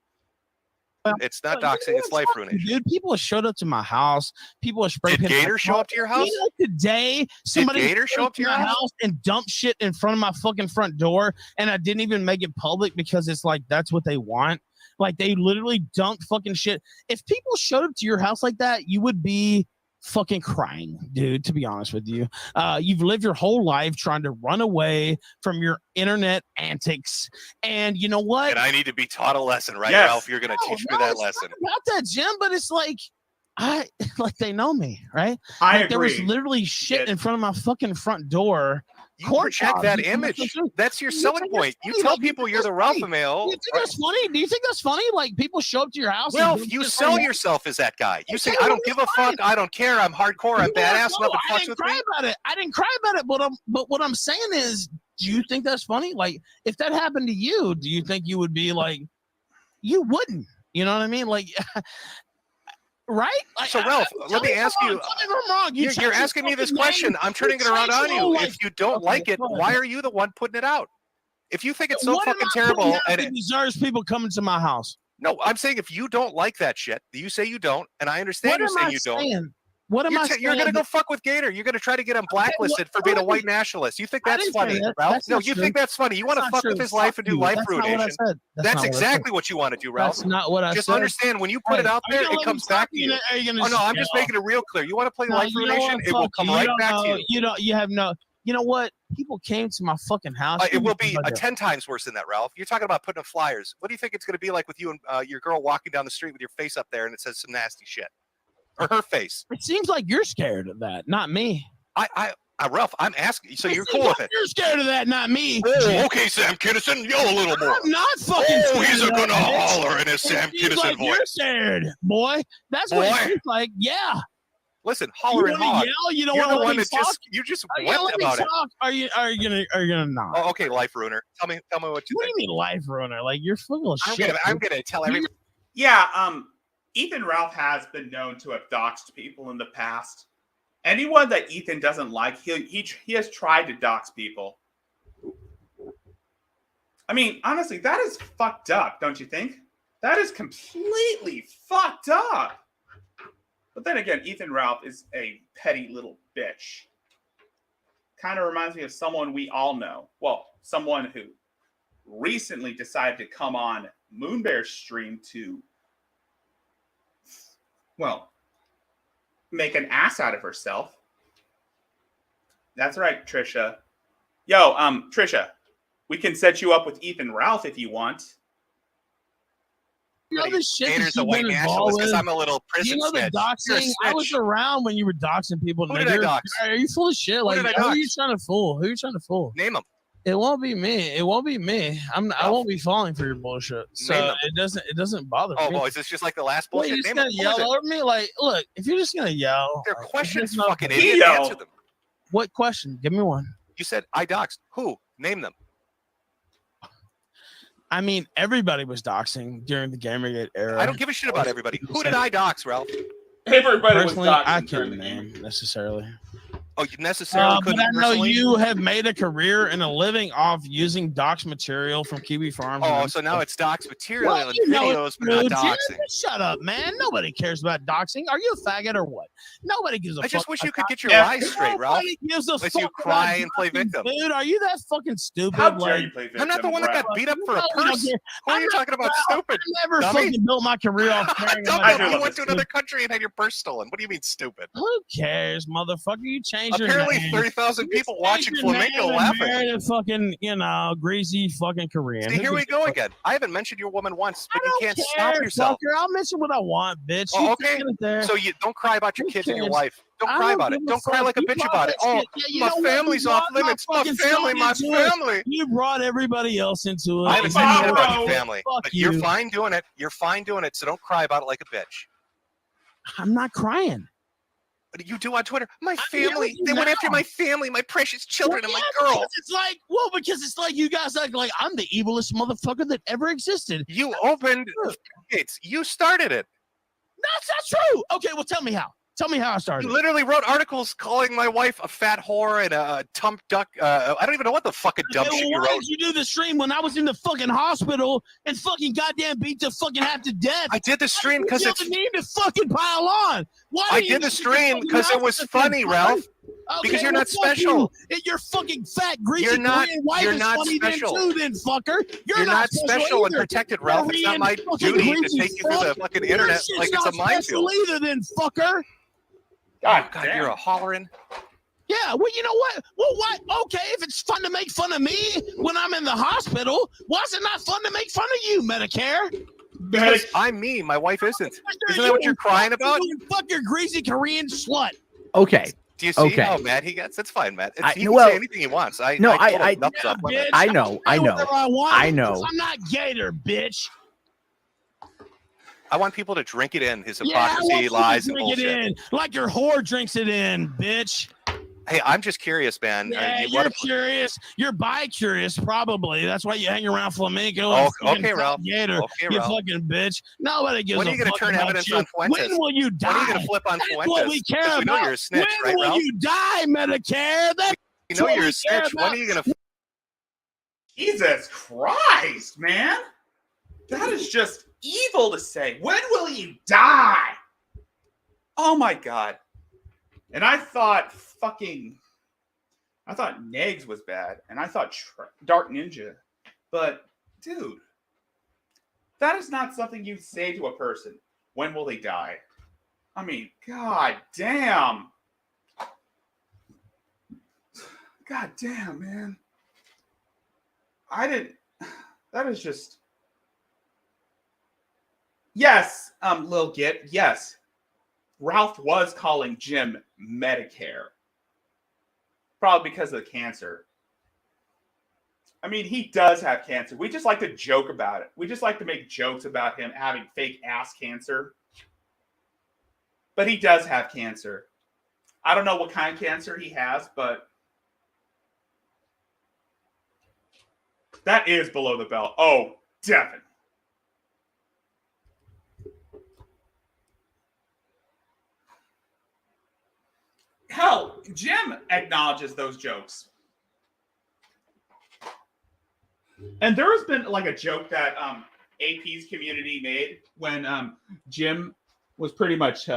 It's not doxing, it's life ruination. Dude, people have showed up to my house. People have sprayed. Did Gator show up to your house? You know, today, somebody Gator show up to your house and dumped shit in front of my fucking front door, and I didn't even make it public because it's like that's what they want. Like they literally dumped fucking shit. If people showed up to your house like that, you would be fucking crying, dude, to be honest with you. You've lived your whole life trying to run away from your internet antics, and you know what? And I need to be taught a lesson, right, Yes. Ralph? You're gonna teach me that lesson. About that, Jim, but it's like like they know me, right? I Like, agree. there was literally shit in front of my fucking front door. You project that image. That's your selling point. You tell people you're the Ralph male. Do you think that's funny? Do you think that's funny? Like people show up to your house. Well, and you sell yourself as that guy. You say, I don't give a fuck. I don't care. I'm hardcore. I'm badass. No, Nothing I fucks didn't with cry me. about it. I didn't cry about it. But what I'm saying is, do you think that's funny? Like, if that happened to you, do you think you would be like, you wouldn't? You know what I mean? Like, right? Like, So, Ralph, let me ask you. Tell me if I'm wrong. You're asking me this question. I'm turning it around on you. If you don't like it, why are you the one putting it out? If you think it's so fucking terrible, and it deserves people coming to my house. no, I'm saying if you don't like that shit, you say you don't, and I understand you're saying you don't. What am I saying? You're gonna go fuck with Gator. You're gonna try to get him blacklisted for being a white nationalist. You think that's funny, Ralph? No, you think that's funny. You want to fuck with his life and do life ruination. That's exactly what you want to do, Ralph. That's not what I said. Just understand when you put it out there, it comes back to you. Oh no, I'm just making it real clear. You want to play life ruination, it will come right back to you. You have no. You know what? People came to my fucking house. It will be 10 times worse than that, Ralph. You're talking about putting up flyers. What do you think it's going to be like with you and your girl walking down the street with your face up there and it says some nasty shit? Or her face? It seems like you're scared of that, not me. Ralph, I'm asking. So you're cool with it? You're scared of that, not me. Oh, okay, Sam Kinison, yell a little more. I'm not fucking. Oh, he's gonna holler in his Sam Kinison like voice. You're scared, boy. That's what it seems like. Yeah. Listen, holler and hog. Yell? You don't You're want the to one let that talk? you just Are you wept gonna let me about it. talk? Are you gonna not? Oh, okay, life ruiner. Tell me what you What do think. you mean life ruiner? Like you're full of shit. I'm gonna tell everybody. Yeah, Ethan Ralph has been known to have doxed people in the past. Anyone that Ethan doesn't like, he has tried to dox people. I mean, honestly, that is fucked up, don't you think? That is completely fucked up. But then again, Ethan Ralph is a petty little bitch. Kind of reminds me of someone we all know. Well, someone who recently decided to come on Moonbear's stream to, well, make an ass out of herself. That's right, Trisha. Yo, Trisha, we can set you up with Ethan Ralph if you want. You know the shit Gator's that a you've white been nationalist involved because with? I'm a little prison You know the snitch. You're a doxing? I was snitch. around when you were doxing people. Who did I nigger. dox? Are you full of shit? Who Like, did I who are you dox? trying to fool? Who are you trying to fool? Name them. It won't be me. It won't be me. I won't be falling for your bullshit. So Name them. it doesn't bother Oh, me. boy, is this just like the last What, bullshit? you just Name gonna them. What yell was it? over me? Like, look, if you're just gonna yell, They're like, questions, it's not- fucking He idiot. yelled. Answer them. What question? Give me one. You said I doxed. Who? Name them. I mean, everybody was doxing during the Gamergate era. I don't give a shit about everybody. Who did I dox, Ralph? Everybody Personally, was I doxing during couldn't the game. name necessarily. Oh, you necessarily But couldn't I know personally? you have made a career and a living off using dox material from Kiwi Farms. Oh, so now it's dox material Well, and you know videos, but not dude. doxing. Shut up, man. Nobody cares about doxing. Are you a faggot or what? Nobody gives a fuck. I just wish you could get your Yeah. lies straight, Ralph. Nobody gives a Unless fuck you about cry and play doxing, victim. Dude, are you that fucking stupid? How dare Like, you play victim? I'm not the one that got Ralph? beat up for a No, we don't purse. care. Who are I'm you not talking about, Ralph. stupid? I never Dummy. fucking built my career off caring Dumb about I dumb. do You love went this to another country and had your purse stolen. What do you mean, stupid? Who cares, motherfucker? You changed changed Apparently, your name. 30,000 You people changed watching your name flamenco and laughing. married a fucking, greasy fucking Korean. See, Who here we gives a go fuck? again. I haven't mentioned your woman once, but I you don't can't care, stop yourself. fucker. I'll mention what I want, bitch. Oh, You okay. taking it there. So you don't cry about your Who kids and your cares? wife. Don't I cry don't about it. give a Don't cry fuck. like a You bitch brought about it. that Oh, shit. Yeah, you my know what? You family's off brought my limits. My fucking family, my son into it. family. You brought everybody else into it. I haven't Oh, said shit about bro. your family, Fuck but you're you. fine doing it. You're fine doing it. So don't cry about it like a bitch. I'm not crying. But you do on Twitter. My here family. with you They went after now. my family, my precious children, and my Well, girl. because it's like you guys act like I'm the evilest motherfucker that ever existed. You opened the gates. You started it. That's not true. Okay, well, tell me how. Tell me how I started. You literally wrote articles calling my wife a fat whore and a tump duck. I don't even know what the fucking dumb Okay, shit well, you why wrote. did you do the stream when I was in the fucking hospital and fucking goddamn beat to fucking half to death? I did the stream because you it's. feel the need to fucking pile on. Why I do you did the need to stream fucking because it mouth was the funny, fuck? Ralph. Okay, Because you're well, not fuck special. You. Your fucking fat, greasy You're not- Korean wife you're is not funny special. then too, then fucker. You're not special and either. protected, Ralph. It's not Korean my fucking duty to greasy take you through the fuck. fucking Your internet shit's like it's a not special minefield. either, then fucker. God, God, damn. you're a hollering. Yeah, well, you know what? Well, what? Okay, if it's fun to make fun of me when I'm in the hospital, why is it not fun to make fun of you, Medicare? Because I'm me. My wife isn't. Isn't that what you're crying about? Fuck your greasy Korean slut. Okay. Do you see Okay. how mad he gets? It's fine, Matt. He can well, say anything he wants. I no, told him I- thumbs up with it. bitch. I know. I Say know. whatever I want. I know. I'm not Gator, bitch. I want people to drink it in. His Yeah, I want hypocrisy, you to lies, and drink it bullshit. in, like your whore drinks it in, bitch. Hey, I'm just curious, man. Yeah, You you're wanna- curious. You're bi-curious, probably. That's why you hang around flamenco. Oh, and fucking okay, Ralph. Gator, Okay, you Ralph. fucking bitch. Nobody gives When are a you gonna fuck turn about evidence you. on Fuentes? When will you die? When are you going to flip on That's Fuentes? what we care Because we know about. you're a snitch, when right, will Ralph? you die, Medicare? That's You know what you're we a care snitch. When about. are you going to... Jesus Christ, man. That is just evil to say. When will you die? Oh my God. And I thought Negs was bad. And I thought Dark Ninja. But, dude, that is not something you say to a person. When will they die? I mean, God damn. God damn, man. That is just. Yes, Lil Git, yes. Ralph was calling Jim Medicare. Probably because of the cancer. I mean, he does have cancer. We just like to joke about it. We just like to make jokes about him having fake ass cancer. But he does have cancer. I don't know what kind of cancer he has, but that is below the belt. Oh, definitely. Hell, Jim acknowledges those jokes. And there has been like a joke that AP's community made when Jim was pretty much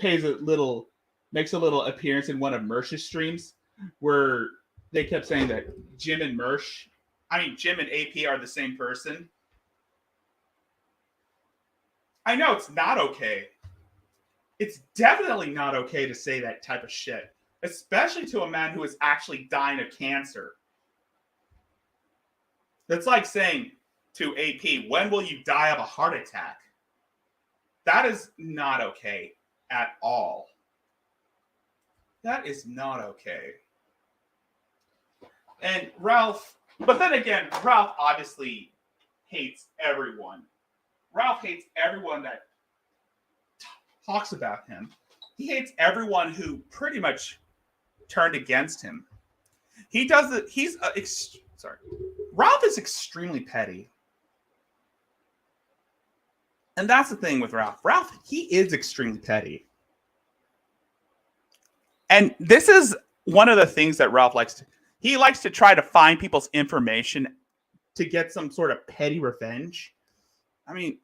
makes a little appearance in one of Mersh's streams where they kept saying that Jim and AP are the same person. I know it's not okay. It's definitely not okay to say that type of shit, especially to a man who is actually dying of cancer. That's like saying to AP, when will you die of a heart attack? That is not okay at all. That is not okay. And but then again, Ralph obviously hates everyone. Ralph hates everyone that talks about him. He hates everyone who pretty much turned against him. He does it. Ralph is extremely petty. And that's the thing with Ralph. Ralph, he is extremely petty. And this is one of the things that Ralph likes to. He likes to try to find people's information to get some sort of petty revenge. I mean,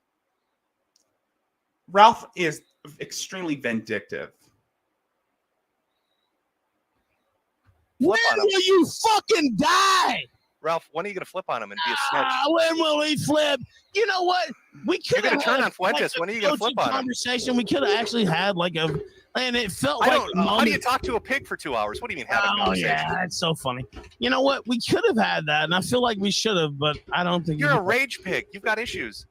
Ralph is extremely vindictive. When will you fucking die? Ralph, when are you going to flip on him and be a snitch? When will he flip? You know what? We could You're have gonna turn on Fuentes. When are you gonna flip on him? conversation. We could have actually had like a and it felt I like don't. a How do you moment. talk to a pig for 2 hours? What do you mean have a Oh conversation? yeah, that's so funny. You know what? We could have had that, and I feel like we should have, but I don't think You're a we- rage pig. You've got issues.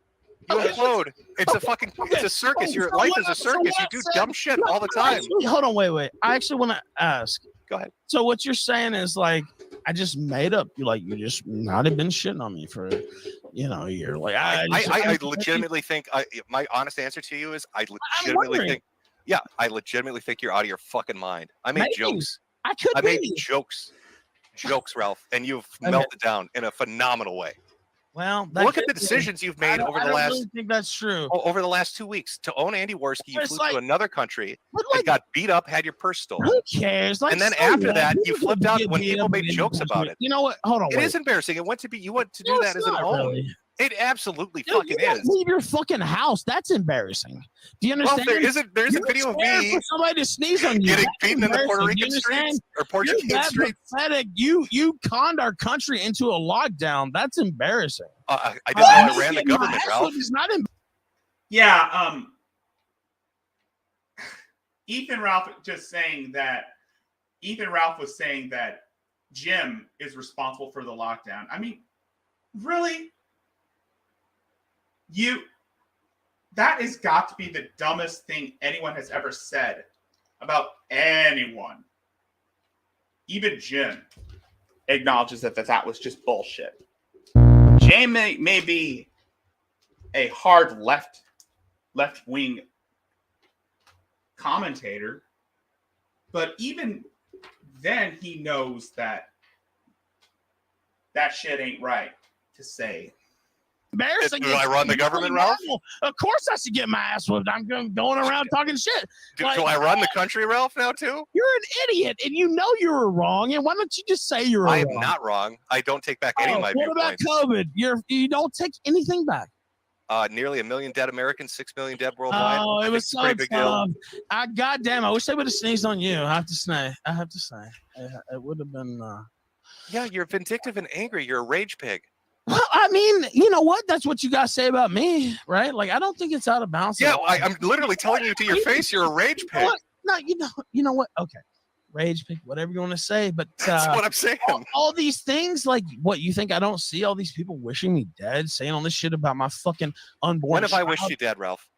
You Okay, implode. It's a fucking. It's a circus. Your life is a circus. You do dumb shit all the time. Actually, hold on, wait. I actually want to ask. Go ahead. So what you're saying is like I just made up. You just not have been shitting on me for, a year. Like I legitimately think. My honest answer to you is I legitimately wondering. think. Yeah, I legitimately think you're out of your fucking mind. I made Maybe. jokes. I made be. jokes, Ralph, and you've Okay. melted down in a phenomenal way. Well, that Look at could the be. decisions you've I made don't- over I the don't last really think that's true. over the last 2 weeks. To own Andy Worski, you It's flew like- to another country But and like, got beat up, had your purse stolen. who cares? Like, And then so after what? that, Who you gives flipped a out shit when being people up made in jokes English? about it. You know what? Hold on. It wait. is embarrassing. You want to do No, that it's as an not own. really. It absolutely Dude, fucking you don't is. leave your fucking house. That's embarrassing. Do you Well, understand? there's a You're video of scared me for somebody to sneeze on you. getting That's beaten in the Puerto embarrassing. Do you Rican streets understand? or You're Portuguese that streets. pathetic. You conned our country into a lockdown. That's embarrassing. I didn't know I ran the Getting my government, ass Ralph. whipped is not embarrassing. Yeah, Ethan Ralph was saying that Jim is responsible for the lockdown. I mean, really? That has got to be the dumbest thing anyone has ever said about anyone. Even Jim acknowledges that was just bullshit. Jim may be a hard left-wing commentator, but even then he knows that shit ain't right to say. Embarrassing. Do I run the government, Ralph? Of course I should get my ass whipped. I'm going around talking shit. Do I run the country, Ralph, now too? You're an idiot, and you know you were wrong. And why don't you just say you're I am wrong? not wrong. I don't take back any of my What about viewpoints. COVID? You don't take anything back. Nearly 1 million dead Americans, 6 million dead worldwide. Oh, I it think was it's a so pretty big deal. tough. Goddamn, I wish they would have sneezed on you. I have to say. It would have been. Yeah, you're vindictive and angry. You're a rage pig. Well, I mean, you know what? That's what you guys say about me, right? Like, I don't think it's out of bounds. Yeah, I'm literally telling you to your face, you're a rage pig. What? No, you know what? Okay, rage pig, whatever you want to say, but That's what I'm saying. all these things, like, what you think I don't see? All these people wishing me dead, saying all this shit about my fucking unborn. When have I child. wished you dead, Ralph?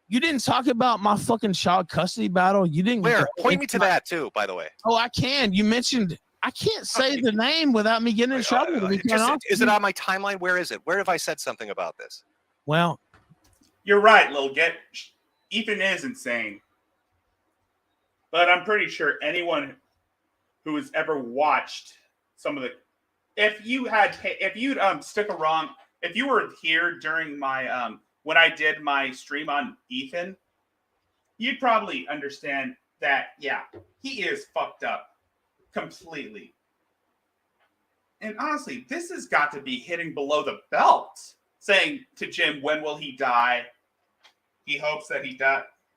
You didn't talk about my fucking child custody battle. You didn't. Where? Point me to that too, by the way. Oh, I can. You mentioned. I can't say the name without me getting in trouble. To be quite honest Is with it you. on my timeline? Where is it? Where have I said something about this? Well, You're right, Lil Get. Ethan is insane. But I'm pretty sure anyone who has ever watched some of the, if you'd stuck around, if you were here during my when I did my stream on Ethan, you'd probably understand that he is fucked up completely. And honestly, this has got to be hitting below the belt, saying to Jim, when will he die? He hopes that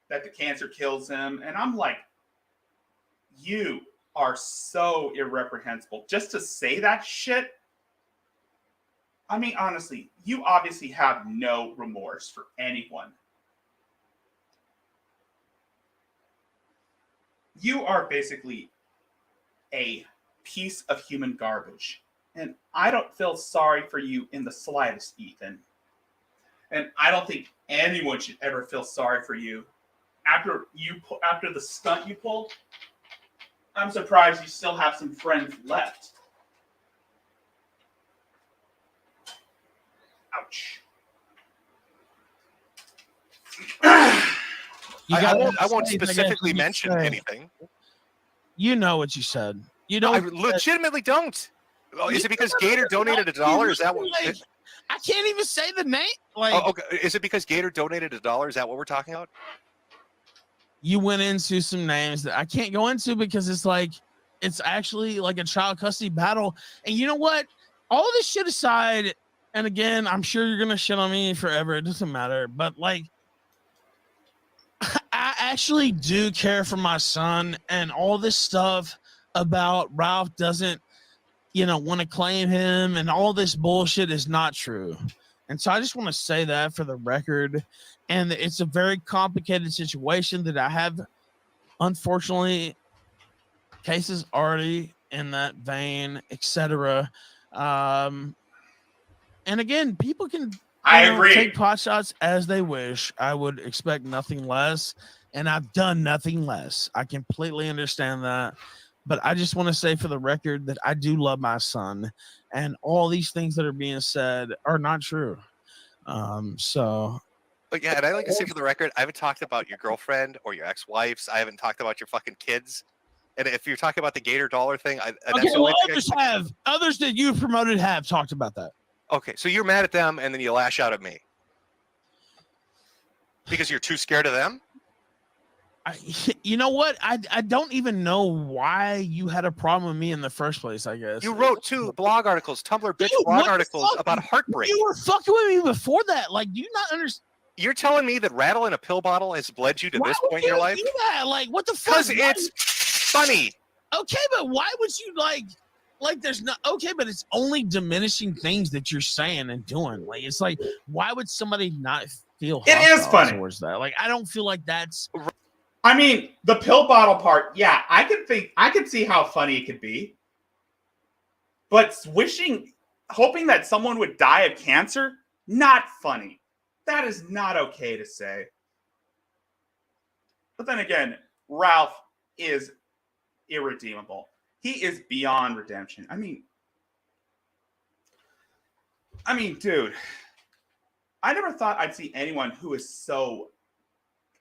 that the cancer kills him. And I'm like, you are so irreprehensible. Just to say that shit. I mean, honestly, you obviously have no remorse for anyone. You are basically a piece of human garbage. And I don't feel sorry for you in the slightest, Ethan. And I don't think anyone should ever feel sorry for you. After the stunt you pulled, I'm surprised you still have some friends left. Ouch. I won't specifically mention anything. You know what you said. You No, don't. I legitimately don't. Oh, is it because Gator donated $1? Is that what? I can't even say the name. Like, Oh, okay. Is it because Gator donated $1? Is that what we're talking about? you went into some names that I can't go into because it's actually like a child custody battle. And you know what? All this shit aside, and again, I'm sure you're gonna shit on me forever. It doesn't matter. But like, I actually do care for my son, and all this stuff about Ralph doesn't, want to claim him, and all this bullshit is not true. And so I just want to say that for the record. And it's a very complicated situation that I have unfortunately, cases already in that vein, etc. And again, people can agree. take pot shots as they wish. I would expect nothing less, and I've done nothing less. I completely understand that. But I just want to say for the record that I do love my son, and all these things that are being said are not true. But yeah, and I like to say for the record, I haven't talked about your girlfriend or your ex-wives. I haven't talked about your fucking kids. And if you're talking about the Gator dollar thing, that's the only thing others that you've promoted have talked about that. Okay, so you're mad at them and then you lash out at me because you're too scared of them. You know what? I don't even know why you had a problem with me in the first place. I guess you wrote 2 blog articles, Tumblr bitch blog articles about heartbreak. You were fucking with me before that. Like, do you not understand? You're telling me that rattle in a pill bottle has led you to this point in your life? Do that? Like, what the fuck? Because it's funny. Okay, but why would you like there's not okay, but it's only diminishing things that you're saying and doing. Like, it's like, why would somebody not feel it is funny towards that? Like, I don't feel like that's. I mean, the pill bottle part, yeah, I could see how funny it could be. But hoping that someone would die of cancer, not funny. That is not okay to say. But then again, Ralph is irredeemable. He is beyond redemption. I mean, dude, I never thought I'd see anyone who is so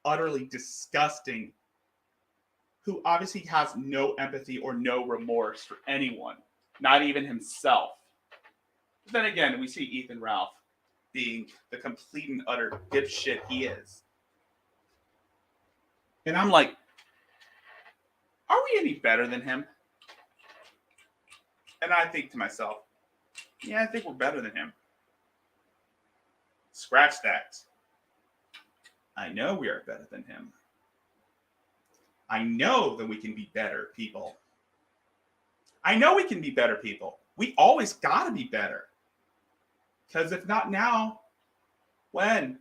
utterly disgusting, who obviously has no empathy or no remorse for anyone, not even himself. But then again, we see Ethan Ralph being the complete and utter dipshit he is. And I'm like, are we any better than him? And I think to myself, yeah, I think we're better than him. Scratch that. I know we are better than him. I know that we can be better people. I know we can be better people. We always got to be better. Because if not now, when?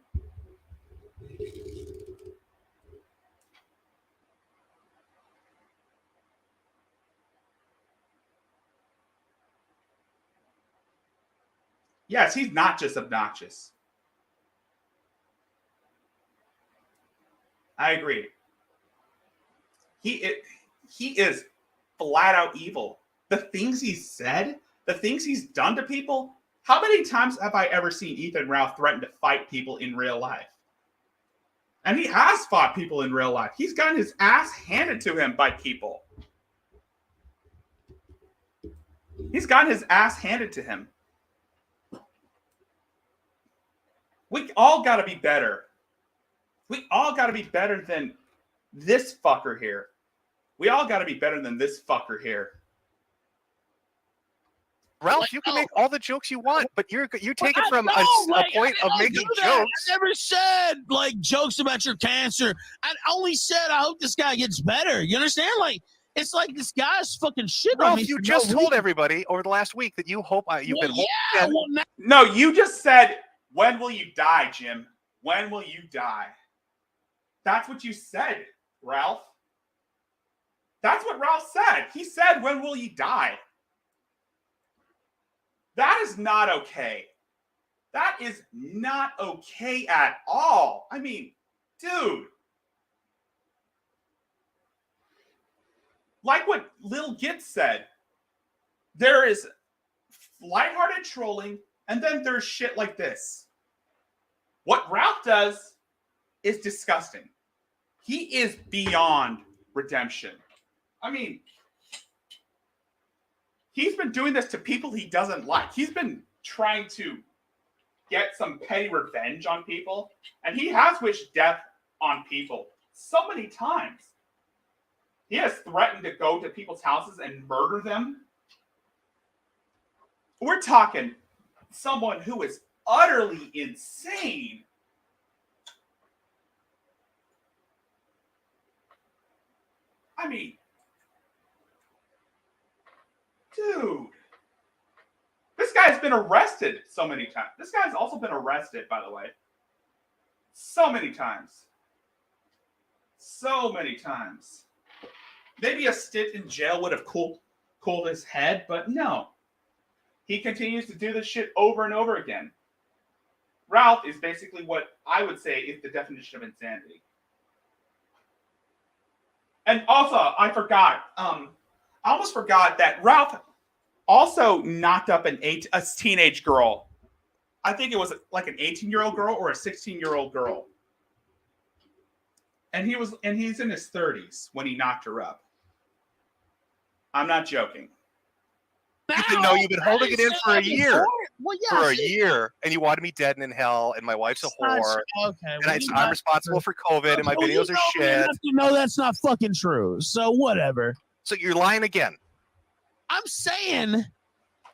Yes, he's not just obnoxious. I agree. He is flat out evil. The things he's said, the things he's done to people. How many times have I ever seen Ethan Ralph threaten to fight people in real life? And he has fought people in real life. He's gotten his ass handed to him by people. He's gotten his ass handed to him. We all got to be better. We all got to be better than this fucker here. We all got to be better than this fucker here. Ralph, you can make all the jokes you want, but you take it from a point of making jokes. I never said like jokes about your cancer. I only said I hope this guy gets better. You understand? Like, it's like this guy's fucking shit on me. You just told everybody over the last week that you hope you've been holding. No, you just said, when will you die, Jim? When will you die? That's what you said, Ralph. That's what Ralph said. He said, when will you die? That is not okay. That is not okay at all. I mean, dude. Like what Lil Git said, there is lighthearted trolling, and then there's shit like this. What Ralph does is disgusting. He is beyond redemption. I mean, he's been doing this to people he doesn't like. He's been trying to get some petty revenge on people, and he has wished death on people so many times. He has threatened to go to people's houses and murder them. We're talking someone who is utterly insane. I mean, dude. This guy's been arrested so many times. This guy's also been arrested, by the way. So many times. So many times. maybe a stint in jail would have cooled his head, but no. He continues to do this shit over and over again. Ralph is basically what I would say is the definition of insanity. And also, I forgot. I almost forgot that Ralph also knocked up a teenage girl. I think it was like an 18-year-old girl or a 16-year-old girl. And he's in his 30s when he knocked her up. I'm not joking. You've been holding it in for a year. Well, yeah, for a year, and you wanted me dead and in hell, and my wife's a whore, okay, and I'm responsible for COVID, and my videos are shit. You know that's not fucking true. So whatever. So you're lying again. I'm saying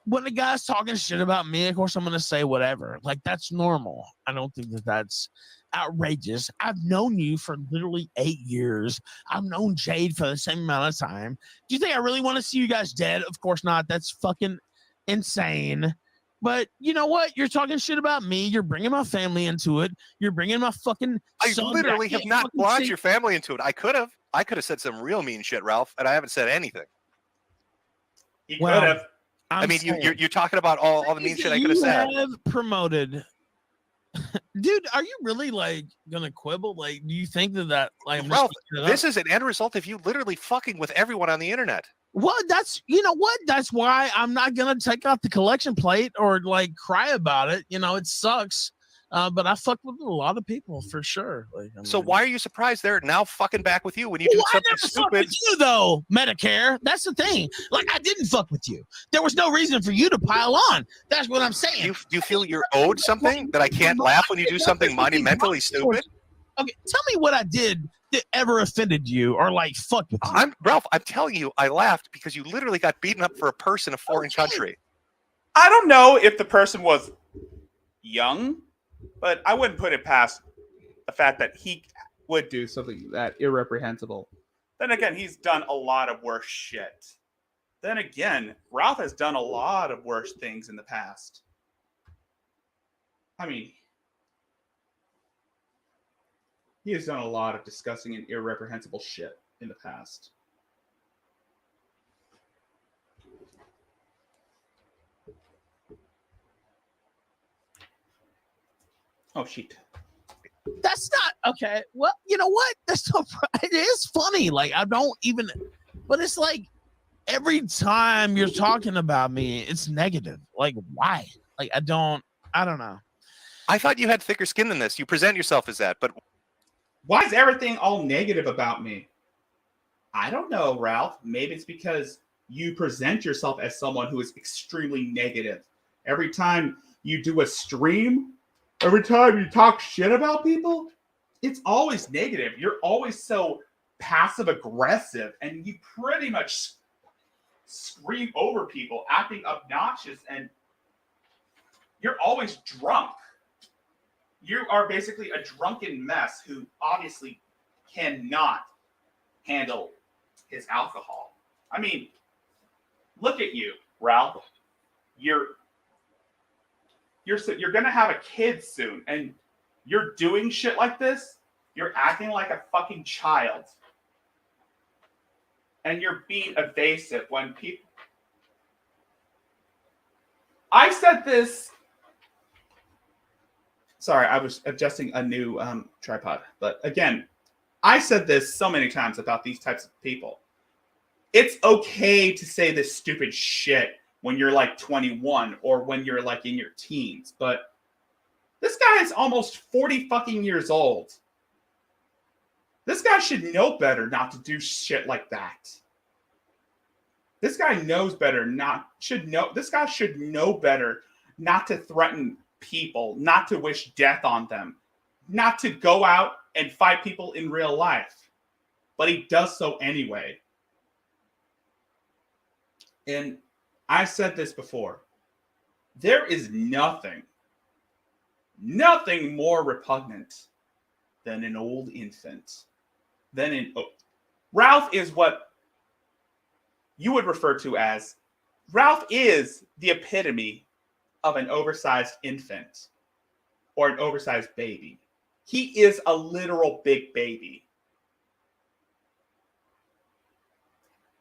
when the guy's talking shit about me, of course I'm gonna say whatever. Like that's normal. I don't think that's outrageous. I've known you for literally 8 years. I've known Jade for the same amount of time. Do you think I really want to see you guys dead? Of course not. That's fucking insane. But you know what? You're talking shit about me. You're bringing my family into it. You're bringing my fucking. I literally have not brought your family into it. I could have said some real mean shit, Ralph, and I haven't said anything. You could have. I mean, you're talking about all the mean shit I could have said. You have promoted. Dude, are you really like gonna quibble? Like, do you think that like Ralph, this is an end result of you literally fucking with everyone on the internet? Well, that's you know what? That's why I'm not gonna take out the collection plate or like cry about it. You know, it sucks. But I fucked with a lot of people for sure. Like, so why are you surprised they're now fucking back with you when you do something stupid? Fuck with you though, Medicare. That's the thing. Like I didn't fuck with you. There was no reason for you to pile on. That's what I'm saying. Do you feel you're owed something that I can't laugh when you do something monumentally stupid? Okay, tell me what I did that ever offended you or like fucked with you. Ralph, I'm telling you, I laughed because you literally got beaten up for a person in a foreign country. I don't know if the person was young, but I wouldn't put it past the fact that he would do something that irreprehensible. Then again, he's done a lot of worse shit. Then again, Ralph has done a lot of worse things in the past. I mean, he has done a lot of disgusting and irreprehensible shit in the past. Oh, shit. That's not okay. Well, you know what? That's not. It is funny. Like I don't even. But it's like every time you're talking about me, it's negative. Like why? Like I don't know. I thought you had thicker skin than this. You present yourself as that, but why is everything all negative about me? I don't know, Ralph. Maybe it's because you present yourself as someone who is extremely negative. Every time you do a stream, every time you talk shit about people, it's always negative. You're always so passive aggressive, and you pretty much scream over people, acting obnoxious, and you're always drunk. You are basically a drunken mess who obviously cannot handle his alcohol. I mean, look at you, Ralph. You're gonna have a kid soon, and you're doing shit like this. You're acting like a fucking child, and you're being evasive when people. I said this. Sorry, I was adjusting a new tripod, but again, I said this so many times about these types of people. It's okay to say this stupid shit when you're like 21 or when you're like in your teens, but this guy is almost 40 fucking years old. This guy should know better not to do shit like that. This guy knows better this guy should know better not to threaten people, not to wish death on them, not to go out and fight people in real life. But he does so anyway. And I said this before. There is nothing more repugnant than an old infant. Ralph is what you would refer to as, Ralph is the epitome of an oversized infant or an oversized baby. He is a literal big baby.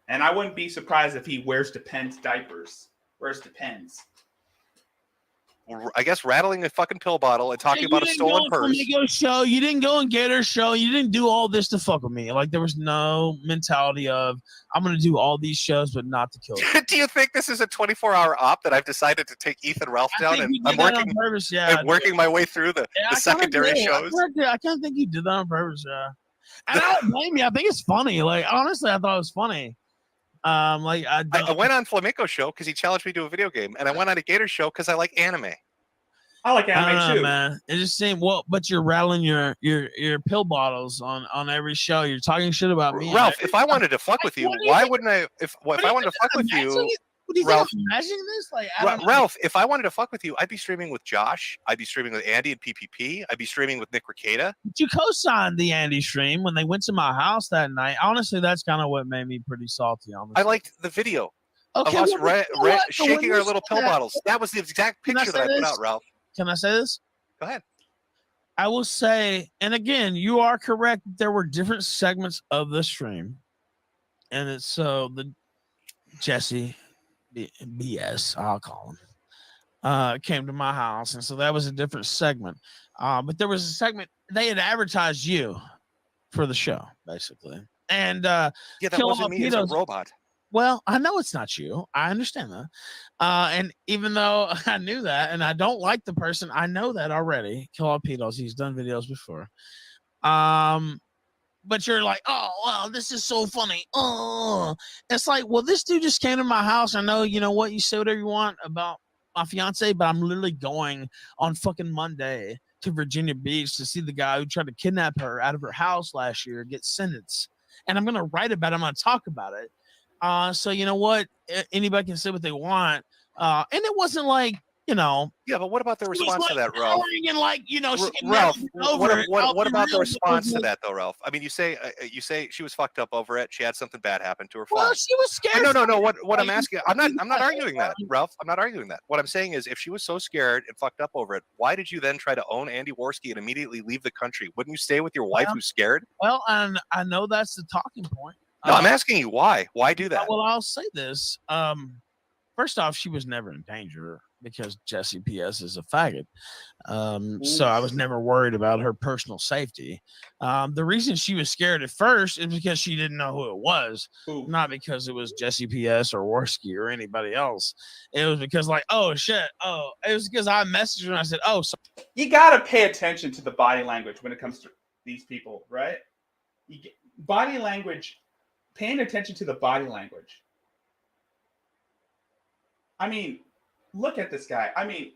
And I wouldn't be surprised if he wears Depends diapers. Wears Depends. I guess rattling a fucking pill bottle and talking You about a didn't stolen go on purse. Flamingo show. You didn't go on Gator show. You didn't do all this to fuck with me. Like there was no mentality of I'm gonna do all these shows, but not to kill you. Do you think this is a 24-hour op that I've decided to take Ethan Ralph I down think and you did I'm that working? on purpose. Yeah, I'm working my way through the I kinda secondary did. shows. I kind of think you did that on purpose. Yeah, and I don't blame you. I think it's funny. Like honestly, I thought it was funny. Like I went on Flamenco show because he challenged me to a video game, and I went on a Gator show because I like anime. I like I don't anime know, too. man. It just seemed but you're rattling your pill bottles on every show. You're talking shit about me. Ralph, if I wanted to fuck with you, what do you why think- wouldn't I? If I wanted to fuck with you, What do you Ralph- think I'm imagining this? Like, I don't know. Ralph, if I wanted to fuck with you, I'd be streaming with Josh. I'd be streaming with Andy and PPP. I'd be streaming with Nick Ricada. But you co-signed the Andy stream when they went to my house that night. Honestly, that's kind of what made me pretty salty. Honestly, I liked the video okay, of us well, you know what? But when shaking you our say little pill that- bottles. That was the exact Can I picture that I say put this? out, Ralph. Can I say this? Go ahead. I will say, and again, you are correct. There were different segments of the stream, and it's so the Jesse BS, I'll call him, came to my house, and so that was a different segment. But there was a segment they had advertised you for the show, basically, and Yeah, that Kill wasn't me. It's a Torpedoes. robot. well, I know it's not you. I understand that. And even though I knew that, and I don't like the person, I know that already. Kill Pedos, he's done videos before. But you're like, oh, wow, this is so funny. Oh, it's like, well, this dude just came to my house. I know, you know what, you say whatever you want about my fiance, but I'm literally going on fucking Monday to Virginia Beach to see the guy who tried to kidnap her out of her house last year get sentenced. And I'm going to write about it. I'm going to talk about it. So you know what? Anybody can say what they want. And it wasn't like, you know, Yeah, but what about the it was response to like that, Ralph? cowering and like, you know, she can Ralph, never get over it. I'll what be about the real, response to like, that, though, Ralph? I mean, you say she was fucked up over it. She had something bad happen to her. Well, Fine. she was scared. No. What I'm Like, asking, I'm not arguing that, Ralph. I'm not arguing that. What I'm saying is, if she was so scared and fucked up over it, why did you then try to own Andy Worski and immediately leave the country? Wouldn't you stay with your wife who's scared? Well, and I know that's the talking point. No, I'm asking you why. Why do that? Well, I'll say this. First off, she was never in danger because Jesse PS is a faggot. So I was never worried about her personal safety. The reason she was scared at first is because she didn't know who it was, Ooh. not because it was Jesse PS or Worski or anybody else. It was because like, oh shit, oh, it was because I messaged her and I said, oh, so You gotta pay attention to the body language when it comes to these people, right? Body language, paying attention to the body language. I mean, look at this guy. I mean,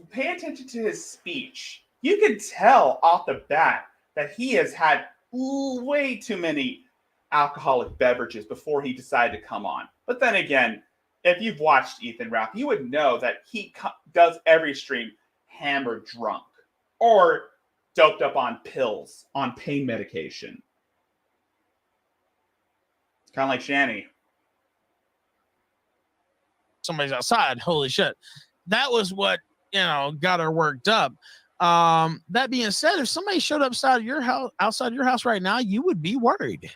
pay attention to his speech. You can tell off the bat that he has had way too many alcoholic beverages before he decided to come on. But then again, if you've watched Ethan Ralph, you would know that he does every stream hammered drunk or doped up on pills, on pain medication. It's kind of like Shanny. somebody's outside. Holy shit. That was what, you know, got her worked up. That being said, if somebody showed up outside your house right now, you would be worried.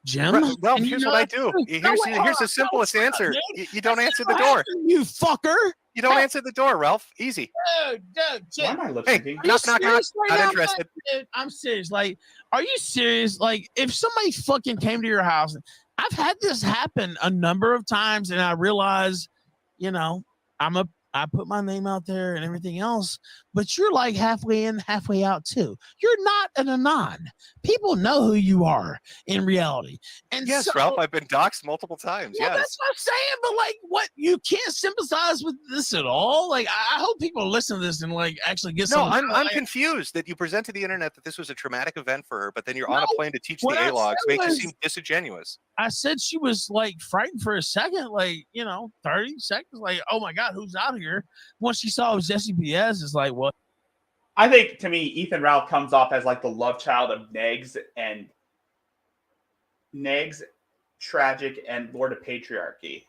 Jim, Ralph, and you here's know what I that's do. true. Here's No, wait, hold the on. simplest No, answer. dude. You don't answer the What door. happened, you fucker. You don't No. answer the door, Ralph. Easy. Dude, Why Jim. am I lip Hey, syncing? Are you knock, knock, knock. serious right Not now? interested. Dude, I'm serious. Like, are you serious? Like, if somebody fucking came to your house, I've had this happen a number of times, and I realize, you know, I put my name out there and everything else, but you're like halfway in, halfway out too. You're not an anon. People know who you are in reality. And Yes, so, Ralph, I've been doxxed multiple times. well, Yes. that's what I'm saying. But like, what, you can't sympathize with this at all? Like, I hope people listen to this and like actually get No, some. I'm like, confused that you present to the internet that this was a traumatic event for her, but then you're on a No, plane to teach what the I A-logs. said Makes you was- seem disingenuous. I said she was like frightened for a second, like, you know, 30 seconds, like, oh my God, who's out here? Once she saw it was Jesse PS, it's like, well, I think to me, Ethan Ralph comes off as like the love child of Negs, Tragic, and Lord of Patriarchy.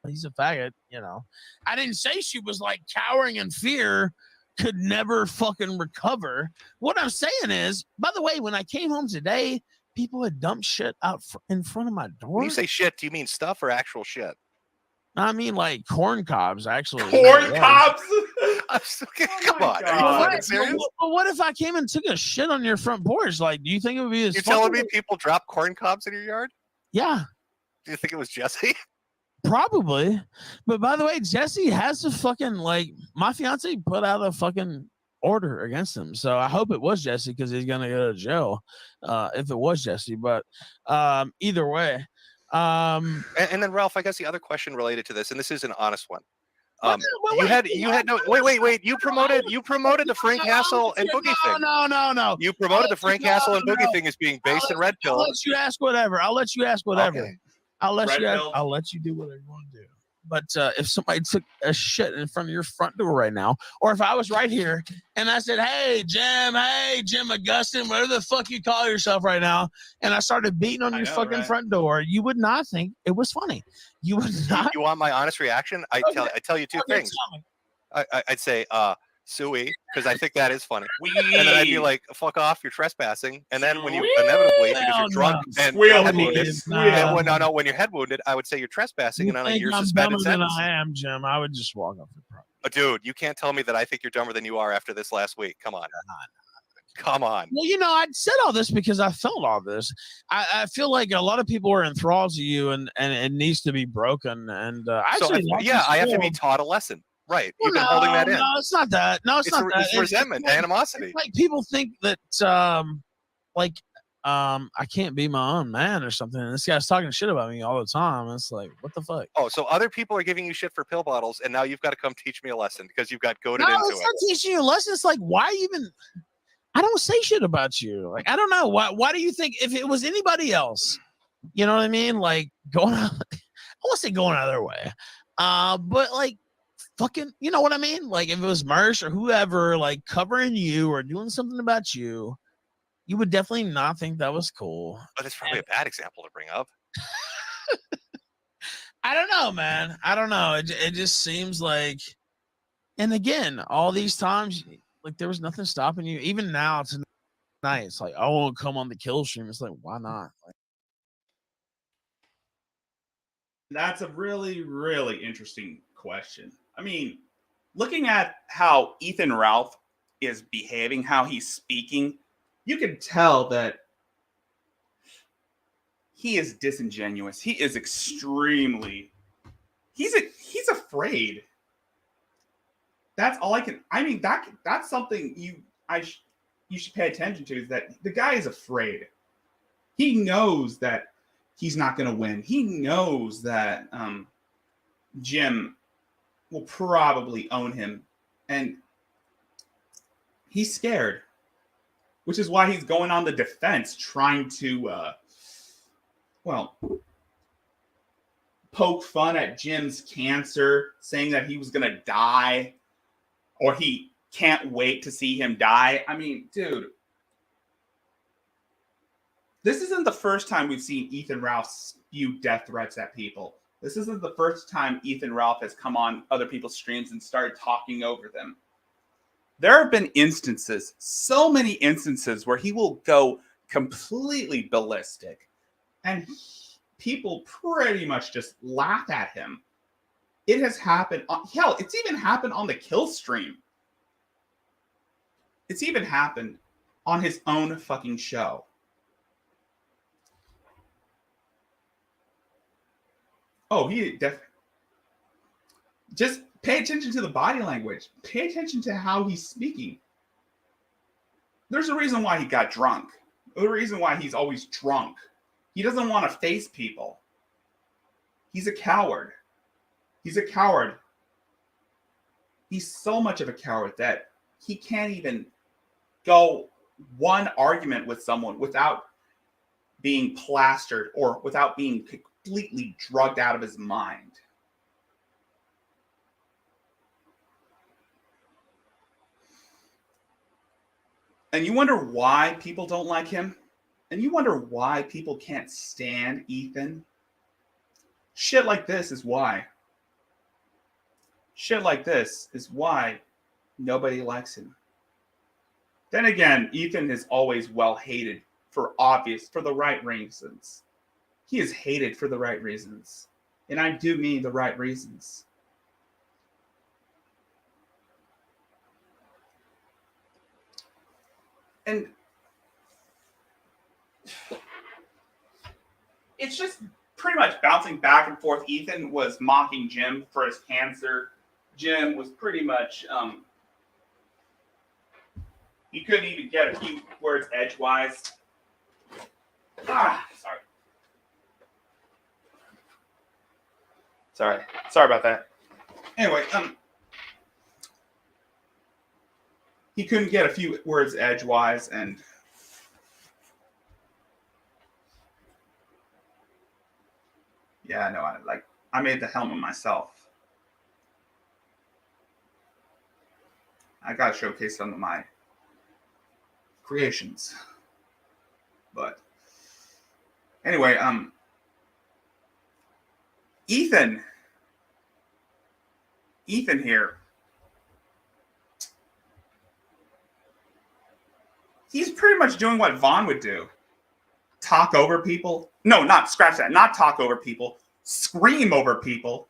he's a faggot, you know. I didn't say she was like cowering in fear, could never fucking recover. What I'm saying is, by the way, when I came home today, people had dumped shit out in front of my door. When you say shit, do you mean stuff or actual shit? I mean, like corn cobs, actually. Corn cobs. Come on, are you God. fucking serious? But what if I came and took a shit on your front porch? Like, do you think it would be as You're fun? telling me people drop corn cobs in your yard? Yeah, Do you think it was Jesse? probably. But by the way, Jesse has to fucking like my fiance put out a fucking order against him. So I hope it was Jesse because he's gonna go to jail if it was Jesse. But either way. And then Ralph, I guess the other question related to this, and this is an honest one. Wait, Wait. You promoted the Frank Hassel and Boogie thing. No. You promoted the Frank Hassel and Boogie thing as being based in Red Pill. I'll let you ask whatever. Okay. I'll let Red you. pill. I'll let you do whatever you want to do. But if somebody took a shit in front of your front door right now, or if I was right here and I said, hey, Jim Augustine, whatever the fuck you call yourself right now, and I started beating on your fucking front door, you would not think it was funny. You would not. You want my honest reaction? I tell you two things. I'd say, suey, because I think that is funny. And then I'd be like, fuck off, you're trespassing. And then when you inevitably, because you're drunk and head wounded, when you're head wounded, I would say you're trespassing, and then you're suspended sentence. I am, Jim. I would just walk off the property. Dude, you can't tell me that I think you're dumber than you are after this last week. Come on. Come on. Well, I said all this because I felt all this. I feel like a lot of people are enthralled to you, and it needs to be broken. And I have to be taught a lesson. Right. Well, You've been holding that in. No, it's not that. No, it's not that. It's resentment, animosity. It's like people think that I can't be my own man or something. And this guy's talking shit about me all the time. It's like, what the fuck? Oh, so other people are giving you shit for pill bottles, and now you've got to come teach me a lesson because you've got goaded into it. No, it's not teaching you a lesson. It's like, why even? I don't say shit about you. Like, I don't know. Why do you think if it was anybody else, you know what I mean? Like going out, I won't say going out of their way. But like fucking, you know what I mean? Like if it was Mersh or whoever, like covering you or doing something about you, you would definitely not think that was cool. But it's probably a bad example to bring up. I don't know, man. I don't know. It just seems like, and again, all these times, like there was nothing stopping you. Even now tonight, it's like I won't come on the kill stream. It's like, why not? Like, that's a really, really interesting question. I mean, looking at how Ethan Ralph is behaving, how he's speaking, you can tell that he is disingenuous. He is extremely. He's afraid. That's all I can. I mean, that's something you should pay attention to. Is that the guy is afraid. He knows that he's not going to win. He knows that Jim will probably own him, and he's scared, which is why he's going on the defense, trying to, poke fun at Jim's cancer, saying that he was going to die, or he can't wait to see him die. I mean, dude, this isn't the first time we've seen Ethan Ralph spew death threats at people. This isn't the first time Ethan Ralph has come on other people's streams and started talking over them. There have been instances, so many instances, where he will go completely ballistic, and people pretty much just laugh at him. It has happened. Hell, it's even happened on the kill stream. It's even happened on his own fucking show. Oh, he definitely. Just pay attention to the body language. Pay attention to how he's speaking. There's a reason why he got drunk. There's a reason why he's always drunk. He doesn't want to face people. He's a coward. He's a coward. He's so much of a coward that he can't even go one argument with someone without being plastered or without being completely drugged out of his mind. And you wonder why people don't like him? And you wonder why people can't stand Ethan? Shit like this is why. Shit like this is why nobody likes him. Then again, Ethan is always well hated for the right reasons. He is hated for the right reasons. And I do mean the right reasons. And it's just pretty much bouncing back and forth. Ethan was mocking Jim for his cancer. Jim was pretty much, he couldn't even get a few words edgewise. Sorry about that. Anyway, he couldn't get a few words edgewise, and yeah, no, I made the helmet myself. I gotta showcase some of my creations. But anyway, Ethan here, he's pretty much doing what Vaughn would do. Talk over people. No, not scratch that. Not talk over people. Scream over people.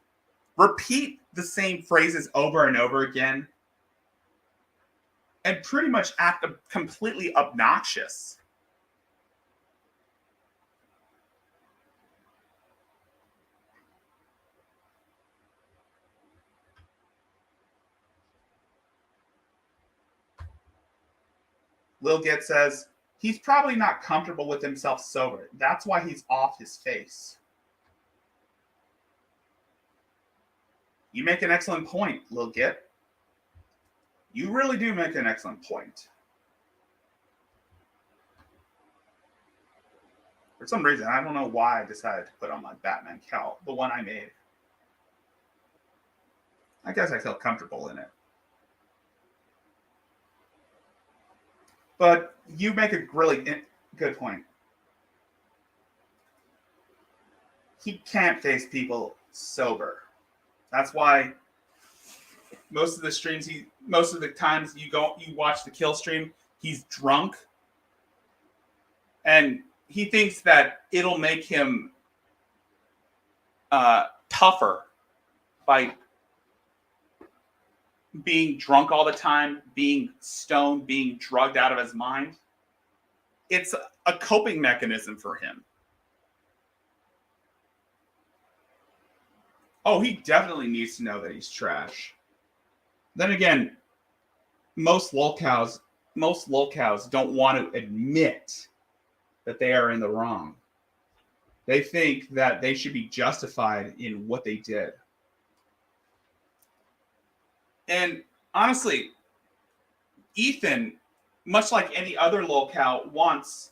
Repeat the same phrases over and over again. And pretty much act completely obnoxious. Lil Get says, he's probably not comfortable with himself sober. That's why he's off his face. You make an excellent point, Lil Get. You really do make an excellent point. For some reason, I don't know why I decided to put on my Batman cowl, the one I made. I guess I feel comfortable in it. But you make a really good point. He can't face people sober. That's why most of the times you watch the kill stream, he's drunk. And he thinks that it'll make him tougher by being drunk all the time, being stoned, being drugged out of his mind. It's a coping mechanism for him. Oh, he definitely needs to know that he's trash. Then again, most lolcows don't want to admit that they are in the wrong. They think that they should be justified in what they did. And honestly, Ethan, much like any other lolcow, wants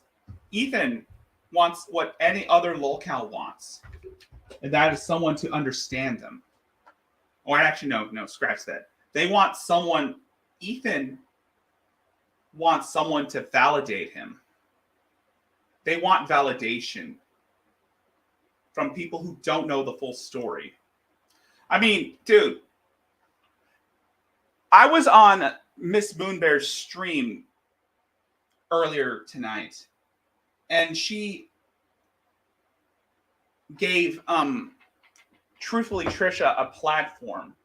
what any other lolcow wants. And that is someone to understand them. Or actually, no, scratch that. Ethan wants someone to validate him. They want validation from people who don't know the full story. I mean, dude, I was on Miss Moonbear's stream earlier tonight, and she gave truthfully Trisha a platform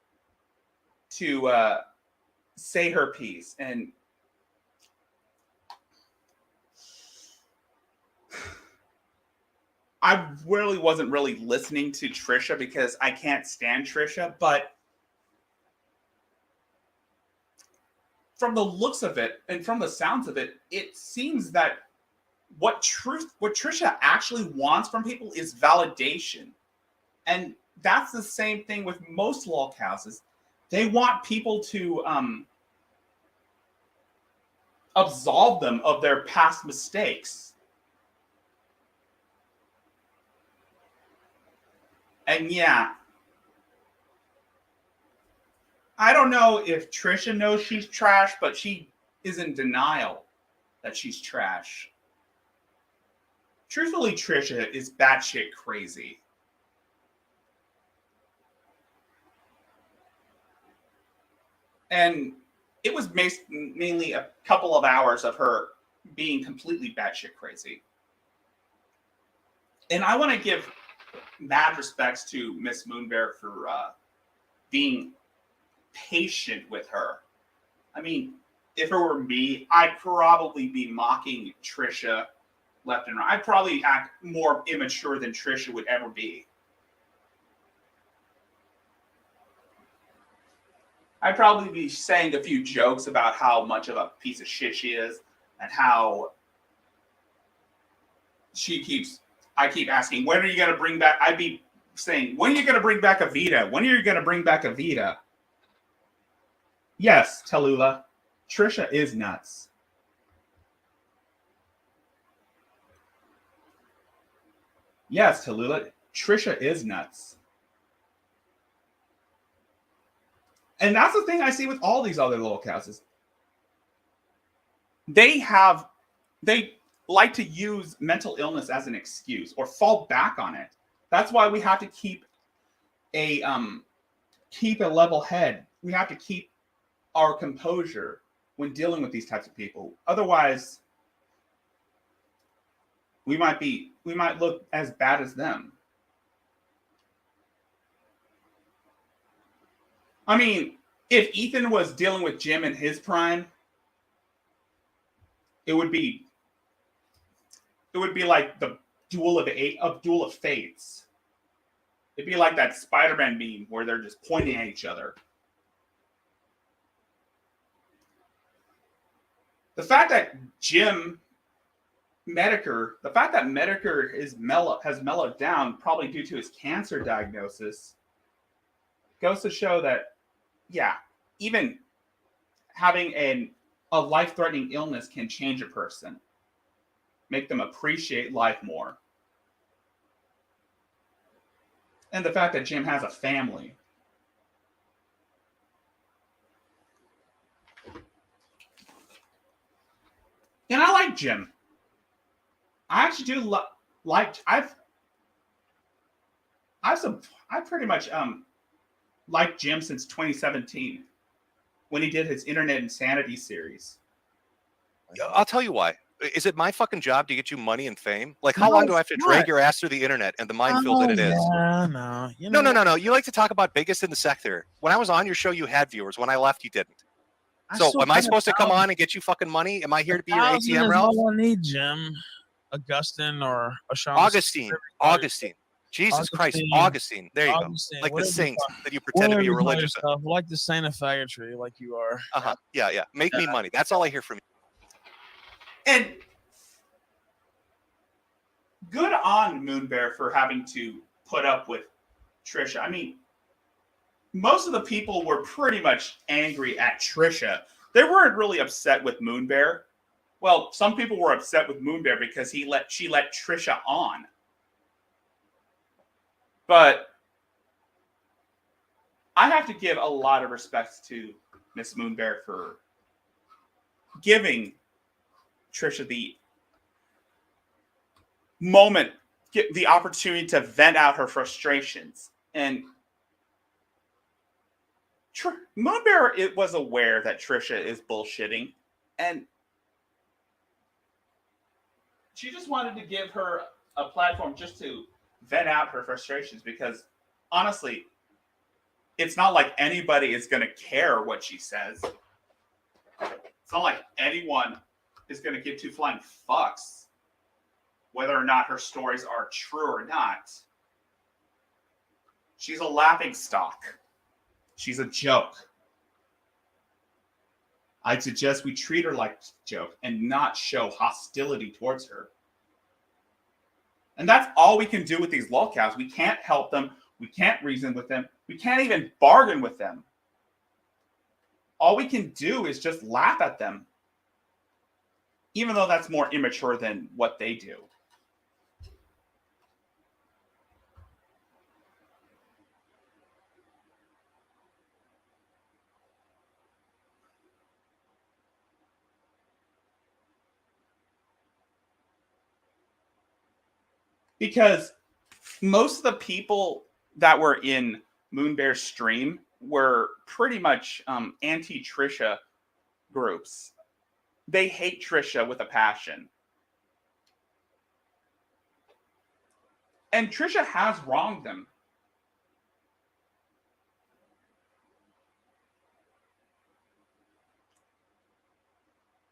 to say her piece, and I really wasn't listening to Trisha because I can't stand Trisha, but from the looks of it and from the sounds of it, it seems that what Trisha actually wants from people is validation. And that's the same thing with most lolcows. They want people to absolve them of their past mistakes. And yeah, I don't know if Trisha knows she's trash, but she is in denial that she's trash. Truthfully, Trisha is batshit crazy. And it was mainly a couple of hours of her being completely batshit crazy. And I want to give mad respects to Miss Moonbear for being patient with her. I mean, if it were me, I'd probably be mocking Trisha left and right. I'd probably act more immature than Trisha would ever be. I'd probably be saying a few jokes about how much of a piece of shit she is and how I keep asking, when are you going to bring back? I'd be saying, when are you going to bring back Avita? When are you going to bring back Avita? Yes, Tallulah, Trisha is nuts. Yes, Tallulah, Trisha is nuts. And that's the thing I see with all these other little cats. They like to use mental illness as an excuse or fall back on it. That's why we have to keep a level head. We have to keep our composure when dealing with these types of people. Otherwise, we might look as bad as them. I mean, if Ethan was dealing with Jim in his prime, it would be like the duel of fates. It'd be like that Spider-Man meme where they're just pointing at each other. The fact that Medicare has mellowed down, probably due to his cancer diagnosis, goes to show that, yeah, even having a life-threatening illness can change a person, make them appreciate life more. And the fact that Jim has a family. And I like Jim. I actually do like. I pretty much liked Jim since 2017 when he did his Internet Insanity series. I'll tell you why. Is it my fucking job to get you money and fame? Like, how long do I have to drag your ass through the internet and the minefield that it is? No. No. You like to talk about biggest in the sector. When I was on your show, you had viewers. When I left, you didn't. So am I supposed to come on and get you fucking money? Am I here to be your ATM Ralph? All I need, Jim. Augustine or Augustine. Jesus Christ, Augustine. There you go. Like the saint that you pretend to be religious of. Like the saint of faggotry, like you are. Yeah. Make me money. That's all I hear from you. And good on Moonbear for having to put up with Trisha. I mean, most of the people were pretty much angry at Trisha. They weren't really upset with Moonbear. Well, some people were upset with Moonbear because she let Trisha on. But I have to give a lot of respect to Miss Moonbear for giving Trisha the moment, the opportunity to vent out her frustrations. And Moonbear was aware that Trisha is bullshitting, and she just wanted to give her a platform just to vent out her frustrations, because honestly, it's not like anybody is going to care what she says. It's not like anyone is going to give two flying fucks whether or not her stories are true or not. She's a laughing stock. She's a joke. I'd suggest we treat her like a joke and not show hostility towards her. And that's all we can do with these lolcows. We can't help them. We can't reason with them. We can't even bargain with them. All we can do is just laugh at them, even though that's more immature than what they do. Because most of the people that were in Moonbear's stream were pretty much anti-Trisha groups. They hate Trisha with a passion. And Trisha has wronged them.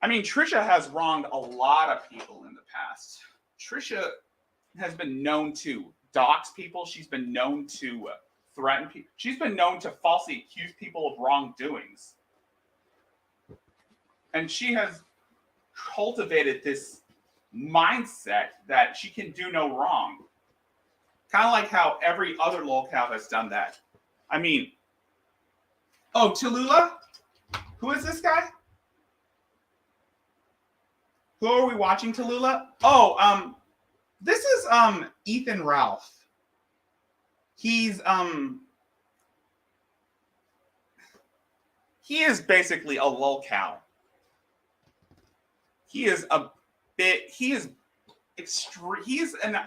I mean, Trisha has wronged a lot of people in the past. Trisha has been known to dox people. She's been known to threaten people. She's been known to falsely accuse people of wrongdoings. And she has cultivated this mindset that she can do no wrong. Kind of like how every other lolcow has done that. I mean, oh, Tallulah? Who is this guy? Who are we watching, Tallulah? Oh, this is Ethan Ralph. He is basically a lolcow. He is an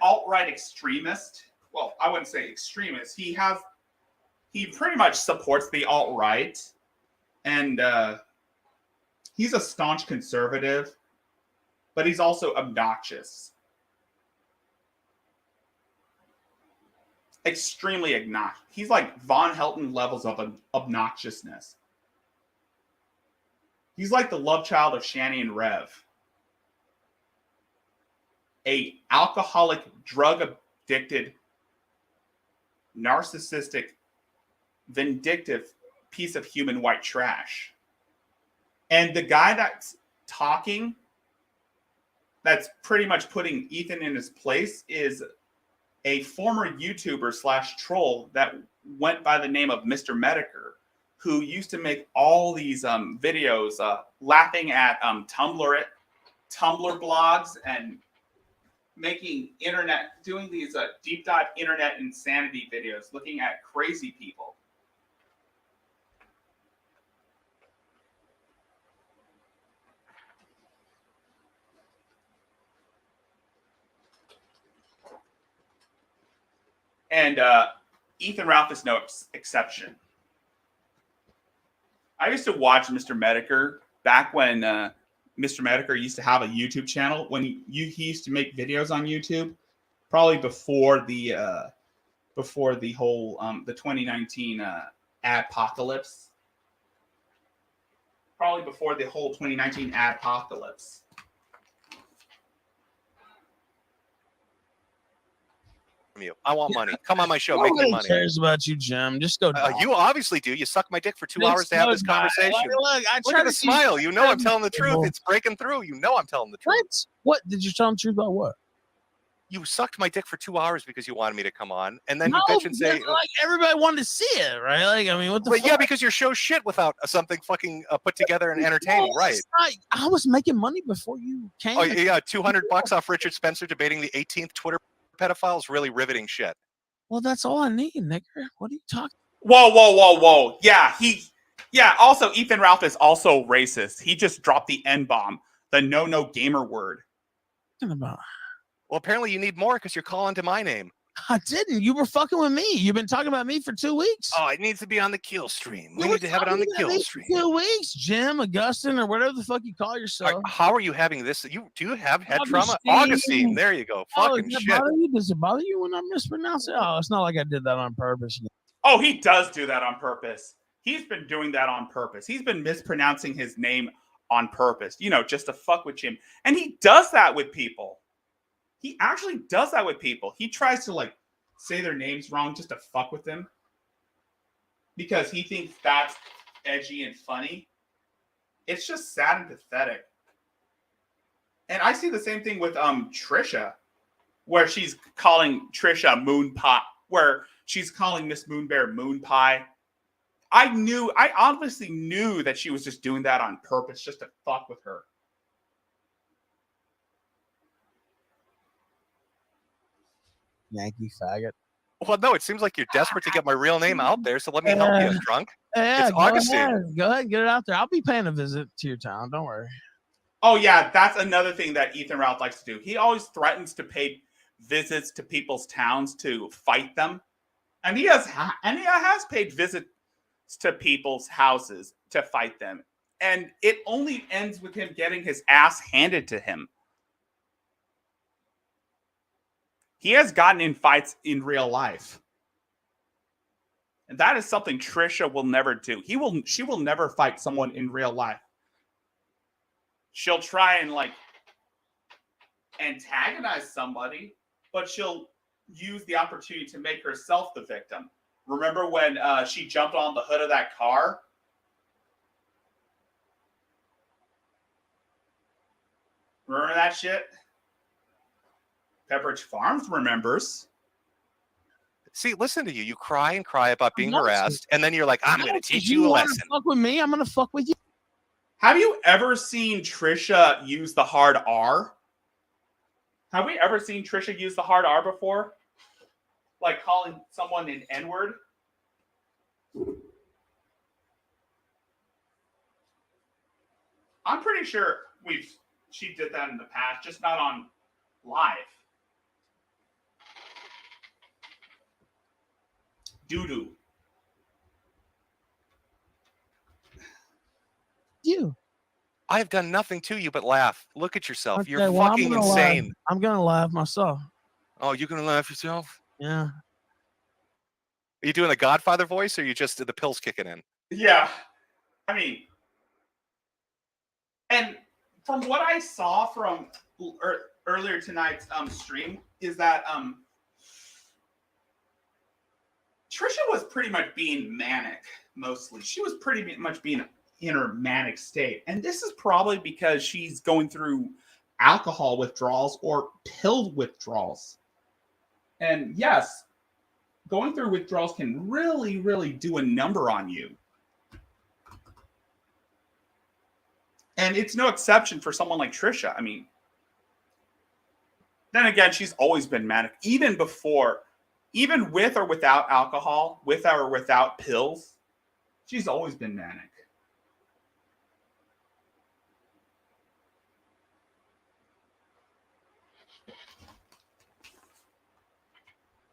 alt-right extremist. Well, I wouldn't say extremist. He pretty much supports the alt-right, and he's a staunch conservative, but he's also obnoxious. Extremely obnoxious. He's like Von Helton levels of obnoxiousness. He's like the love child of Shani and Rev. A alcoholic, drug-addicted, narcissistic, vindictive piece of human white trash. And the guy that's talking, that's pretty much putting Ethan in his place, is a former YouTuber / troll that went by the name of Mr. Medicare, who used to make all these videos laughing at Tumblr blogs and doing these deep dive internet insanity videos, looking at crazy people. And Ethan Ralph is no exception. I used to watch Mr. Medicare back when Mr. Medicare used to have a YouTube channel. When he used to make videos on YouTube, probably before the whole the 2019 adpocalypse. Probably before the whole 2019 adpocalypse. You. I want money. Come on my show, make me money. Who cares about you, Jim? Just go. You obviously do. You suck my dick for 2 hours to have this conversation. Look, I Look try at the to smile. You know I'm telling the truth. It's breaking through. You know I'm telling the truth. What did you tell him the truth about? What? You sucked my dick for 2 hours because you wanted me to come on, and then you bitch and say, like everybody wanted to see it, right? Like, I mean, what the? But fuck? yeah, because your show's shit without something fucking put together and entertaining, right? I was making money before you came. Oh yeah, $200 off Richard Spencer debating the 18th Twitter pedophile is really riveting shit. Well, that's all I need, nigger. What are you talking? Whoa. Yeah, also, Ethan Ralph is also racist. He just dropped the N-bomb, the no gamer word. What about? Well, apparently you need more because you're calling to my name. I didn't. You were fucking with me. You've been talking about me for 2 weeks. Oh, it needs to be on the kill stream. We need to have it on the kill stream. 2 weeks, Jim, Augustine, or whatever the fuck you call yourself. How are you having this? Do you have head trauma? Augustine. There you go. Fucking shit. Does it bother you when I mispronounce it? Oh, it's not like I did that on purpose. Oh, he does do that on purpose. He's been doing that on purpose. He's been mispronouncing his name on purpose, just to fuck with Jim. And he does that with people. He actually does that with people. He tries to say their names wrong just to fuck with them because he thinks that's edgy and funny. It's just sad and pathetic. And I see the same thing with Trisha, where she's calling Trisha Moon Pie, where she's calling Miss Moonbear Moon Pie. I obviously knew that she was just doing that on purpose, just to fuck with her. Yankee faggot. Well, no, it seems like you're desperate to get my real name out there, so let me help you, drunk. Yeah, it's Augustine. Go ahead, get it out there. I'll be paying a visit to your town. Don't worry. Oh, yeah, that's another thing that Ethan Ralph likes to do. He always threatens to pay visits to people's towns to fight them. And he has paid visits to people's houses to fight them. And it only ends with him getting his ass handed to him. He has gotten in fights in real life. And that is something Trisha will never do. She will never fight someone in real life. She'll try and like antagonize somebody, but she'll use the opportunity to make herself the victim. Remember when she jumped on the hood of that car? Remember that shit? Pepperidge Farms remembers. See, listen to you. You cry and cry about being want to. harassed, and then you're like, I'm going to teach you a wanna lesson. Fuck with me? I'm gonna fuck with you. Have you ever seen Trisha use the hard R? Have we ever seen Trisha use the hard R before? Like calling someone an N-word? I'm pretty sure she did that in the past, just not on live. Doo-doo. You. I have done nothing to you but laugh. Look at yourself. Okay, You're well, I'm fucking gonna insane. laugh. I'm gonna laugh myself. Oh, you're going to laugh yourself? Yeah. Are you doing a Godfather voice, or are you just the pills kicking in? Yeah. I mean, and from what I saw from earlier tonight's stream is that Trisha was pretty much being manic mostly. She was pretty much being in her manic state. And this is probably because she's going through alcohol withdrawals or pill withdrawals. And yes, going through withdrawals can really, really do a number on you. And it's no exception for someone like Trisha. I mean, then again, she's always been manic. Even before, even with or without alcohol, with or without pills, she's always been manic.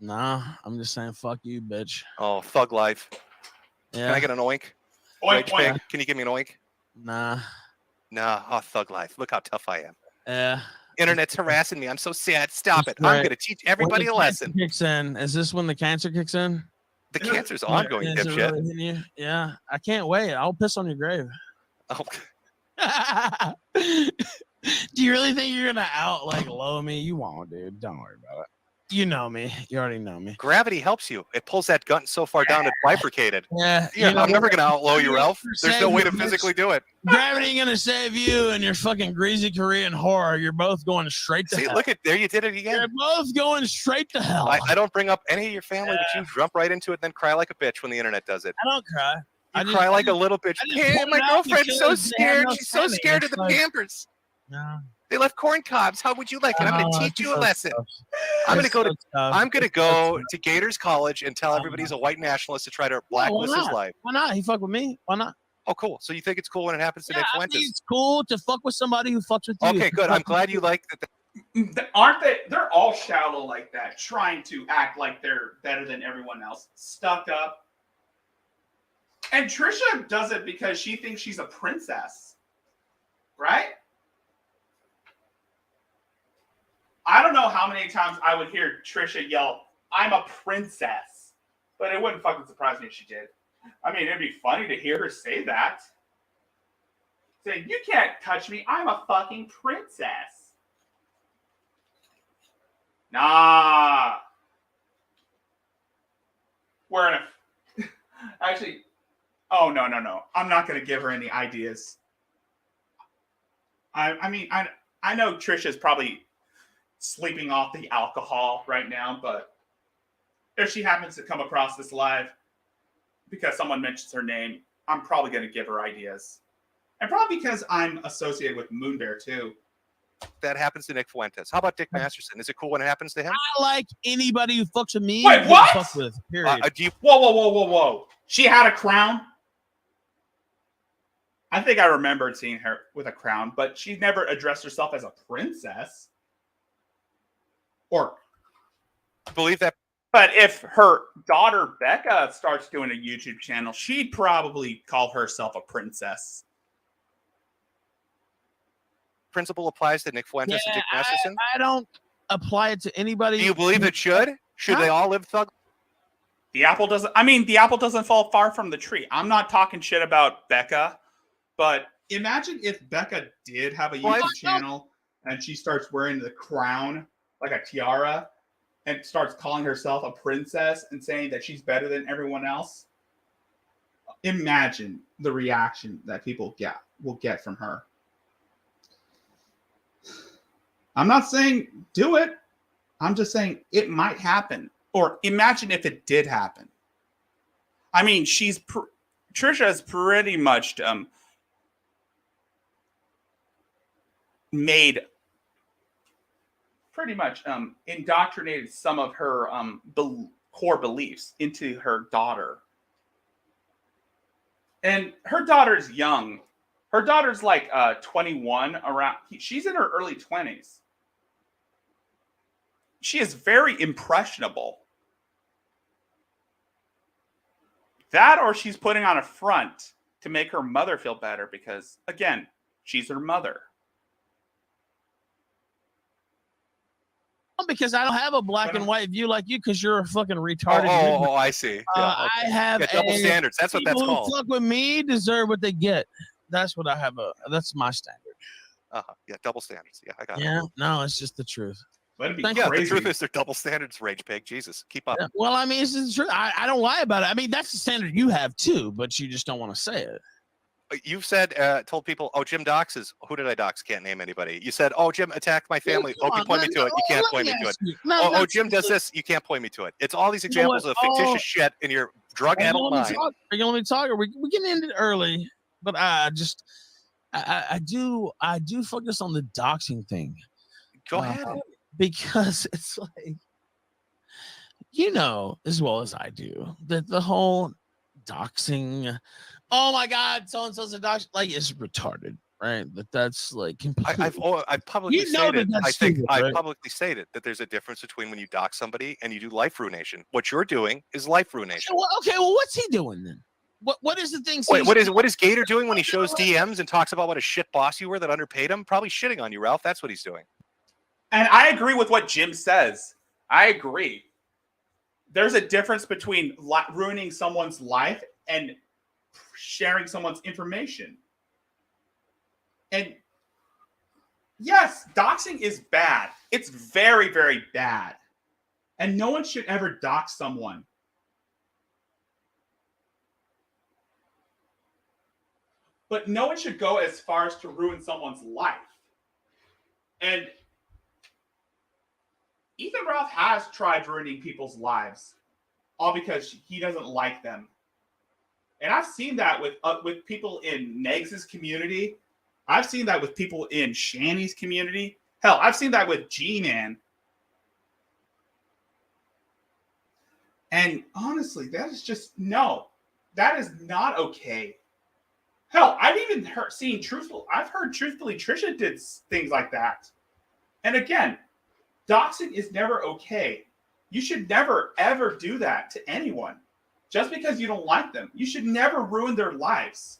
Nah, I'm just saying, fuck you, bitch. Oh, thug life. Yeah. Can I get an oink? Oink, Rage oink. pig, can you give me an oink? Nah. Nah, oh, thug life. Look how tough I am. Yeah. Internet's harassing me. I'm so sad. Stop it. That's right. I'm going to teach everybody a When the cancer lesson. kicks in. Is this when the cancer kicks in? The cancer's ongoing, Is it dipshit. really hitting you? Yeah. I can't wait. I'll piss on your grave. Oh, Do you really think you're gonna low me? You won't, dude. Don't worry about it. You know me. You already know me. gravity helps you. It pulls that gun so far down it's bifurcated. Yeah. Yeah, you know, I'm never going to outlaw you, Ralph. You're There's no way to saying- physically do it. Gravity ain't gonna save you and your fucking greasy Korean horror. You're both going straight to See, hell. look at there. You did it You're again. both going straight to hell. I don't bring up any of your family, but you jump right into it, then cry like a bitch when the internet does it. I don't cry. You I just- cry like a little bitch. I just Hey, point my it out girlfriend's so because they have scared. no She's so timing. scared of It's the like- Pampers. No. They left corn cobs. How would you like it? I'm going to teach you a lesson. I'm going to go to I'm going to go to Gators College and tell everybody he's a white nationalist to try to blacklist his not? life. Why not? He fuck with me. Why not? Oh, cool. So you think it's cool when it happens to Yeah, Nick I think Fuentes? it's cool to fuck with somebody who fucks with you. Okay, good. I'm glad you like that. Aren't they? They're all shallow like that, trying to act like they're better than everyone else, stuck up. And Trisha does it because she thinks she's a princess, right? I don't know how many times I would hear Trisha yell, "I'm a princess," but it wouldn't fucking surprise me if she did. I mean, it'd be funny to hear her say that. Saying, "You can't touch me. I'm a fucking princess." Nah. We're in a... Actually, oh, no. I'm not going to give her any ideas. I mean, I know Trisha's probably sleeping off the alcohol right now, but if she happens to come across this live because someone mentions her name, I'm probably going to give her ideas. And probably because I'm associated with Moonbear, too. That happens to Nick Fuentes. How about Dick Masterson? Is it cool when it happens to him? I like anybody who fucks with me. Wait, who what? Fuck with, period. Do you, Whoa. She had a crown? I think I remembered seeing her with a crown, but she never addressed herself as a princess. Or, believe that? but if her daughter Becca starts doing a YouTube channel, she'd probably call herself a princess. principle applies to Nick Fuentes and Dick Masterson? I don't apply it to anybody. Do you believe it should? Should they all live thug? The apple doesn't fall far from the tree. I'm not talking shit about Becca, but imagine if Becca did have a YouTube channel and she starts wearing the crown like a tiara and starts calling herself a princess and saying that she's better than everyone else. Imagine the reaction that people will get from her. I'm not saying do it. I'm just saying it might happen. Or imagine if it did happen. I mean, Trisha has pretty much indoctrinated some of her core beliefs into her daughter. And her daughter's young. Her daughter's like 21, she's in her early 20s. She is very impressionable. That, or she's putting on a front to make her mother feel better because, again, she's her mother. Because I don't have a black and white view like you, because you're a fucking retarded. Oh, I see. Yeah, okay. I have double standards. That's what that's people called. Who fuck with me deserve what they get. That's what I have. That's my standard. Yeah, double standards. Yeah, I got it. Yeah, no, it's just the truth. That'd be Yeah, crazy. the truth is they're double standards, Rage Pig. Jesus, keep up. Yeah, well, I mean, it's the truth. I don't lie about it. I mean, that's the standard you have too, but you just don't want to say it. You've said, told people, oh, Jim doxes. Who did I dox? Can't name anybody. You said, oh, Jim attacked my family. Well, Oh, you point me to it. You can't point me to it. Oh, Jim does this. You can't point me to it. It's all these examples of fictitious shit in your drug-addled mind. Are you going to let me talk? We getting into it early, but I do focus on the doxing thing. Go ahead. Because it's like, you know, as well as I do, that the whole doxing, oh my God, so and so's a dox, like, it's retarded, right? That's like completely. I've publicly stated. I publicly stated that there's a difference between when you dox somebody and you do life ruination. What you're doing is life ruination. Okay, well, what's he doing then? What is the thing? Wait, what is Gator doing when he shows DMs and talks about what a shit boss you were that underpaid him? Probably shitting on you, Ralph. That's what he's doing. And I agree with what Jim says. I agree. There's a difference between ruining someone's life and sharing someone's information. And yes, doxing is bad. It's very, very bad. And no one should ever dox someone. But no one should go as far as to ruin someone's life. And Ethan Ralph has tried ruining people's lives, all because he doesn't like them. And I've seen that with people in Negs' community. I've seen that with people in Shanny's community. Hell, I've seen that with G-Man. And honestly, that is just, no. That is not okay. Hell, I've even heard truthfully Trisha did things like that. And again, doxing is never okay. You should never, ever do that to anyone. Just because you don't like them. You should never ruin their lives.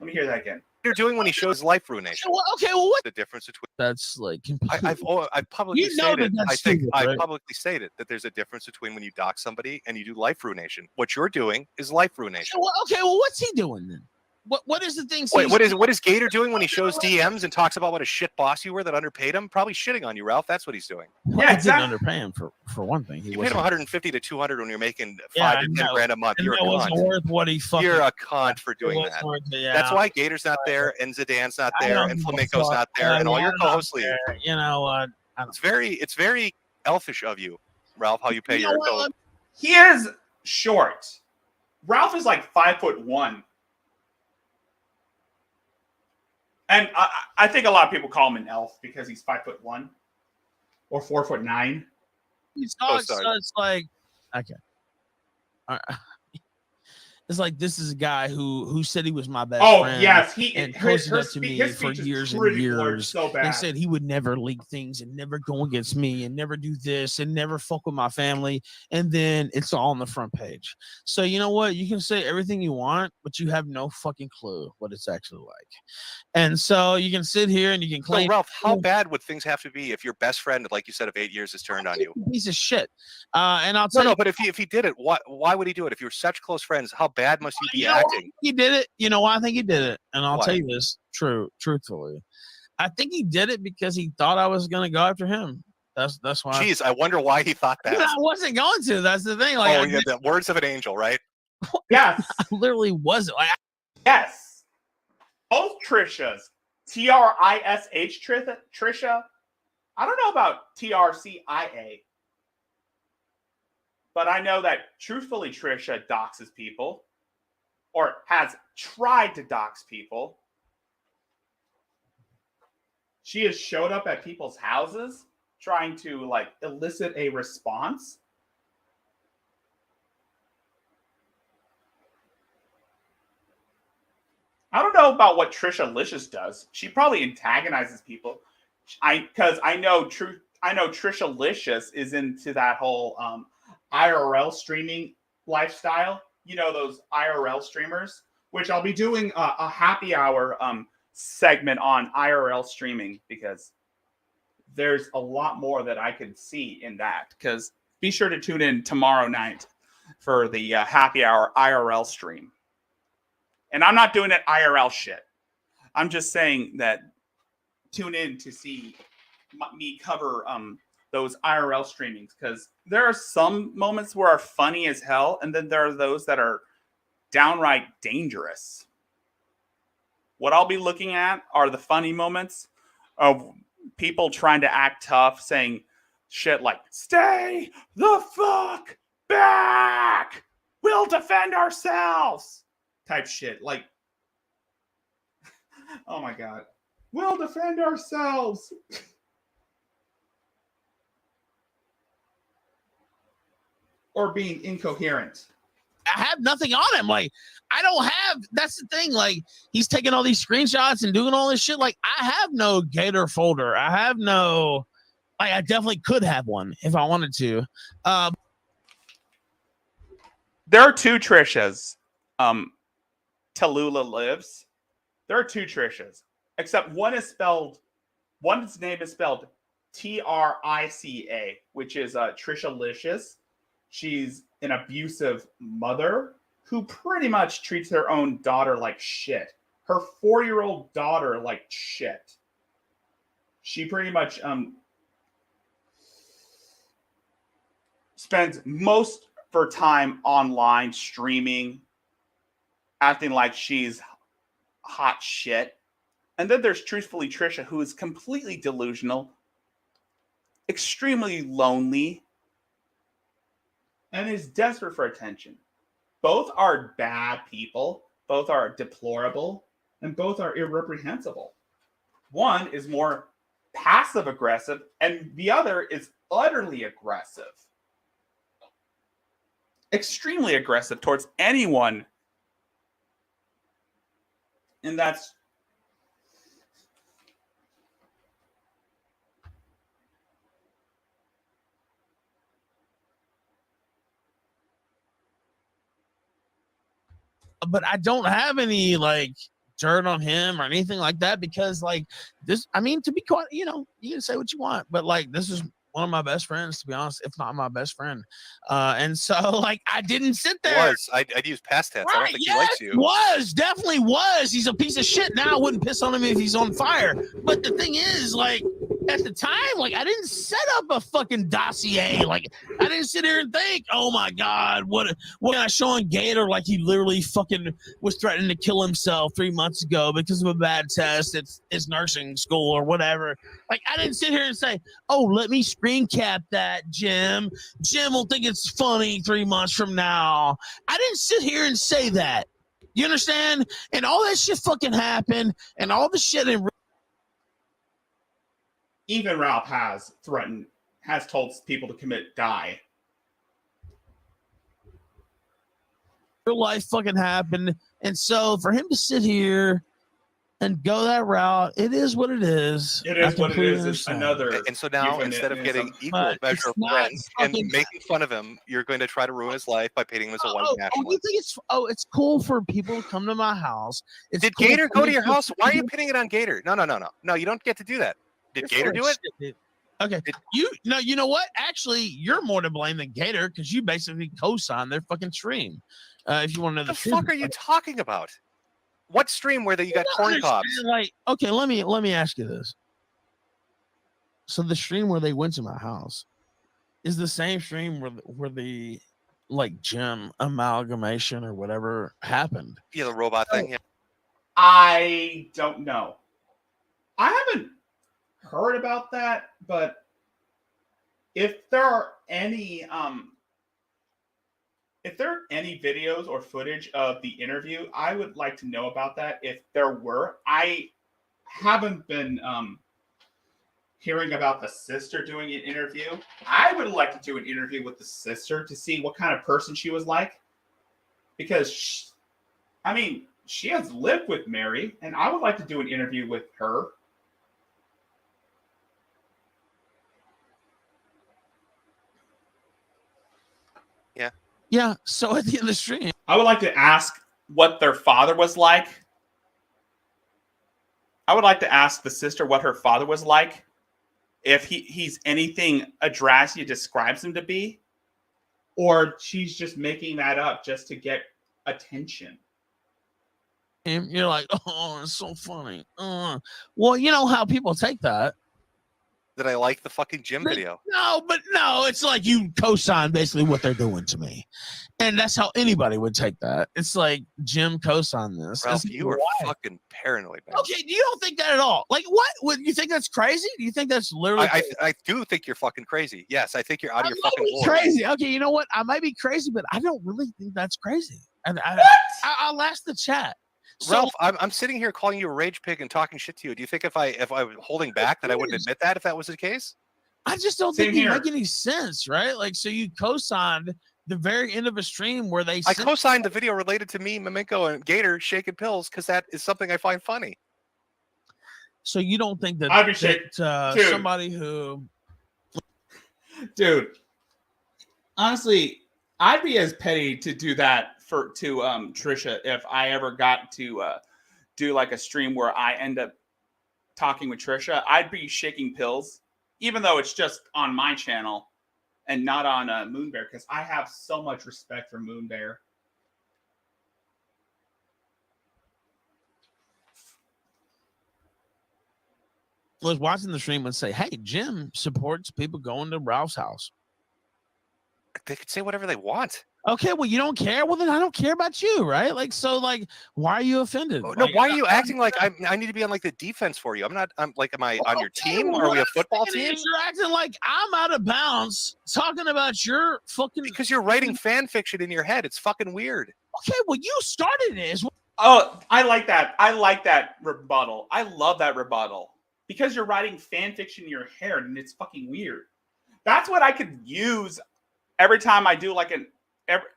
Let me hear that again. You're doing when he shows life ruination. Okay, well, what's the difference between? That's like completely. I've publicly stated. I publicly stated that there's a difference between when you dox somebody and you do life ruination. What you're doing is life ruination. Okay, well, what's he doing then? What is the thing? Wait, what is Gator doing when he shows DMs and talks about what a shit boss you were that underpaid him? Probably shitting on you, Ralph. That's what he's doing. Well, yeah, exactly. Didn't underpay him for one thing. You paid him 150 to 200 when you're making 5 to 10 grand a month. You're a cunt. Worth what he You're a cunt for doing that. That's why Gator's not there, and Zidane's not there, and Flamenco's not there, and all your co-hosts leave. You know what? It's very elfish of you, Ralph. How you pay your co-host. He is short. Ralph is like 5'1". And I think a lot of people call him an elf because he's 5'1" or 4'9". He's so it's like, okay. It's like this is a guy who said he was my best Oh friend. yes, and posted up to me his for speech is years and pretty blurred years so bad. and said he would never leak things and never go against me and never do this and never fuck with my family. And then it's all on the front page. So you know what? You can say everything you want, but you have no fucking clue what it's actually like. And so you can sit here and you can So claim Ralph, how bad would things have to be if your best friend, like you said, of 8 years has turned on you? piece of shit. And I'll tell No, you, but if he did it, why would he do it? If you're such close friends, how bad must you be you know why acting? he did it. You know why I think he did it, and I'll Why? tell you this truthfully. I think he did it because he thought I was going to go after him. That's why. Jeez, I wonder why he thought that. I wasn't going to. That's the thing. Like, Oh, yeah, the words of an angel, right? Yes, I literally wasn't. Like, yes. Both Trishas, TRISH Trisha. I don't know about TRCIA, but I know that truthfully Trisha doxes people, or has tried to dox people. She has showed up at people's houses trying to like elicit a response. I don't know about what Trisha Licious does. She probably antagonizes people. Because I know Trisha Licious is into that whole IRL streaming lifestyle. You know, those IRL streamers, which I'll be doing a happy hour segment on IRL streaming, because there's a lot more that I could see in that. Because be sure to tune in tomorrow night for the happy hour IRL stream. And I'm not doing it IRL shit. I'm just saying that tune in to see me cover those IRL streamings, because there are some moments where are funny as hell, and then there are those that are downright dangerous. What I'll be looking at are the funny moments of people trying to act tough, saying shit like, "Stay the fuck back! We'll defend ourselves!" type shit. Like, oh my God. We'll defend ourselves. Or being incoherent. I have nothing on him. Like, I don't have. That's the thing. Like, he's taking all these screenshots and doing all this shit. Like, I have no Gator folder. I have no. Like, I definitely could have one if I wanted to. There are two Trishas. Tallulah lives. There are two Trishas, except one's name is spelled Trica, which is Trisha Licious. She's an abusive mother who pretty much treats her own daughter like shit. Her 4-year-old daughter like shit. She pretty much spends most of her time online streaming, acting like she's hot shit. And then there's truthfully Trisha, who is completely delusional, extremely lonely, and is desperate for attention. Both are bad people, both are deplorable, and both are irreprehensible. One is more passive aggressive, and the other is utterly aggressive. Extremely aggressive towards anyone. And that's but I don't have any like dirt on him or anything like that, because like this, I mean, to be quite, you know, you can say what you want, but like this is one of my best friends, to be honest, if not my best friend. And so like I didn't sit there. I'd use past tense. I don't think he likes you. Definitely was. He's a piece of shit. Now I wouldn't piss on him if he's on fire. But the thing is, like, at the time, like, I didn't set up a fucking dossier. Like, I didn't sit here and think, oh my God, what can I show on Gator? Like, he literally fucking was threatening to kill himself 3 months ago because of a bad test at his nursing school or whatever. Like, I didn't sit here and say, oh, let me screen cap that, Jim. Jim will think it's funny 3 months from now. I didn't sit here and say that. You understand? And all that shit fucking happened, and all the shit in even Ralph has told people to die. real life fucking happened. And so for him to sit here and go that route, it is what it is. It I is what it completely is. It's understand. another. And so now, instead of getting euphemism. equal But measure it's of not revenge and fucking- making fun of him, you're going to try to ruin his life by painting him as a white you nationalist. think it's cool for people to come to my house? It's Did cool Gator for go me to your house? Why are you people- pinning it on Gator? No. No, you don't get to do that. Did You're Gator full do of it? shit, dude. Okay, you know what? Actually, you're more to blame than Gator because you basically co-signed their fucking stream. If you want to know What the truth fuck are you talking about? What stream where you got corn cobs? Like, okay, let me ask you this. So the stream where they went to my house is the same stream where the like gym amalgamation or whatever happened. Yeah, the robot thing. Yeah. I don't know. I haven't heard about that, but if there are any videos or footage of the interview, I would like to know about that. If there were, I haven't been hearing about the sister doing an interview. I would like to do an interview with the sister to see what kind of person she was like, because she has lived with Mary, and I would like to do an interview with her. Yeah. So at the end of the stream, I would like to ask what their father was like. I would like to ask the sister what her father was like. If he's anything Adrasia describes him to be, or she's just making that up just to get attention. you're like, oh, it's so funny. Well, you know how people take that. That I like the fucking gym video. No, it's like you co-sign basically what they're doing to me. And that's how anybody would take that. It's like Jim co-sign this. Ralph, It's you are why. fucking paranoid, man. Okay, you don't think that at all. Like, what? Would you think that's crazy? Do you think that's literally I do think you're fucking crazy. Yes, I think you're out of your might fucking be board. crazy. Okay, you know what? I might be crazy, but I don't really think that's crazy. And I'll ask the chat. So, Ralph, I'm sitting here calling you a rage pig and talking shit to you. Do you think if I was holding back that I wouldn't admit that if that was the case? I just don't Same think you here. make any sense, right? Like, so you co-signed the very end of a stream where they I co-signed the video related to me, Maminko, and Gator shaking pills because that is something I find funny. So you don't think that, I'd be shit. Dude. Somebody who Dude, honestly, I'd be as petty to do that to Trisha if I ever got to do like a stream where I end up talking with Trisha. I'd be shaking pills, even though it's just on my channel and not on Moonbear, because I have so much respect for Moonbear. was watching the stream and say, hey, Jim supports people going to Ralph's house. They could say whatever they want. Okay, well, you don't care? Well, then I don't care about you, right? Like, so, like, why are you offended? No, why are you acting like I need to be on like the defense for you? I'm not. I'm like, am I on your team? Are we a football team? You're acting like I'm out of bounds talking about your fucking. Because you're writing fan fiction in your head. It's fucking weird. Okay, well, you started it. Oh, I like that. I like that rebuttal. I love that rebuttal. Because you're writing fan fiction in your head and it's fucking weird. That's what I could use every time I do like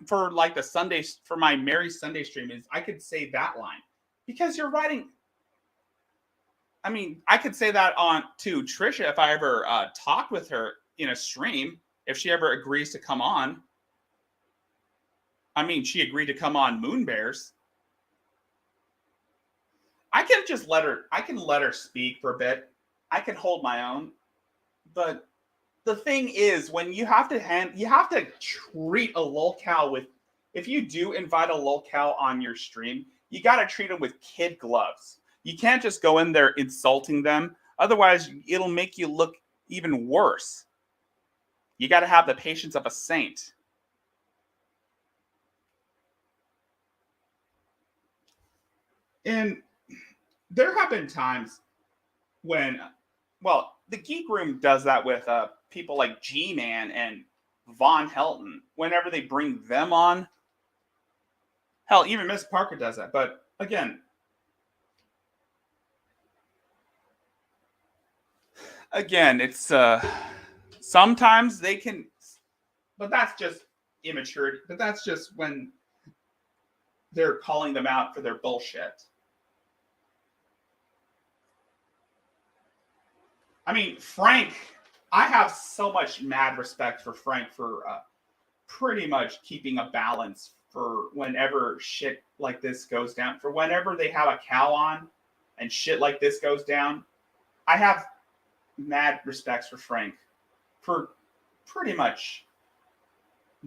for like the Sundays, for my Mary Sunday stream, is I could say that line. Because you're writing. I mean, I could say that on to Trisha if I ever talked with her in a stream, if she ever agrees to come on. I mean, she agreed to come on Moonbears. I can just let her speak for a bit. I can hold my own. But the thing is, when you have to treat a lolcow with, if you do invite a lolcow on your stream, you got to treat them with kid gloves. You can't just go in there insulting them. Otherwise, it'll make you look even worse. You got to have the patience of a saint. And there have been times when, well, the Geek Room does that with people like G-Man and Von Helton. Whenever they bring them on, hell, even Miss Parker does that. But again, it's sometimes they can, but that's just immaturity. But that's just when they're calling them out for their bullshit. I mean, Frank, I have so much mad respect for Frank for pretty much keeping a balance for whenever shit like this goes down. For whenever they have a cow on and shit like this goes down, I have mad respects for Frank for pretty much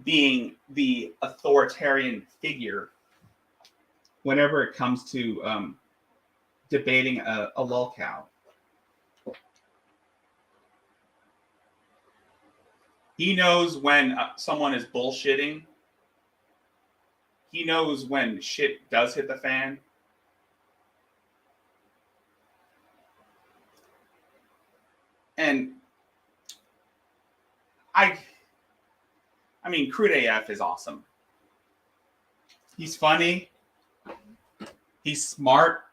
being the authoritarian figure whenever it comes to debating a lolcow. He knows when someone is bullshitting. He knows when shit does hit the fan. And I mean, Crude AF is awesome. He's funny. He's smart.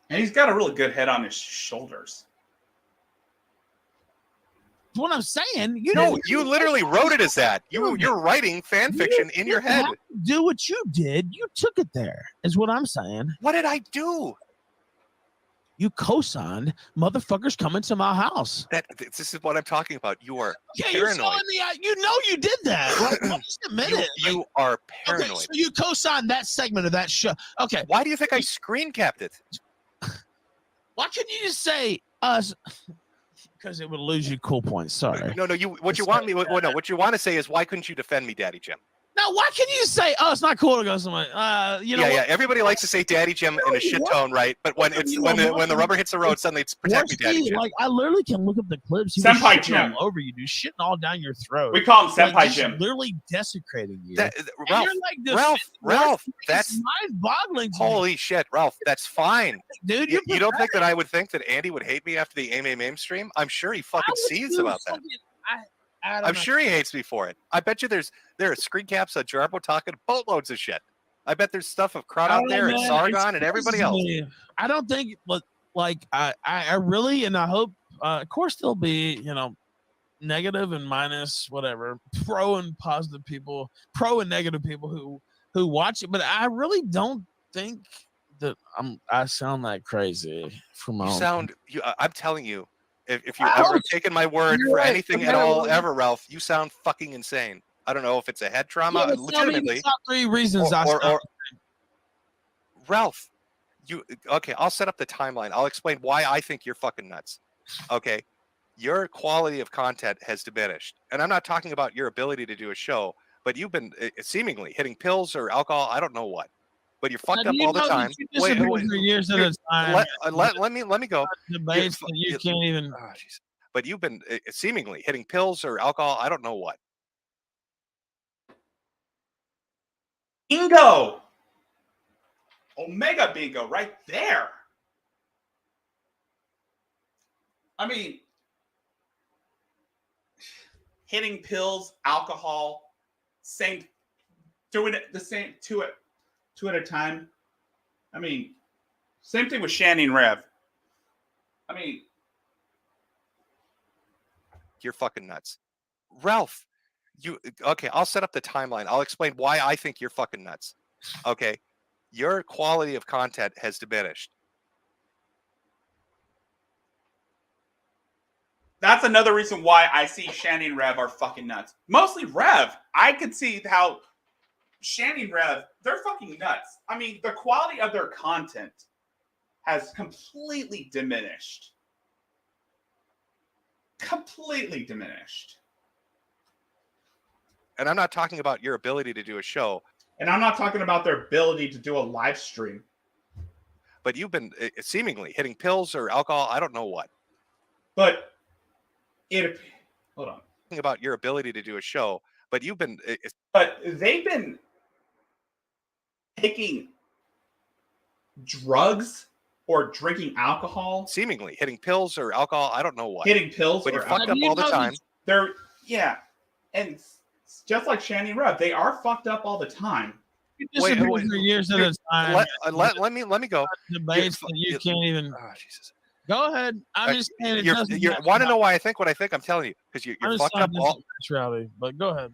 And he's got a really good head on his shoulders. What I'm saying, you literally wrote it as that. You're writing fan fiction in your head. Do what you did. You took it there, is what I'm saying. What did I do? You co-signed motherfuckers coming to my house. This is what I'm talking about. You are Yeah, paranoid. you did that. Like, just a minute. You are paranoid. Okay, so you co-signed that segment of that show. Okay. Why do you think I screen capped it? Why couldn't you just say us? Because it would lose you cool points. Sorry. No. What you want to say is, why couldn't you defend me, Daddy Jim? Now, why can you say, "Oh, it's not cool to go somewhere"? Yeah. Everybody likes to say "Daddy Jim" in a shit tone, right? But when the rubber hits the road, suddenly it's "Protect me, Daddy Jim." Like, I literally can look up the clips. He Senpai was Jim all over you, dude, shitting all down your throat. We call him Senpai Like, Jim. Literally desecrating you. Ralph, that's mind-boggling. Holy shit, Ralph, that's fine, dude. You don't think that I would think that Andy would hate me after the AIM stream? I'm sure he fucking sees about that. I'm sure he hates me for it. I bet you there are screen caps of Jarbo talking boatloads of shit. I bet there's stuff of Crowd out there and Sargon and everybody else. I don't think, like, I really, and I hope, of course, there'll be, negative and minus, whatever, pro and positive people, pro and negative people who watch it, but I really don't think that I sound that crazy from my own. I'm telling you. If you ever have taken my word for anything at all ever, Ralph, you sound fucking insane. I don't know if it's a head trauma, legitimately. Top 3 reasons Ralph, okay, I'll set up the timeline. I'll explain why I think you're fucking nuts. Okay, your quality of content has diminished. And I'm not talking about your ability to do a show, but you've been seemingly hitting pills or alcohol, I don't know what. But you're fucked up all the time. Wait, for years at a time. Let me go. Debates that you can't even. Oh, but you've been seemingly hitting pills or alcohol. I don't know what. Bingo! Omega bingo right there. I mean, hitting pills, alcohol, doing it the same two at a time. I mean, same thing with Shannon Rev. I mean, you're fucking nuts. Ralph, okay, I'll set up the timeline. I'll explain why I think you're fucking nuts. Okay, your quality of content has diminished. That's another reason why I see Shannon Rev are fucking nuts. Mostly Rev. I could see how Shannon Rev, they're fucking nuts. I mean, the quality of their content has completely diminished. Completely diminished. And I'm not talking about your ability to do a show. And I'm not talking about their ability to do a live stream. But you've been seemingly hitting pills or alcohol. I don't know what. But hold on. About your ability to do a show. But you've been. But they've been taking drugs or drinking alcohol. Seemingly hitting pills or alcohol. I don't know what. Hitting pills. But you're fucked up all the time. And just like Shannon Rev, they are fucked up all the time. Wait, for years at a time. Let me go. Debates that you can't even. Oh, Jesus. Go ahead. I'm just saying. You want to know why I think what I think? I'm telling you because you're fucked up all. But go ahead.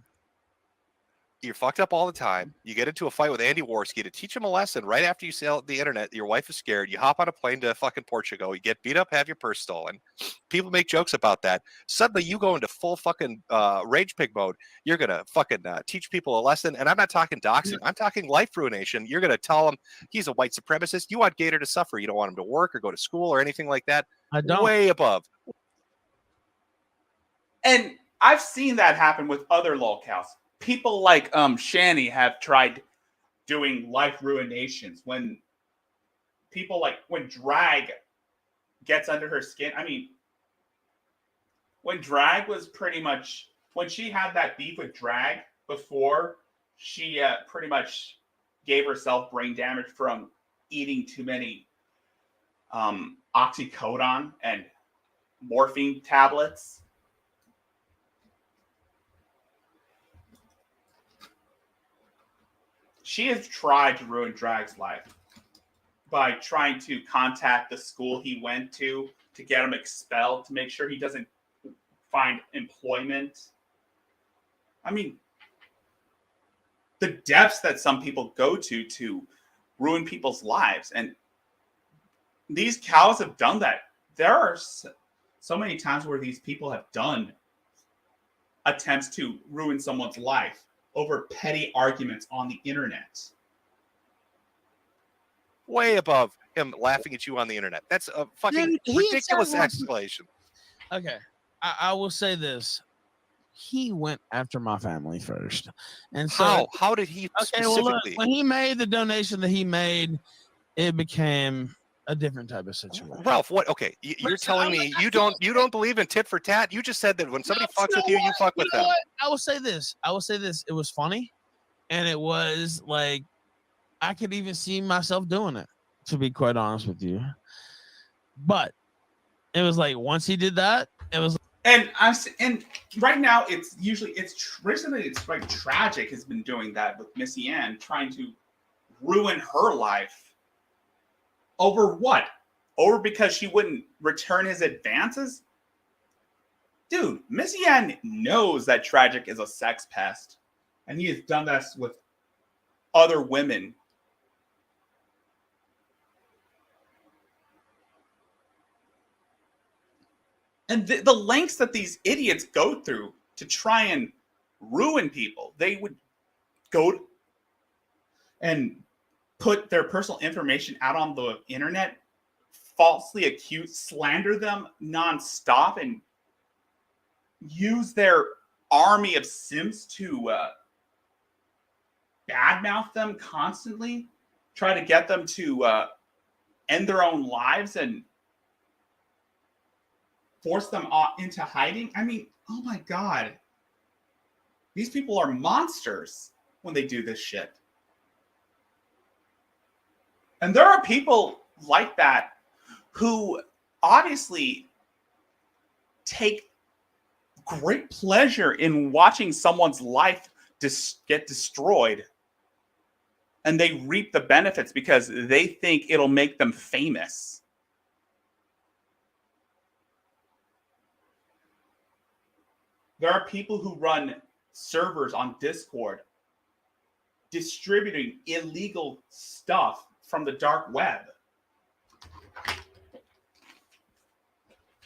You're fucked up all the time. You get into a fight with Andy Warski to teach him a lesson right after you sell the internet. Your wife is scared. You hop on a plane to fucking Portugal. You get beat up, have your purse stolen. People make jokes about that. Suddenly you go into full fucking rage pig mode. You're going to fucking teach people a lesson. And I'm not talking doxing. I'm talking life ruination. You're going to tell him he's a white supremacist. You want Gator to suffer. You don't want him to work or go to school or anything like that. I don't. Way above. And I've seen that happen with other lolcows. People like Shani have tried doing life ruinations when people like when drag gets under her skin. I mean, when drag was pretty much when she had that beef with drag before, she pretty much gave herself brain damage from eating too many oxycodone and morphine tablets. She has tried to ruin Drag's life by trying to contact the school he went to get him expelled, to make sure he doesn't find employment. I mean, the depths that some people go to ruin people's lives. And these cows have done that. There are so many times where these people have done attempts to ruin someone's life over petty arguments on the internet. Way above him laughing at you on the internet. That's a fucking ridiculous escalation. Okay, I will say this. He went after my family first. And so how did he specifically? Well, look, when he made the donation that he made, it became a different type of situation. Ralph, what? Okay, you're telling me you don't believe in tit for tat? You just said that when somebody fucks with you, you fuck with them. What? I will say this. It was funny, and it was like I could even see myself doing it, to be quite honest with you. But it was like once he did that, it was. And right now recently it's like Tragic has been doing that with Missy Ann, trying to ruin her life. Over what? Over because she wouldn't return his advances? Dude, Missy Ann knows that Tragic is a sex pest. And he has done this with other women. And the lengths that these idiots go through to try and ruin people. They would go and put their personal information out on the internet, falsely accuse, slander them nonstop, and use their army of simps to badmouth them constantly, try to get them to end their own lives and force them into hiding. I mean, oh my God. These people are monsters when they do this shit. And there are people like that who obviously take great pleasure in watching someone's life get destroyed. And they reap the benefits because they think it'll make them famous. There are people who run servers on Discord distributing illegal stuff from the dark web. I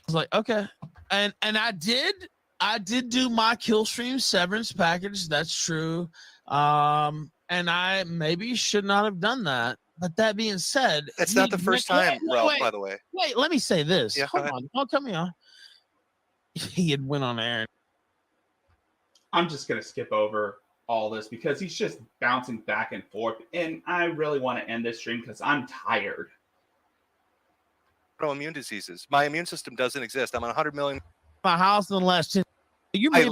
was like, okay. And I did do my Killstream severance package. That's true. And I maybe should not have done that. But that being said, it's not the first time, Ralph, by the way. Wait, let me say this. Yeah, hold on. Oh, come here. He had went on air. I'm just going to skip over all this because he's just bouncing back and forth. And I really want to end this stream because I'm tired. Autoimmune diseases. My immune system doesn't exist. I'm on 100 million. My house in the last 10. You made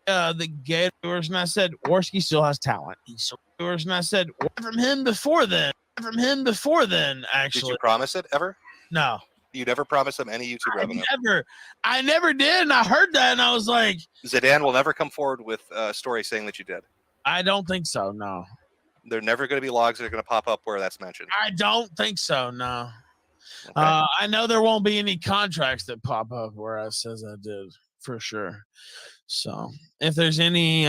the Gators, and I said, Warski still has talent. He's so Gators, and I said, from him before then, actually. Did you promise it ever? No. You never promised them any YouTube revenue. I never did, and I heard that, and I was like, Zidane will never come forward with a story saying that you did. I don't think so. No. There are never going to be logs that are going to pop up where that's mentioned. I don't think so. No. Okay. I know there won't be any contracts that pop up where I says I did for sure. So if there's any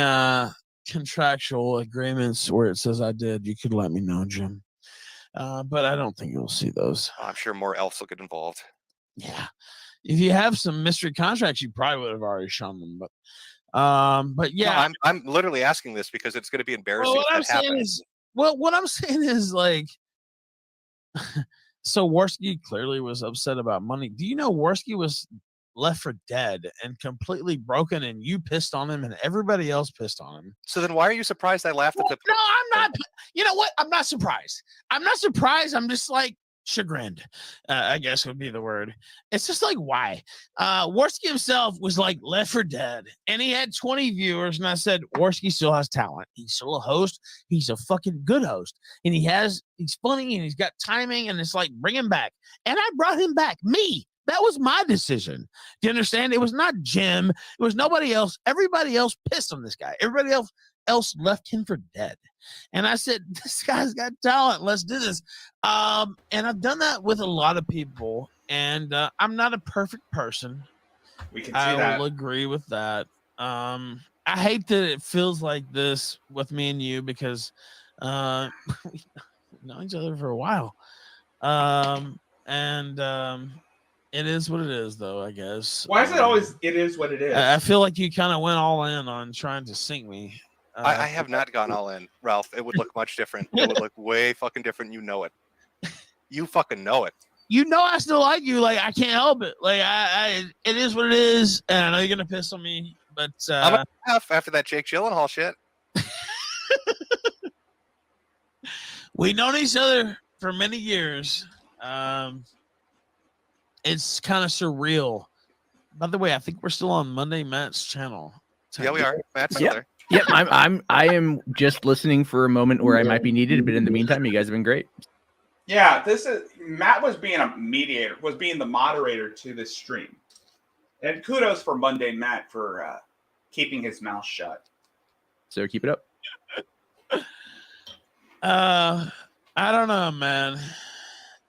contractual agreements where it says I did, you could let me know, Jim. But I don't think you'll see those. I'm sure more elves will get involved. Yeah. If you have some mystery contracts, you probably would have already shown them. But yeah. No, I'm literally asking this because it's going to be embarrassing Well, if that happens. what I'm saying is like, so Worski clearly was upset about money. Do you know Worski was left for dead and completely broken, and you pissed on him, and everybody else pissed on him? So then why are you surprised I laughed at the? No, I'm not. You know what? I'm not surprised. I'm not surprised. I'm just like chagrined, I guess would be the word. It's just like, why? Worski himself was like left for dead, and he had 20 viewers, and I said, Worski still has talent. He's still a host. He's a fucking good host, and he's funny, and he's got timing, and it's like, bring him back. And I brought him back. Me. That was my decision. Do you understand? It was not Jim. It was nobody else. Everybody else pissed on this guy. Everybody else left him for dead. And I said, this guy's got talent. Let's do this. And I've done that with a lot of people. And I'm not a perfect person. We can see I that. will agree with that. I hate that it feels like this with me and you because we know each other for a while. It is what it is, though, I guess. Why is it always it is what it is? I feel like you kind of went all in on trying to sink me. I have not gone all in, Ralph. It would look much different. It would look way fucking different. You know it. You fucking know it. You know I still like you. Like, I can't help it. Like, it is what it is, and I know you're gonna piss on me, but I'm gonna laugh after that Jake Gyllenhaal shit. We've known each other for many years. It's kind of surreal. By the way, I think we're still on Monday Matt's channel. Yeah, we are. Matt's still Yep. there. Yep, I am just listening for a moment where I might be needed, but in the meantime, you guys have been great. Yeah, Matt was being a mediator, was being the moderator to this stream. And kudos for Monday Matt for keeping his mouth shut. So keep it up. I don't know, man.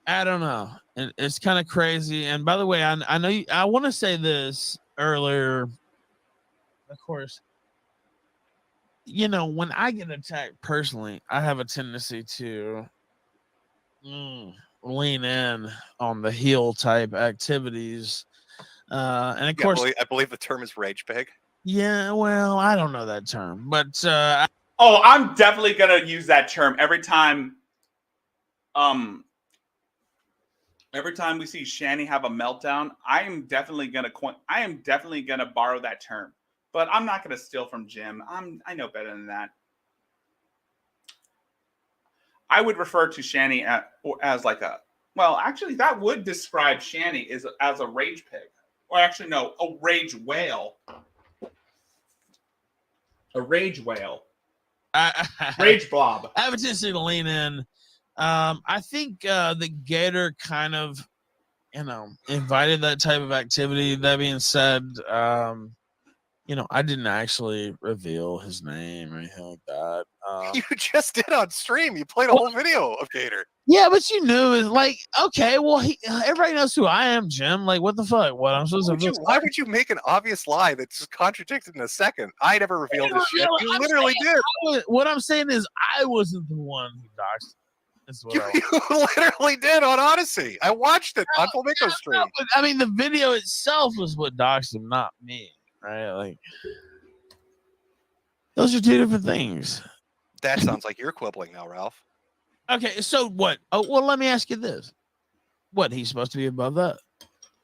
I don't know. It's kind of crazy. And by the way, I know I want to say this earlier. Of course, you know, when I get attacked personally, I have a tendency to lean in on the heel type activities. And of course, I believe the term is rage pig. Yeah, well, I don't know that term, but I'm definitely gonna use that term every time. Every time we see Shani have a meltdown, I am definitely gonna borrow that term. But I'm not gonna steal from Jim. I know better than that. I would refer to Shani as like actually that would describe Shani as a rage pig. Or actually no, a rage whale. A rage whale. Rage blob. I have a tendency to lean in. I think the Gator kind of, invited that type of activity. That being said, I didn't actually reveal his name or anything like that. You just did on stream. You played a whole video of Gator. Yeah, but you knew it. Like, okay, well, everybody knows who I am, Jim. Like, what the fuck? What I'm supposed to? Why would you make an obvious lie that's contradicted in a second? I never revealed this shit. You literally did. What I'm saying is, I wasn't the one who doxed. You literally did on Odyssey. I watched it on Fulmico's stream. But, I mean, the video itself was what doxed him, not me. Right? Like, those are two different things. That sounds like you're quibbling now, Ralph. Okay, so what? Oh, well, let me ask you this: what, he's supposed to be above that?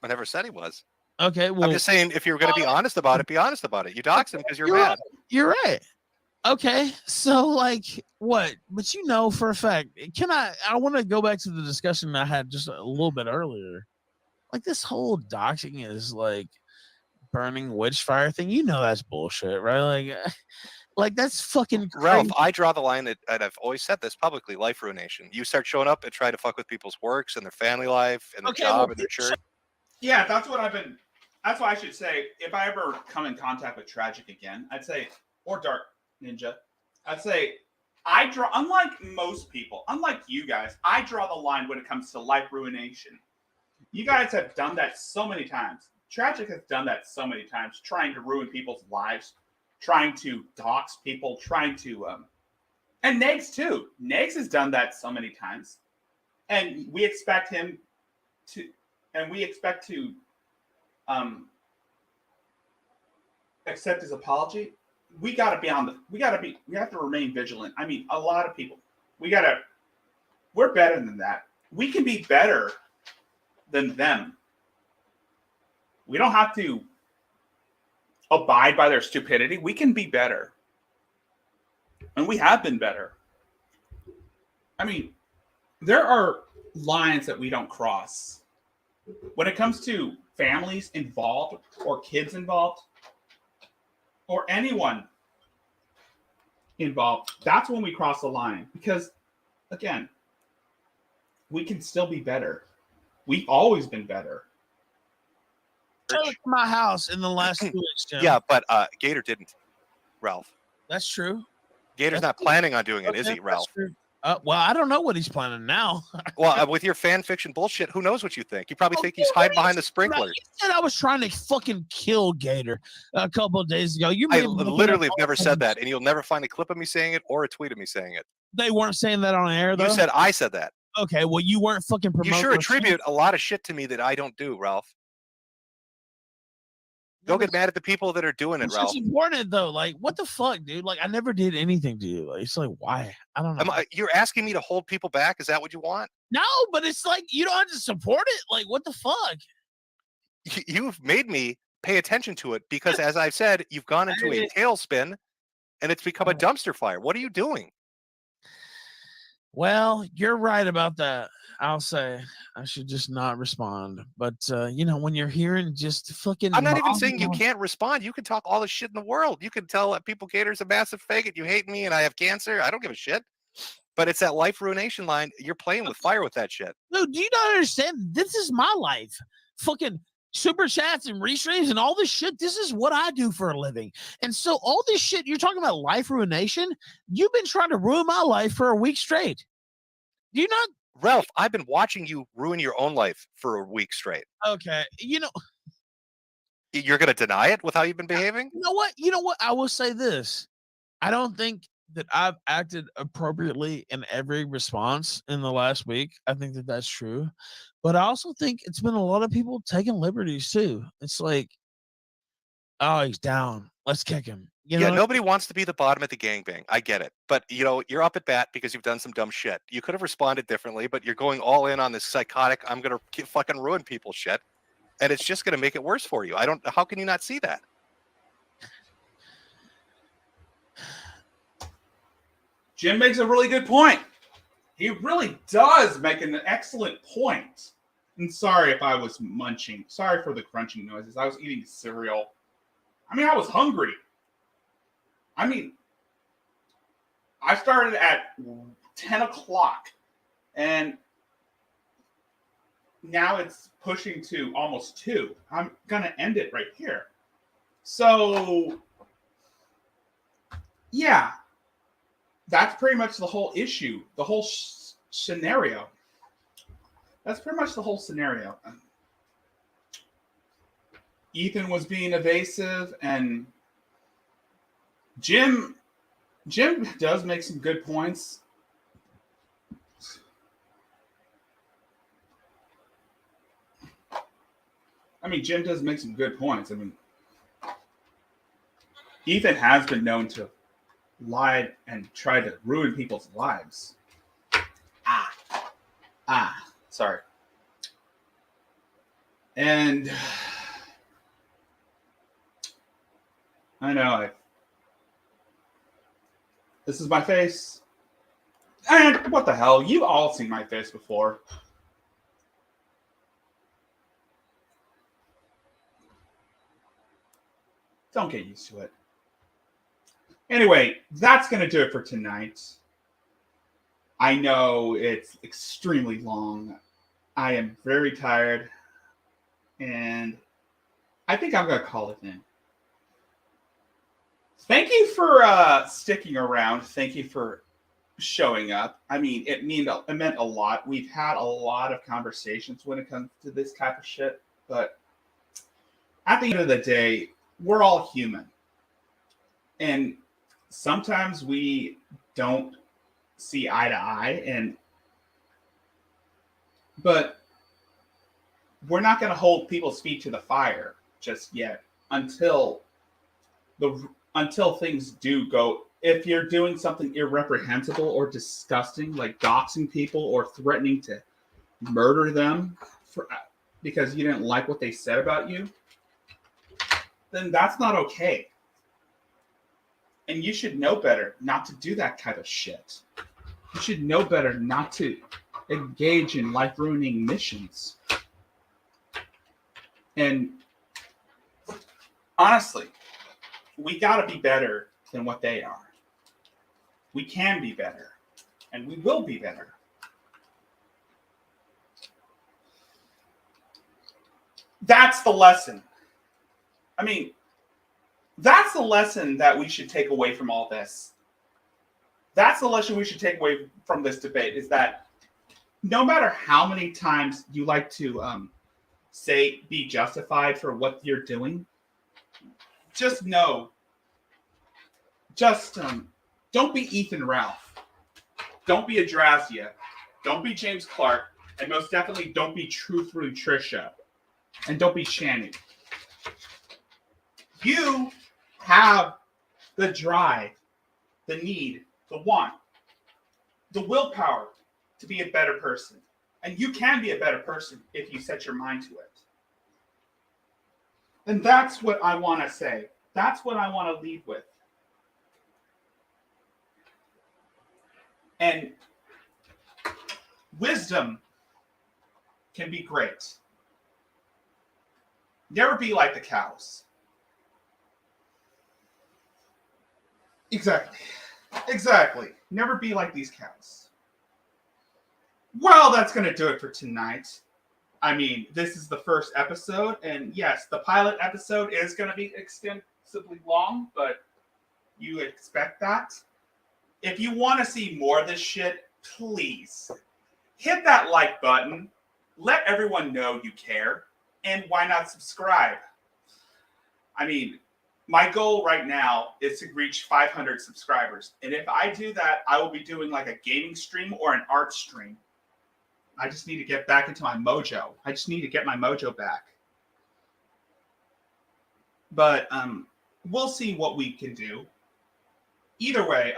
I never said he was. Okay, well, I'm just saying, if you're going to be honest about it, be honest about it. You dox him because you're mad. Right. You're right. Okay, so like what? But for a fact, I want to go back to the discussion I had just a little bit earlier. Like, this whole doxing is like burning witch fire thing. That's bullshit, right? Like that's fucking crazy. Ralph, I draw the line and I've always said this publicly: life ruination. You start showing up and try to fuck with people's works and their family life and their job and their church. Yeah, that's what that's why I should say, if I ever come in contact with Tragic again, I'd say, or Dark Ninja, I'd say, unlike most people, unlike you guys, I draw the line when it comes to life ruination. You guys have done that so many times. Tragic has done that so many times, trying to ruin people's lives, trying to dox people, trying to and Negs too. Negs has done that so many times. And we expect him to accept his apology. We have to remain vigilant. I mean, a lot of people. We're better than that. We can be better than them. We don't have to abide by their stupidity. We can be better. And we have been better. I mean, there are lines that we don't cross. When it comes to families involved or kids involved or anyone involved, that's when we cross the line. Because, again, we can still be better. We've always been better. Took my house in the last 2 weeks, Jim. Yeah, but Gator didn't, Ralph. That's true. Gator's not planning on doing it, is he, Ralph? Well, I don't know what he's planning now. Well, with your fan fiction bullshit, who knows what you think? You probably think he's hiding behind the sprinklers. You said I was trying to fucking kill Gator a couple of days ago. I literally have never said that, and you'll never find a clip of me saying it or a tweet of me saying it. They weren't saying that on air, though? You said I said that. Okay, well, you weren't fucking promoting. You sure attribute a lot of shit to me that I don't do, Ralph. Go get mad at the people that are doing it, Ralph. It's important, though. Like, what the fuck, dude? Like, I never did anything to you. Like, it's like, why? I don't know. You're asking me to hold people back? Is that what you want? No, but it's like, you don't have to support it. Like, what the fuck? You've made me pay attention to it because, as I've said, you've gone into a tailspin and it's become a dumpster fire. What are you doing? Well, you're right about that. I'll say I should just not respond. But, when you're hearing just fucking... I'm not even saying you can't respond. You can talk all the shit in the world. You can tell people Gator's a massive faggot. You hate me and I have cancer. I don't give a shit. But it's that life ruination line. You're playing with fire with that shit. No, do you not understand? This is my life. Fucking super chats and restreams and all this shit. This is what I do for a living. And so all this shit, you're talking about life ruination. You've been trying to ruin my life for a week straight. Do you not? Ralph, I've been watching you ruin your own life for a week straight. Okay. You're going to deny it with how you've been behaving? You know what? I will say this. I don't think that I've acted appropriately in every response in the last week. I think that that's true. But I also think it's been a lot of people taking liberties too. It's like, oh, he's down. Let's kick him. Nobody wants to be the bottom at the gangbang. I get it. But, you're up at bat because you've done some dumb shit. You could have responded differently, but you're going all in on this psychotic, I'm going to fucking ruin people shit. And it's just going to make it worse for you. How can you not see that? Jim makes a really good point. He really does make an excellent point. And sorry if I was munching. Sorry for the crunching noises. I was eating cereal. I was hungry. I started at 10 o'clock, and now it's pushing to almost 2. I'm going to end it right here. So, yeah, that's pretty much the whole issue, the whole scenario. That's pretty much the whole scenario. Ethan was being evasive, and Jim does make some good points. Jim does make some good points. Ethan has been known to lie and try to ruin people's lives. Sorry. And I know this is my face. And what the hell? You've all seen my face before. Don't get used to it. Anyway, that's going to do it for tonight. I know it's extremely long. I am very tired. And I think I'm going to call it in. Thank you for sticking around. Thank you for showing up. It meant a lot. We've had a lot of conversations when it comes to this type of shit. But at the end of the day, we're all human. And sometimes we don't see eye to eye, but we're not going to hold people's feet to the fire just yet until things do go. If you're doing something irreprehensible or disgusting, like doxing people or threatening to murder them because you didn't like what they said about you, then that's not okay. And you should know better not to do that kind of shit. You should know better not to engage in life-ruining missions. And honestly, we got to be better than what they are. We can be better, and we will be better. That's the lesson. I mean, that's the lesson that we should take away from all this. That's the lesson we should take away from this debate, is that no matter how many times you like to say be justified for what you're doing, just know, don't be Ethan Ralph. Don't be a Drazia. Don't be James Clark. And most definitely don't be Truthfully Trisha. And don't be Shannon. You have the drive, the need, the want, the willpower to be a better person. And you can be a better person if you set your mind to it. And that's what I want to say. That's what I want to lead with. And wisdom can be great. Never be like the cows. Exactly. Never be like these cows. Well, that's going to do it for tonight. I mean, this is the first episode, and yes, the pilot episode is going to be extensively long, but you expect that. If you want to see more of this shit, please hit that like button. Let everyone know you care, and why not subscribe? I mean, my goal right now is to reach 500 subscribers, and if I do that, I will be doing like a gaming stream or an art stream. I just need to get back into my mojo. I just need to get my mojo back. But we'll see what we can do. Either way,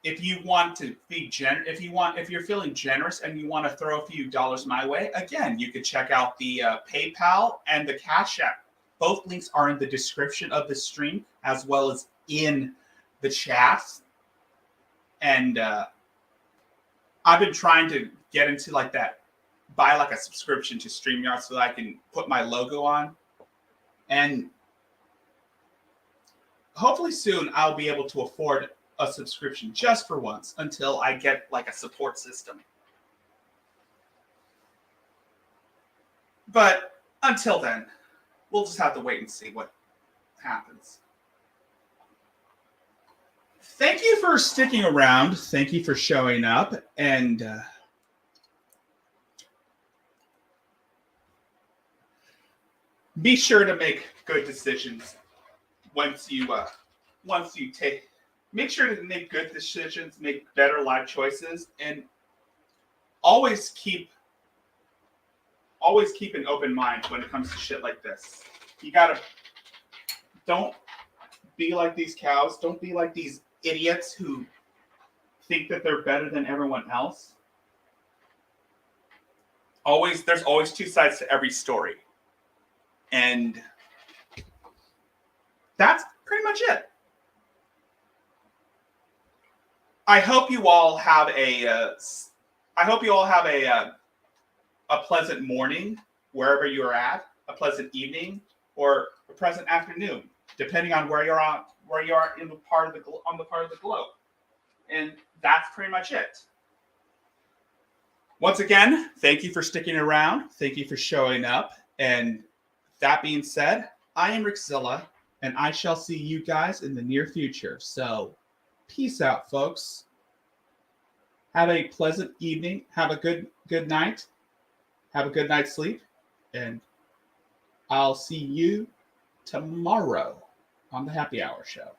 if you want to be if you're feeling generous and you want to throw a few dollars my way, again, you could check out the PayPal and the Cash App. Both links are in the description of the stream as well as in the chat. And I've been trying to get into like that, buy like a subscription to StreamYard so that I can put my logo on. And hopefully soon I'll be able to afford a subscription just for once until I get like a support system. But until then, we'll just have to wait and see what happens. Thank you for sticking around. Thank you for showing up. And be sure to make good decisions once you make sure to make good decisions, make better life choices, and always keep an open mind when it comes to shit like this. Don't be like these cows. Don't be like these idiots who think that they're better than everyone else. There's always two sides to every story. And that's pretty much it. I hope you all have a pleasant morning wherever you're at, a pleasant evening, or a pleasant afternoon, depending on where you are in the part of the globe. And that's pretty much it. Once again, thank you for sticking around. Thank you for showing up. And that being said, I am Rickzilla, and I shall see you guys in the near future. So, peace out, folks. Have a pleasant evening. Have a good night. Have a good night's sleep. And I'll see you tomorrow. on the Happy Hour Show.